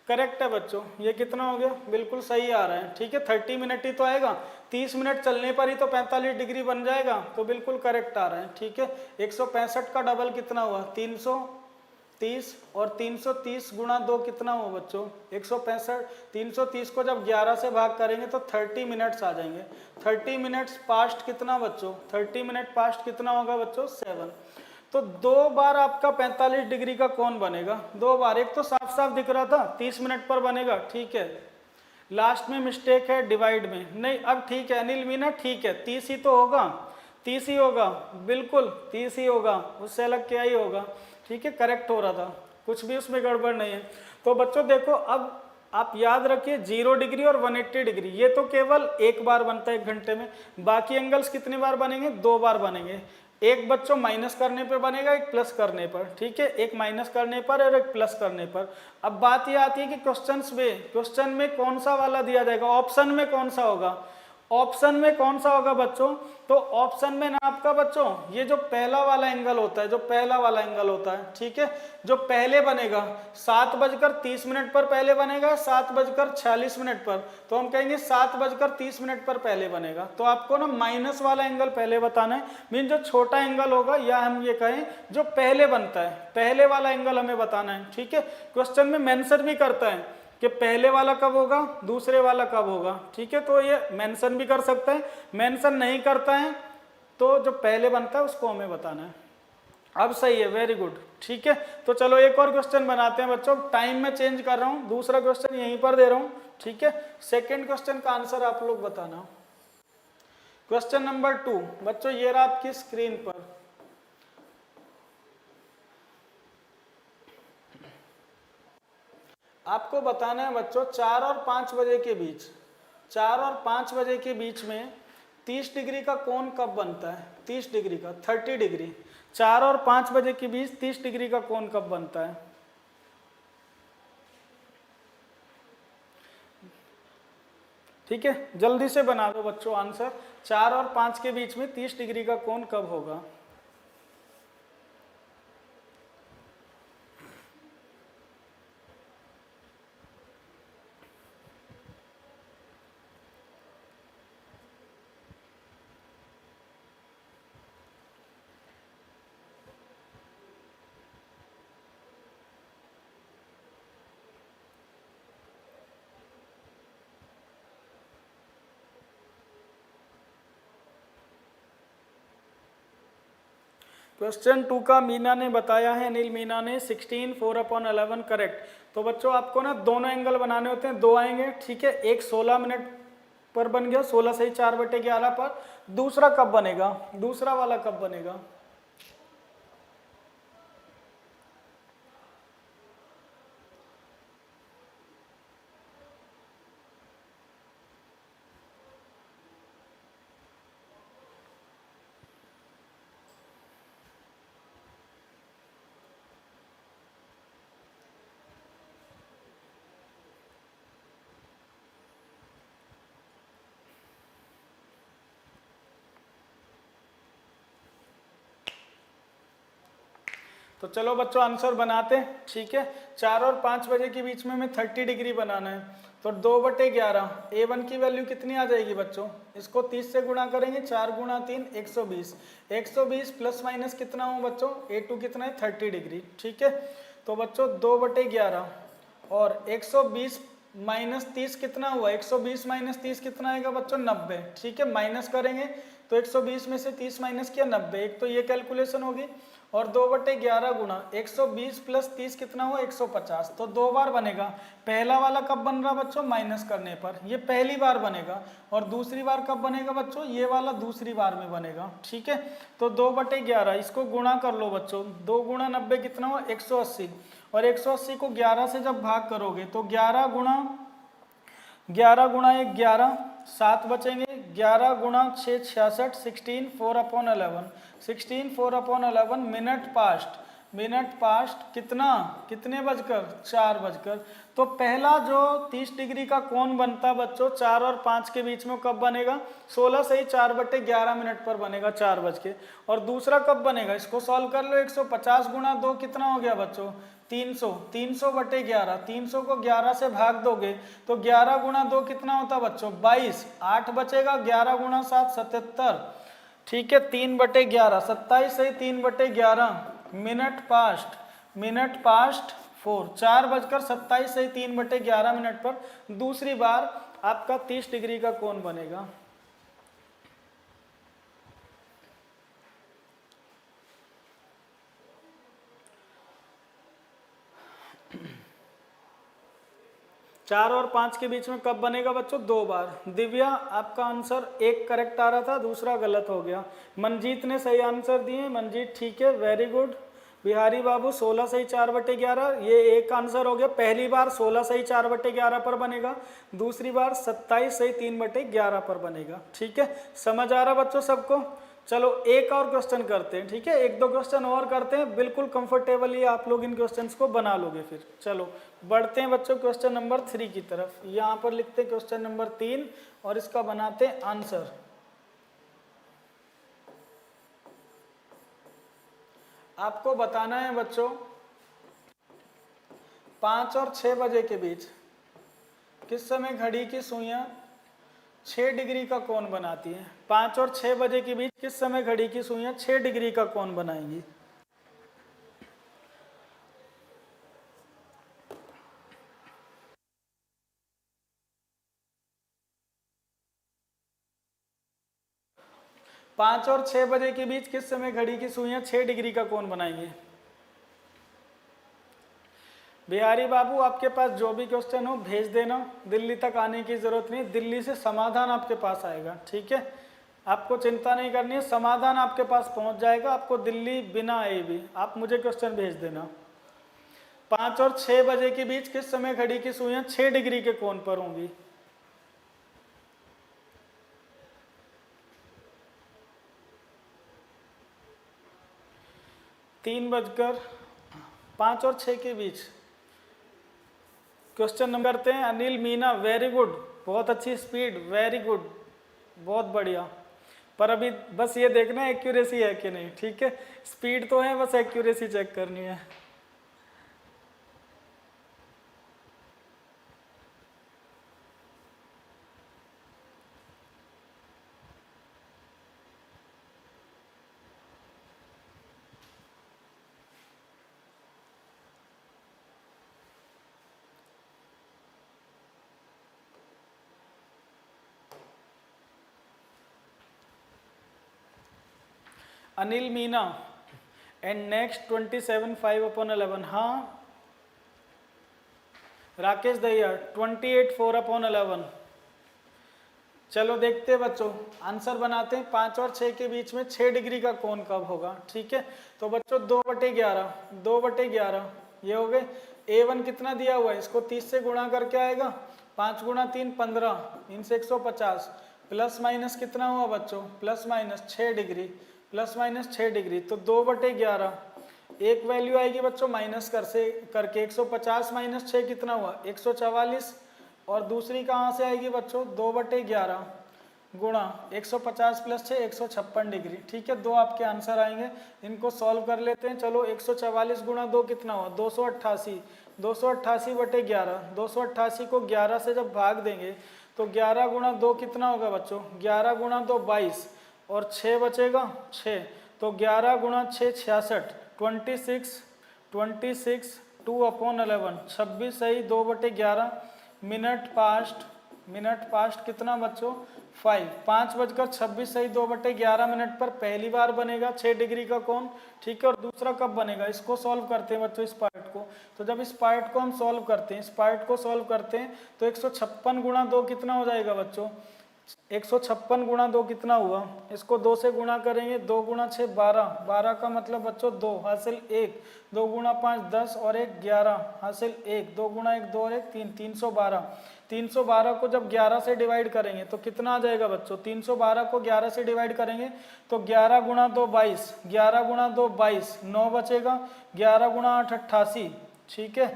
Speaker 1: करेक्ट है बच्चों। ये कितना हो गया, बिल्कुल सही आ रहा है, ठीक है 30 मिनट ही तो आएगा, 30 मिनट चलने पर ही तो 45 डिग्री बन जाएगा, तो बिल्कुल करेक्ट आ रहा है, ठीक है। 165 का डबल कितना हुआ 330 और 330 गुणा 2 कितना हुआ बच्चों 165, 330 को जब 11 से भाग करेंगे तो 30 मिनट्स आ जाएंगे। 30 मिनट्स पास्ट कितना बच्चों, 30 मिनट पास्ट कितना होगा बच्चों 7। तो 2 बार आपका 45 डिग्री का कोण बनेगा, 2 बार, एक तो साफ साफ दिख रहा था 30 मिनट पर बनेगा, ठीक है। लास्ट में मिस्टेक है डिवाइड में, नहीं अब ठीक है अनिल मीना, ठीक है 30 ही तो होगा, 30 ही होगा, बिल्कुल 30 ही होगा, उससे अलग क्या ही होगा, ठीक है करेक्ट हो रहा था, कुछ भी उसमें गड़बड़ नहीं है। तो बच्चों देखो अब आप याद रखिए 0 डिग्री और 180 डिग्री ये तो केवल एक बार बनता है 1 घंटे में, बाकी एंगल्स कितनी बार बनेंगे 2 बार बनेंगे, एक बच्चों माइनस करने पर बनेगा, एक प्लस करने पर, ठीक है, एक माइनस करने पर और एक प्लस करने पर। अब बात ये आती है कि क्वेश्चन में कौन सा वाला दिया जाएगा, ऑप्शन में कौन सा होगा, ऑप्शन में कौन सा होगा बच्चों, तो ऑप्शन में ना आपका बच्चों ये जो पहला वाला एंगल होता है, जो पहला वाला एंगल होता है, ठीक है, जो पहले बनेगा 7:30 पर पहले बनेगा, 7:46 पर, तो हम कहेंगे 7:30 पर पहले बनेगा। तो आपको ना माइनस वाला एंगल पहले बताना है, मीन जो छोटा एंगल होगा, या हम ये कहें जो पहले बनता है, पहले वाला एंगल हमें बताना है, ठीक है। क्वेश्चन में मेंशन भी करता है कि पहले वाला कब होगा, दूसरे वाला कब होगा, ठीक है, तो ये मेंशन भी कर सकता है, मेंशन नहीं करता है तो जो पहले बनता है उसको हमें बताना है। अब सही है, वेरी गुड, ठीक है। तो चलो एक और क्वेश्चन बनाते हैं बच्चों, टाइम में चेंज कर रहा हूं, दूसरा क्वेश्चन यहीं पर दे रहा हूं, ठीक है। सेकेंड क्वेश्चन का आंसर आप लोग बताना। क्वेश्चन नंबर 2 बच्चों ये रहा आपकी स्क्रीन पर, आपको बताना है बच्चों 4 और 5 बजे के बीच, 4 और 5 बजे के बीच में 30 डिग्री का कोण कब बनता है, 30 डिग्री का, 30 डिग्री, 4 और 5 बजे के बीच 30 डिग्री का कोण कब बनता है। ठीक है, जल्दी से बना दो बच्चों आंसर, 4 और 5 के बीच में 30 डिग्री का कोण कब होगा। क्वेश्चन 2 का मीना ने बताया है, अनिल मीना ने 16 4/11 करेक्ट। तो बच्चों आपको ना दोनों एंगल बनाने होते हैं, 2 आएंगे, ठीक है, एक 16 मिनट पर बन गया, 16 से 4/11 पर, दूसरा कब बनेगा, दूसरा वाला कब बनेगा। तो चलो बच्चों आंसर बनाते हैं, ठीक है। 4 और 5 बजे के बीच में हमें 30 डिग्री बनाना है, तो 2/11, A1 की वैल्यू कितनी आ जाएगी बच्चों, इसको 30 से गुणा करेंगे, 4 गुणा 3 120, 120 प्लस माइनस कितना हो बच्चों, A2 कितना है 30 डिग्री, ठीक है। तो बच्चों 2/11 और 120 माइनस 30 कितना हुआ, 120 माइनस 30 कितना आएगा बच्चों, 90। ठीक है, माइनस करेंगे तो 120 में से 30 माइनस किया 90, एक तो ये कैलकुलेशन होगी। और 2/11 गुणा 120 प्लस 30 कितना हुआ, 150। तो 2 बार बनेगा। पहला वाला कब बन रहा बच्चों, माइनस करने पर, ये पहली बार बनेगा। और दूसरी बार कब बनेगा बच्चों, ये वाला दूसरी बार में बनेगा। ठीक है, तो 2/11 इसको गुणा कर लो बच्चों, 2 गुणा 90 कितना हुआ, 180। और 180 को 11 से जब भाग करोगे तो 11 गुणा 1 11, 7 बचेंगे। 11 गुणा 6 66, 16 4/11, 16 4/11 मिनट पास्ट कितना, कितने बजकर, 4 बजकर। तो पहला जो 30 डिग्री का कोण बनता बच्चों 4 और 5 के बीच में, कब बनेगा, 16 से ही 4/11 मिनट पर बनेगा, 4 बज के। और दूसरा कब बनेगा, इसको सॉल्व कर लो, 150 गुणा 2 कितना हो गया बच्चों, 300, 300/11, 300 को 11 से भाग दोगे तो 11 गुणा 2 कितना होता पाँच 22, 8 बचेगा, 11 गुणा 7 77। ठीक है, 3/11, 27 से 3/11 मिनट पास्ट 4, 4:27 से 3/11 मिनट पर दूसरी बार आपका 30 डिग्री का कोण बनेगा। चार और 5 के बीच में कब बनेगा बच्चों, 2 बार। दिव्या आपका आंसर एक करेक्ट आ रहा था, दूसरा गलत हो गया। मनजीत ने सही आंसर दिए, मनजीत ठीक है, वेरी गुड। बिहारी बाबू 16 से ही 4/11, ये एक आंसर हो गया। पहली बार 16 से ही 4/11 पर बनेगा, दूसरी बार 27 से ही 3/11 पर बनेगा। ठीक है, समझ आ रहा बच्चों सबको। चलो एक और क्वेश्चन करते हैं। ठीक है, 1-2 क्वेश्चन और करते हैं, बिल्कुल कंफर्टेबली आप लोग इन क्वेश्चंस को बना लोगे फिर। चलो बढ़ते हैं बच्चों क्वेश्चन नंबर 3 की तरफ। यहाँ पर लिखते हैं क्वेश्चन नंबर 3 और इसका बनाते हैं आंसर। आपको बताना है बच्चों 5 और 6 बजे के बीच किस समय घड़ी की सुइयां 6 डिग्री का कोण बनाती है। 5 और 6 बजे के बीच किस समय घड़ी की सुइयां 6 डिग्री का कोण बनाएंगी। पाँच और 6 बजे के बीच किस समय घड़ी की सुइयां 6 डिग्री का कोण बनाएंगी। बिहारी बाबू आपके पास जो भी क्वेश्चन हो भेज देना, दिल्ली तक आने की जरूरत नहीं, दिल्ली से समाधान आपके पास आएगा। ठीक है, आपको चिंता नहीं करनी है, समाधान आपके पास पहुंच जाएगा, आपको दिल्ली बिना आए भी। आप मुझे क्वेश्चन भेज देना। 5 और 6 बजे के बीच किस समय घड़ी की सुइयां 6 डिग्री के कोण पर होंगी। 5 और 6 के बीच क्वेश्चन नंबर करते हैं। अनिल मीना वेरी गुड, बहुत अच्छी स्पीड, वेरी गुड, बहुत बढ़िया। पर अभी बस ये देखना है एक्यूरेसी है कि नहीं। ठीक है, स्पीड तो है, बस एक्यूरेसी चेक करनी है। Anil Meena and next 27 5/11। हाँ राकेश दहिया 28 4/11। चलो देखते हैं बच्चों, आंसर बनाते हैं। 5 और 6 के बीच में 6 डिग्री का कोण कब होगा। ठीक है, तो बच्चों 2/11 ये हो गए। A1 कितना दिया हुआ है, इसको 30 से गुणा करके आएगा, 5 गुणा 3 15, इनसे 150, प्लस माइनस कितना हुआ बच्चों, plus minus 6 degree, plus minus 6 degree. तो 2/11 एक वैल्यू आएगी बच्चों माइनस करके 150 माइनस 6 कितना हुआ 144। और दूसरी कहाँ से आएगी बच्चों 2/11 गुणा 150 प्लस 6 156 डिग्री। ठीक है, दो आपके आंसर आएंगे, इनको सॉल्व कर लेते हैं। चलो 144 गुणा 2 कितना हुआ 288, 288/11, 288 को 11 से जब भाग देंगे तो 11 गुणा 2 कितना होगा बच्चों, 11 गुणा 2 22 और 6 बचेगा 6, तो 11 गुणा 6 66, 26 2/11, 26 सही 2/11। मिनट पास्ट कितना बच्चों 5, 5:26 सही 2/11 मिनट पर पहली बार बनेगा 6 डिग्री का कोण, ठीक है। और दूसरा कब बनेगा, इसको सॉल्व करते हैं बच्चों इस पार्ट को। तो जब इस पार्ट को हम सॉल्व करते हैं, इस पार्ट को सॉल्व करते हैं तो 156 गुणा 2 कितना हो जाएगा बच्चों, 156 गुणा 2 कितना हुआ, इसको 2 से गुणा करेंगे, 2 गुणा 6 12, 12 का मतलब बच्चों 2 हासिल 1, 2 गुणा 5 10 और 1 11 हासिल 1, 2 गुणा 1 2 और 1 3, 312। 312 को जब 11 से डिवाइड करेंगे तो कितना आ जाएगा बच्चों, 312 को 11 से डिवाइड करेंगे तो 11 गुणा 2 22, 11 गुणा 2 22, 9 बचेगा, 11 गुणा 8 88, ठीक है।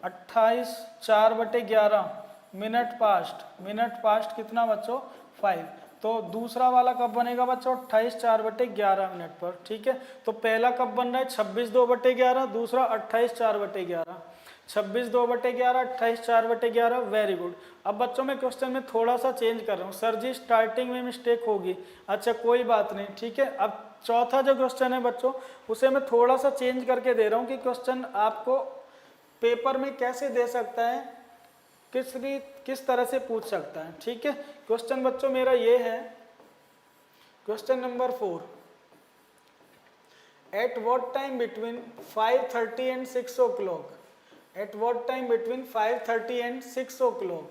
Speaker 1: 28 4/11 मिनट पास्ट कितना बच्चों 5। तो दूसरा वाला कब बनेगा बच्चों 28 4/11 मिनट पर, ठीक है। तो पहला कब बन रहा है 26 2/11, दूसरा 28 4/11, 26 2/11 28 4/11, वेरी गुड। अब बच्चों मैं क्वेश्चन में थोड़ा सा चेंज कर रहा हूँ, सर जी स्टार्टिंग में मिस्टेक होगी, अच्छा कोई बात नहीं, ठीक है। अब चौथा जो क्वेश्चन है बच्चों उसे मैं थोड़ा सा चेंज करके दे रहा हूँ कि क्वेश्चन आपको पेपर में कैसे दे सकता है, किस तरह से पूछ सकता है, ठीक है। क्वेश्चन बच्चों मेरा ये है, question number 4, eight what time between 5:30 and 6 o'clock, eight what time between 5:30 and 6 o'clock,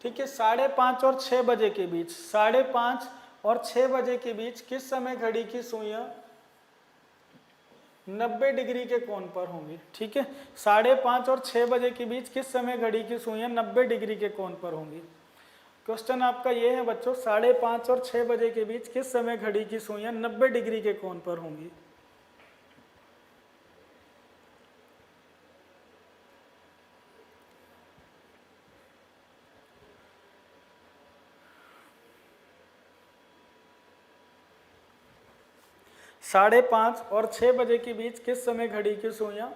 Speaker 1: ठीक है। 5:30 और 6 बजे के बीच, 5:30 और 6 बजे के बीच किस समय घड़ी की सुइयां 90 डिग्री के कोण पर होंगी, ठीक है। 5:30 और 6 बजे के बीच किस समय घड़ी की सुइयां 90 डिग्री के कोण पर होंगी। क्वेश्चन आपका ये है बच्चों, 5:30 और 6 बजे के बीच किस समय घड़ी की सुइयां 90 डिग्री के कोण पर होंगी। साढ़े 5 और 6 बजे के बीच किस समय घड़ी की सुइयां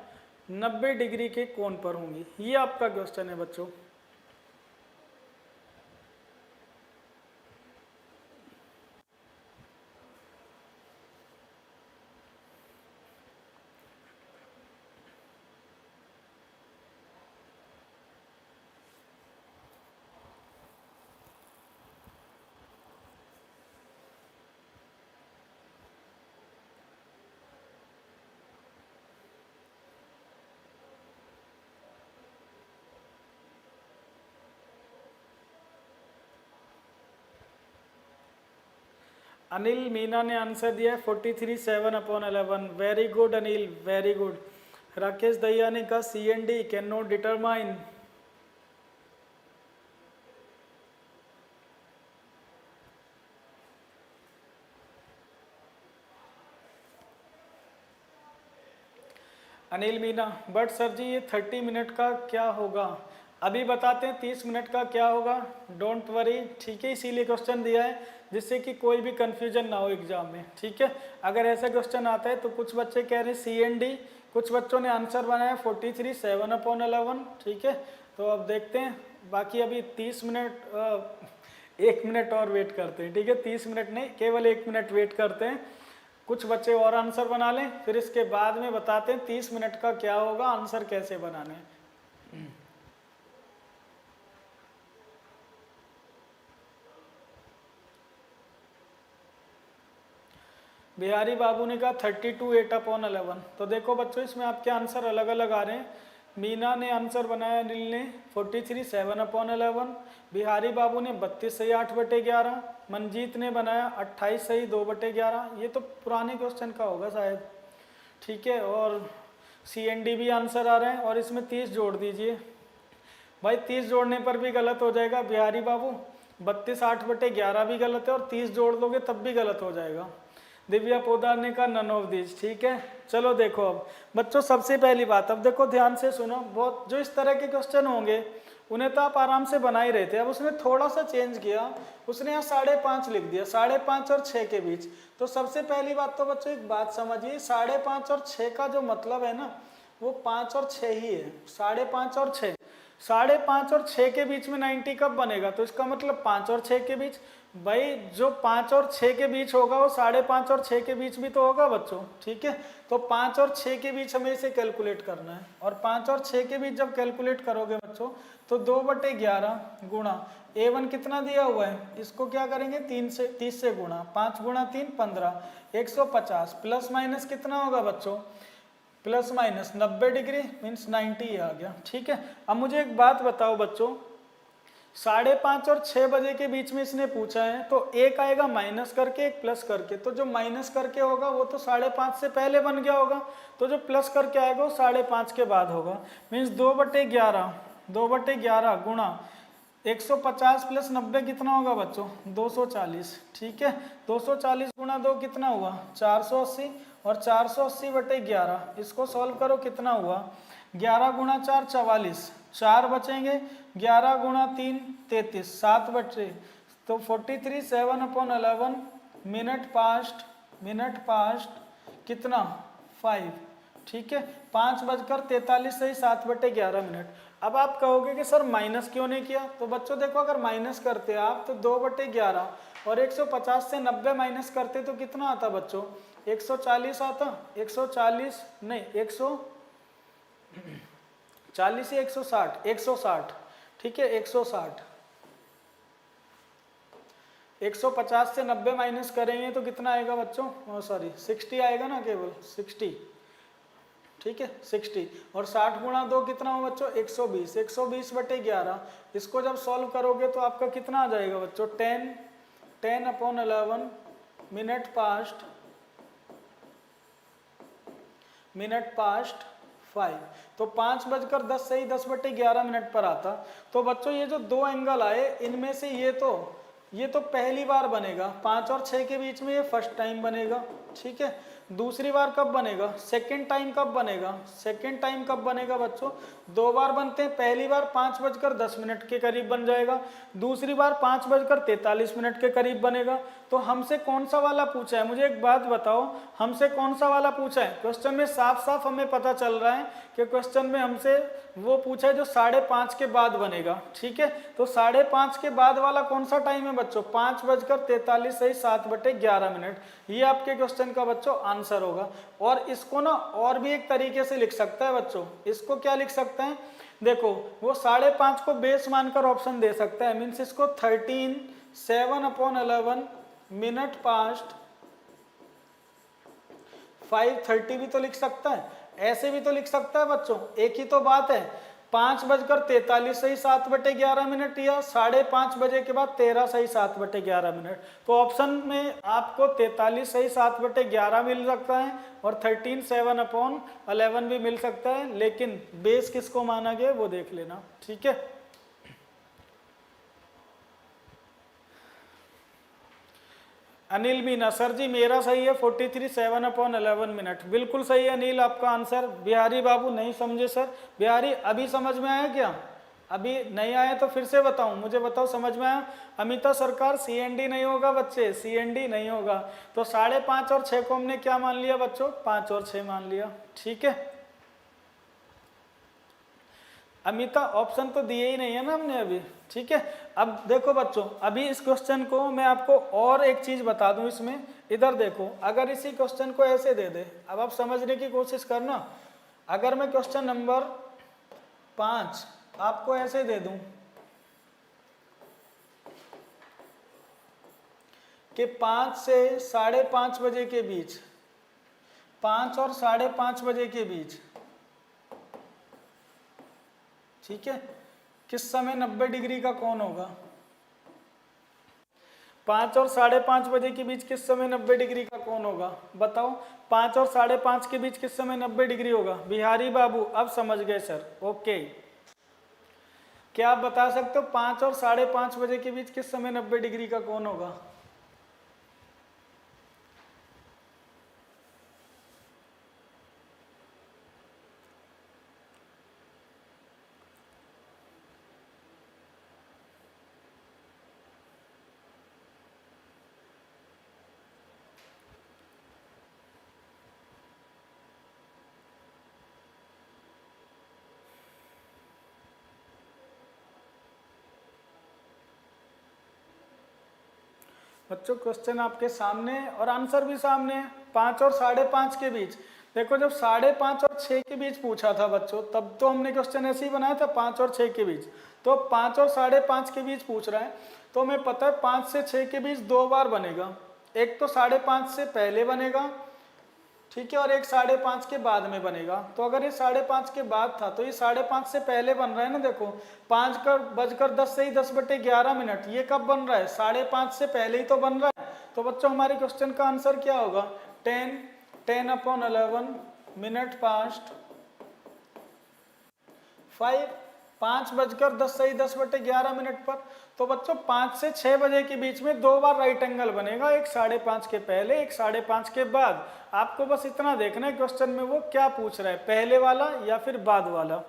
Speaker 1: 90 डिग्री के कोण पर होंगी, ये आपका क्वेश्चन है बच्चों। अनिल मीना ने आंसर दिया है 43 7/11, very good Anil, very good. Rakesh Dahiya ने कहा CND can not determine, Anil Meena, but sir ji ये 30 मिनट का क्या होगा, अभी बताते हैं 30 मिनट का क्या होगा, डोंट वरी, ठीक है। इसीलिए क्वेश्चन दिया है जिससे कि कोई भी कंफ्यूजन ना हो एग्जाम में, ठीक है। अगर ऐसा क्वेश्चन आता है तो कुछ बच्चे कह रहे हैं CND, कुछ बच्चों ने आंसर बनाया 43 7/11, ठीक है। तो अब देखते हैं, बाकी अभी 30 मिनट 1 मिनट और वेट करते हैं, ठीक है। 30 मिनट नहीं, केवल 1 मिनट वेट करते हैं, कुछ बच्चे और आंसर बना लें, फिर इसके बाद में बताते हैं 30 मिनट का क्या होगा, आंसर कैसे बनाने हैं। बिहारी बाबू ने कहा 32 8/11। तो देखो बच्चों इसमें आपके आंसर अलग अलग आ रहे हैं। मीना ने आंसर बनाया, अनिल ने 43 7/11, बिहारी बाबू ने 32 सही 8/11, मंजीत ने बनाया 28 सही 2/11, ये तो पुराने क्वेश्चन का होगा शायद, ठीक है। और CND भी आंसर आ रहे हैं, और इसमें 30 जोड़ दीजिए भाई, 30 जोड़ने पर भी गलत हो जाएगा बिहारी बाबू, 32 8/11 भी गलत है, और 30 जोड़ दोगे तब भी गलत हो जाएगा। दिव्या पोदार ने कहा नन ऑफ दिस, ठीक है। चलो देखो अब बच्चों, सबसे पहली बात, अब देखो ध्यान से सुनो, बहुत जो इस तरह के क्वेश्चन होंगे उन्हें तो आप आराम से बना ही रहे थे, अब उसने थोड़ा सा चेंज किया, उसने यहाँ 5:30 लिख दिया, 5:30 और 6 के बीच। तो सबसे पहली बात तो बच्चों एक बात समझिए, 5:30 और 6 का जो मतलब है ना, वो 5 और 6 ही है, 5:30 और 6। 5.5 और 6 के बीच में 90 कब बनेगा? तो इसका मतलब 5 और 6 के बीच। भाई जो 5 और 6 के बीच होगा वो 5.5 और 6 के बीच भी तो होगा बच्चों, ठीक है। तो 5 और 6 के बीच हमें इसे कैलकुलेट करना है, और 5 और 6 के बीच जब कैलकुलेट करोगे बच्चों तो 2/11 गुणा A1 कितना दिया हुआ है, इसको क्या करेंगे 30 से गुणा, 5 गुणा 3 15, 150 प्लस माइनस कितना होगा बच्चों, प्लस माइनस 90 डिग्री मीन्स 90 आ गया, ठीक है। अब मुझे एक बात बताओ बच्चों, 5:30 और 6 बजे के बीच में इसने पूछा है, तो एक आएगा माइनस करके एक प्लस करके, तो जो माइनस करके होगा वो तो 5:30 से पहले बन गया होगा, तो जो प्लस करके आएगा वो 5:30 के बाद होगा, मीन्स 2/11 गुणा 150 प्लस 90 कितना होगा बच्चों, 240, ठीक है। 240 गुणा 2 कितना हुआ 480, और 480/11 इसको सॉल्व करो कितना हुआ, 11 गुणा 4 44, 4 बचेंगे, 11 गुणा 3 33, 7 बचे, तो 43 7/11 मिनट पास्ट कितना 5, ठीक है। 5:43 सही 7/11 मिनट। अब आप कहोगे कि सर माइनस क्यों नहीं किया, तो बच्चों देखो अगर माइनस करते आप तो 2/11 और 150 से 90 माइनस करते तो कितना आता बच्चों, 140 आता, 140 नहीं 140 या 160, ठीक है 160। 150 से 90 माइनस करेंगे तो कितना आएगा बच्चों, सॉरी 60 आएगा ना, केवल 60, ठीक है 60, और 60 गुणा 2 कितना हो बच्चों 120, 120/11 इसको जब सॉल्व करोगे तो आपका कितना आ जाएगा बच्चों 10/11 मिनट पास्ट 5, तो 5:10 सही 10/11 मिनट पर आता। तो बच्चों ये जो दो एंगल आए इनमें से ये तो पहली बार बनेगा, 5 और 6 के बीच में ये फर्स्ट टाइम बनेगा, ठीक है। दूसरी बार कब बनेगा, सेकेंड टाइम कब बनेगा, सेकेंड टाइम कब बनेगा बच्चों, 2 बार बनते हैं, पहली बार 5:10 के करीब बन जाएगा, दूसरी बार 5:43 के करीब बनेगा। तो हमसे कौन सा वाला पूछा है, मुझे एक बात बताओ, हमसे कौन सा वाला पूछा है, क्वेश्चन में साफ साफ हमें पता चल रहा है कि क्वेश्चन में हमसे वो पूछा है जो 5:30 के बाद बनेगा, ठीक है। तो 5:30 के बाद वाला कौन सा टाइम है बच्चों, 5:43 सही 7/11 मिनट, ये आपके क्वेश्चन का बच्चों आंसर होगा। और इसको ना और भी एक तरीके से लिख सकता है बच्चों, इसको क्या लिख सकते हैं, देखो वो 5:30 को बेस मानकर ऑप्शन दे सकता है, मीन्स इसको 13 7/11 मिनट पास्ट 5:30 भी तो लिख सकता है, ऐसे भी तो लिख सकता है बच्चों, एक ही तो बात है। 5:43 सही 7/11 मिनट, या 5:30 बजे के बाद 13 सही 7/11 मिनट। तो ऑप्शन में आपको 43 सही 7/11 मिल सकता है और 13 7/11 भी मिल सकता है, लेकिन बेस किसको माना गया वो देख लेना, ठीक है। अनिल मीना, सर जी मेरा सही है 43 7/11 मिनट, बिल्कुल सही है अनिल आपका आंसर। बिहारी बाबू नहीं समझे सर, बिहारी अभी समझ में आया क्या, अभी नहीं आया तो फिर से बताऊं, मुझे बताओ समझ में आया। अमिता सरकार CND नहीं होगा बच्चे, CND नहीं होगा। तो 5:30 और 6 को हमने क्या मान लिया बच्चों, 5 और 6 मान लिया, ठीक है। अमिता ऑप्शन तो दिए ही नहीं है ना हमने अभी, ठीक है। अब देखो बच्चों, अभी इस क्वेश्चन को मैं आपको और एक चीज बता दूं इसमें, इधर देखो, अगर इसी क्वेश्चन को ऐसे दे दे, अब आप समझने की कोशिश करना। अगर मैं क्वेश्चन नंबर 5 आपको ऐसे दे दूं कि 5 से 5:30 बजे के बीच, 5 और 5:30 बजे के बीच, ठीक है, किस समय 90 डिग्री का कोण होगा, 5 और 5:30 बजे के बीच किस समय 90 डिग्री का कोण होगा, बताओ। 5 और 5:30 के बीच किस समय 90 डिग्री होगा, बिहारी बाबू अब समझ गए सर, ओके। क्या आप बता सकते हो 5 और 5:30 बजे के बीच किस समय 90 डिग्री का कोण होगा, बच्चों क्वेश्चन आपके सामने है और आंसर भी सामने है। 5 और 5.5 के बीच, देखो जब 5.5 और 6 के बीच पूछा था बच्चों, तब तो हमने क्वेश्चन ऐसे ही बनाया था 5 और 6 के बीच। तो 5 और 5.5 के बीच पूछ रहा है, तो हमें पता है 5 से 6 के बीच 2 बार बनेगा। एक तो 5.5 से पहले बनेगा, ठीक है, और एक 5.5 के बाद में बनेगा। तो अगर ये 5.5 के बाद था तो ये 5.5 से पहले बन रहा है ना। देखो 5:10 से ही 10/11, ये कब बन रहा है? 5.5 से पहले ही तो बन रहा है। तो बच्चों हमारे क्वेश्चन का आंसर क्या होगा? 10/11 मिनट पास्ट 5, 5:10 से ही 10/11 पर। तो बच्चों 5 से 6 बजे के बीच में 2 बार राइट एंगल बनेगा, एक 5.5 के पहले, एक 5.5 के बाद। आपको बस इतना देखना है क्वेश्चन में वो क्या पूछ रहा है, पहले वाला या फिर बाद वाला।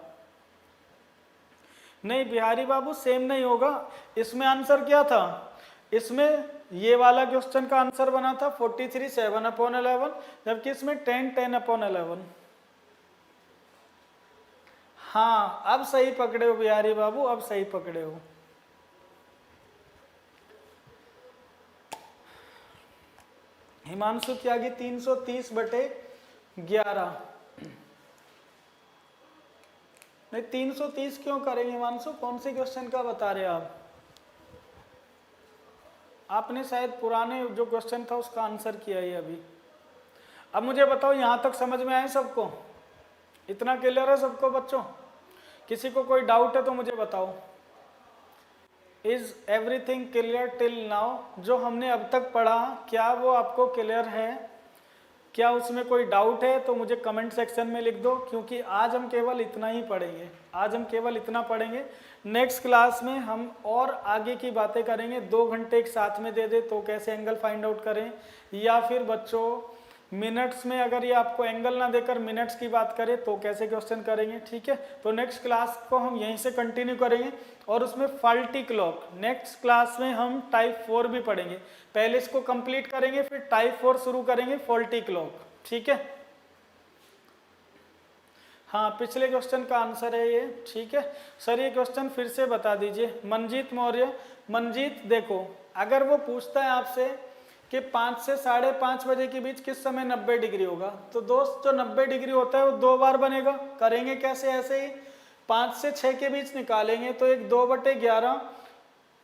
Speaker 1: नहीं बिहारी बाबू सेम नहीं होगा। इसमें आंसर क्या था? इसमें ये वाला क्वेश्चन का आंसर बना था 43 7/11, जबकि इसमें 10 10/11। हाँ अब सही पकड़े हो बिहारी बाबू, अब सही पकड़े हो। हिमांशु त्यागी 330/11। नहीं 330 क्यों करेंगे हिमांशु? कौन से क्वेश्चन का बता रहे आप? आपने शायद पुराने जो क्वेश्चन था उसका आंसर किया है अभी। अब मुझे बताओ यहाँ तक समझ में आए सबको? इतना क्लियर है सबको बच्चों? किसी को कोई डाउट है तो मुझे बताओ। Is everything clear till now? जो हमने अब तक पढ़ा क्या वो आपको क्लियर है? क्या उसमें कोई डाउट है तो मुझे कमेंट सेक्शन में लिख दो, क्योंकि आज हम केवल इतना ही पढ़ेंगे। आज हम केवल इतना पढ़ेंगे। नेक्स्ट क्लास में हम और आगे की बातें करेंगे। 2 घंटे एक साथ में दे दे तो कैसे एंगल फाइंड आउट करें, या फिर बच्चों मिनट्स में अगर ये आपको एंगल ना देकर मिनट्स की बात करें तो कैसे क्वेश्चन करेंगे। ठीक है, तो नेक्स्ट क्लास को हम यहीं से कंटिन्यू करेंगे और उसमें फॉल्टी क्लॉक नेक्स्ट क्लास में हम टाइप 4 भी पढ़ेंगे। पहले इसको कंप्लीट करेंगे फिर टाइप 4 शुरू करेंगे, फॉल्टी क्लॉक। ठीक है, हाँ पिछले क्वेश्चन का आंसर है ये। ठीक है सर, ये क्वेश्चन फिर से बता दीजिए। मनजीत मौर्य, मनजीत देखो अगर वो पूछता है आपसे कि 5 से 5:30 बजे के बीच किस समय 90 डिग्री होगा, तो दोस्त जो 90 डिग्री होता है वो 2 बार बनेगा। करेंगे कैसे? ऐसे ही 5 से 6 के बीच निकालेंगे तो एक 2/11।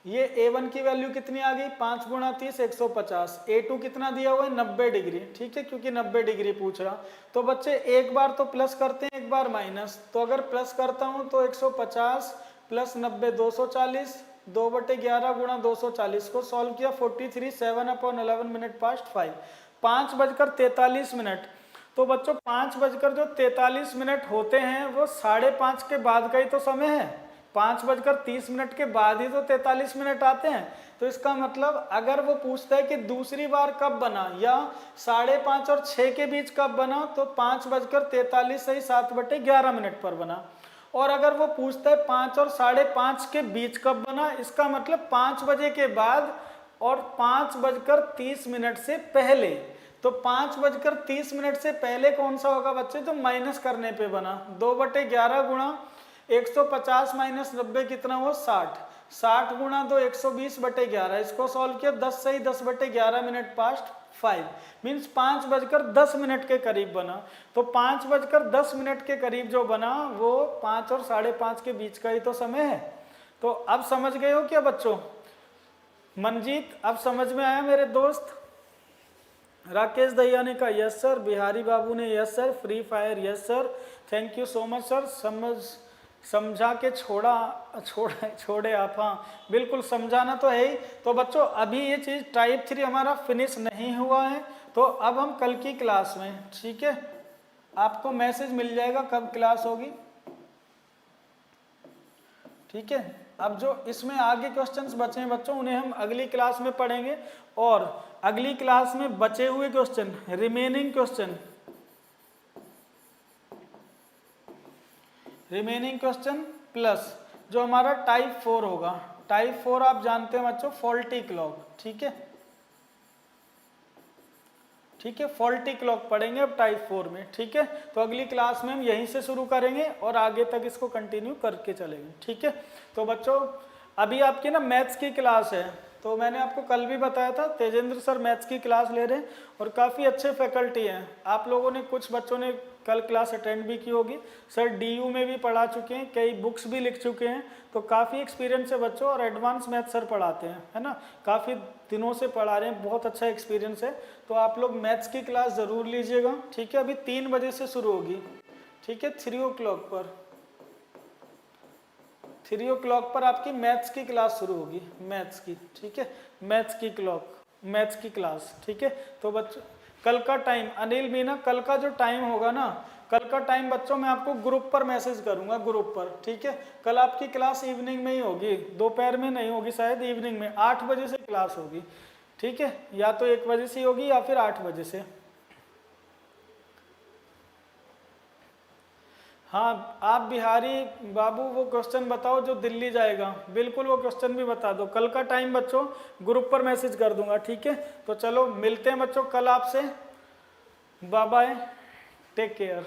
Speaker 1: ये A1 की वैल्यू कितनी आ गई? 5 × 30 150। A2 कितना दिया हुआ है? 90 डिग्री। ठीक है, क्योंकि 90 डिग्री पूछ रहा। तो बच्चे एक बार तो प्लस करते हैं, एक बार माइनस। तो अगर प्लस करता हूं तो 150 + 90 240, 2/11 × 240 को सॉल्व किया 43 7/11 मिनट पास्ट 5, 5:43। तो बच्चों 5:43 होते हैं वो 5:30 के बाद का ही तो समय है। 5:30 के बाद ही तो 43 मिनट आते हैं। तो इसका मतलब अगर वो पूछता है कि दूसरी बार कब बना या 5:30 और 6 के बीच कब बना, तो 5:43 से ही 7/11 पर बना। और अगर वो पूछता है 5 और 5:30 के बीच कब बना, इसका मतलब 5 बजे के बाद और 5:30 से पहले। तो 5:30 से पहले कौन सा होगा बच्चे? तो माइनस करने पे बना। 2/11 × 150 - 90 कितना हुआ? 60। 60 × 2 120/11। इसको सॉल्व किया 10 से ही 10/11 मिनट पास्ट 5, मीन्स 5:10 के करीब बना। तो 5:10 के करीब जो बना वो 5 और 5:30 के बीच का ही तो समय है। तो अब समझ गए हो क्या बच्चों? मनजीत अब समझ में आया मेरे दोस्त? राकेश दहिया ने कहा यस सर, बिहारी बाबू ने yes sir, free fire yes sir, thank you so much sir. समझा के छोड़े आप। हाँ बिल्कुल समझाना तो है ही। तो बच्चों अभी ये चीज़ टाइप 3 हमारा फिनिश नहीं हुआ है, तो अब हम कल की क्लास में, ठीक है, आपको मैसेज मिल जाएगा कब क्लास होगी। ठीक है, अब जो इसमें आगे क्वेश्चंस बचे हैं बच्चों उन्हें हम अगली क्लास में पढ़ेंगे, और अगली क्लास में बचे हुए क्वेश्चन, रिमेनिंग क्वेश्चन प्लस जो हमारा टाइप 4 होगा। टाइप 4 आप जानते हैं बच्चों, फॉल्टी क्लॉक। ठीक है, ठीक है, फॉल्टी क्लॉक पढ़ेंगे अब टाइप 4 में। ठीक है, तो अगली क्लास में हम यहीं से शुरू करेंगे और आगे तक इसको कंटिन्यू करके चलेंगे। ठीक है, तो बच्चों अभी आपकी ना मैथ्स की क्लास है, तो मैंने आपको कल भी बताया था, तेजेंद्र सर मैथ्स की क्लास ले रहे हैं और काफ़ी अच्छे फैकल्टी हैं। आप लोगों ने, कुछ बच्चों ने कल क्लास अटेंड भी की होगी। सर डीयू में भी पढ़ा चुके हैं, कई बुक्स भी लिख चुके हैं, तो काफ़ी एक्सपीरियंस है बच्चों। और एडवांस मैथ सर पढ़ाते हैं, है ना, काफ़ी दिनों से पढ़ा रहे हैं, बहुत अच्छा एक्सपीरियंस है। तो आप लोग मैथ्स की क्लास ज़रूर लीजिएगा, ठीक है। अभी 3 बजे से शुरू होगी, ठीक है, 3 o'clock पर, 3 o'clock पर आपकी मैथ्स की क्लास शुरू होगी, मैथ्स की, ठीक है, मैथ्स की क्लास, ठीक है। तो बच्चों कल का टाइम, अनिल मीना, कल का जो टाइम होगा ना, कल का टाइम बच्चों मैं आपको ग्रुप पर मैसेज करूंगा, ग्रुप पर, ठीक है। कल आपकी क्लास इवनिंग में ही होगी, दोपहर में नहीं होगी, शायद इवनिंग में 8 बजे से क्लास होगी, ठीक है। या तो 1 बजे से होगी या फिर 8 बजे से। हाँ, आप बिहारी बाबू वो क्वेश्चन बताओ जो दिल्ली जाएगा, बिल्कुल वो क्वेश्चन भी बता दो। कल का टाइम बच्चों ग्रुप पर मैसेज कर दूंगा, ठीक है। तो चलो मिलते हैं बच्चों कल आपसे, बाय बाय, टेक केयर।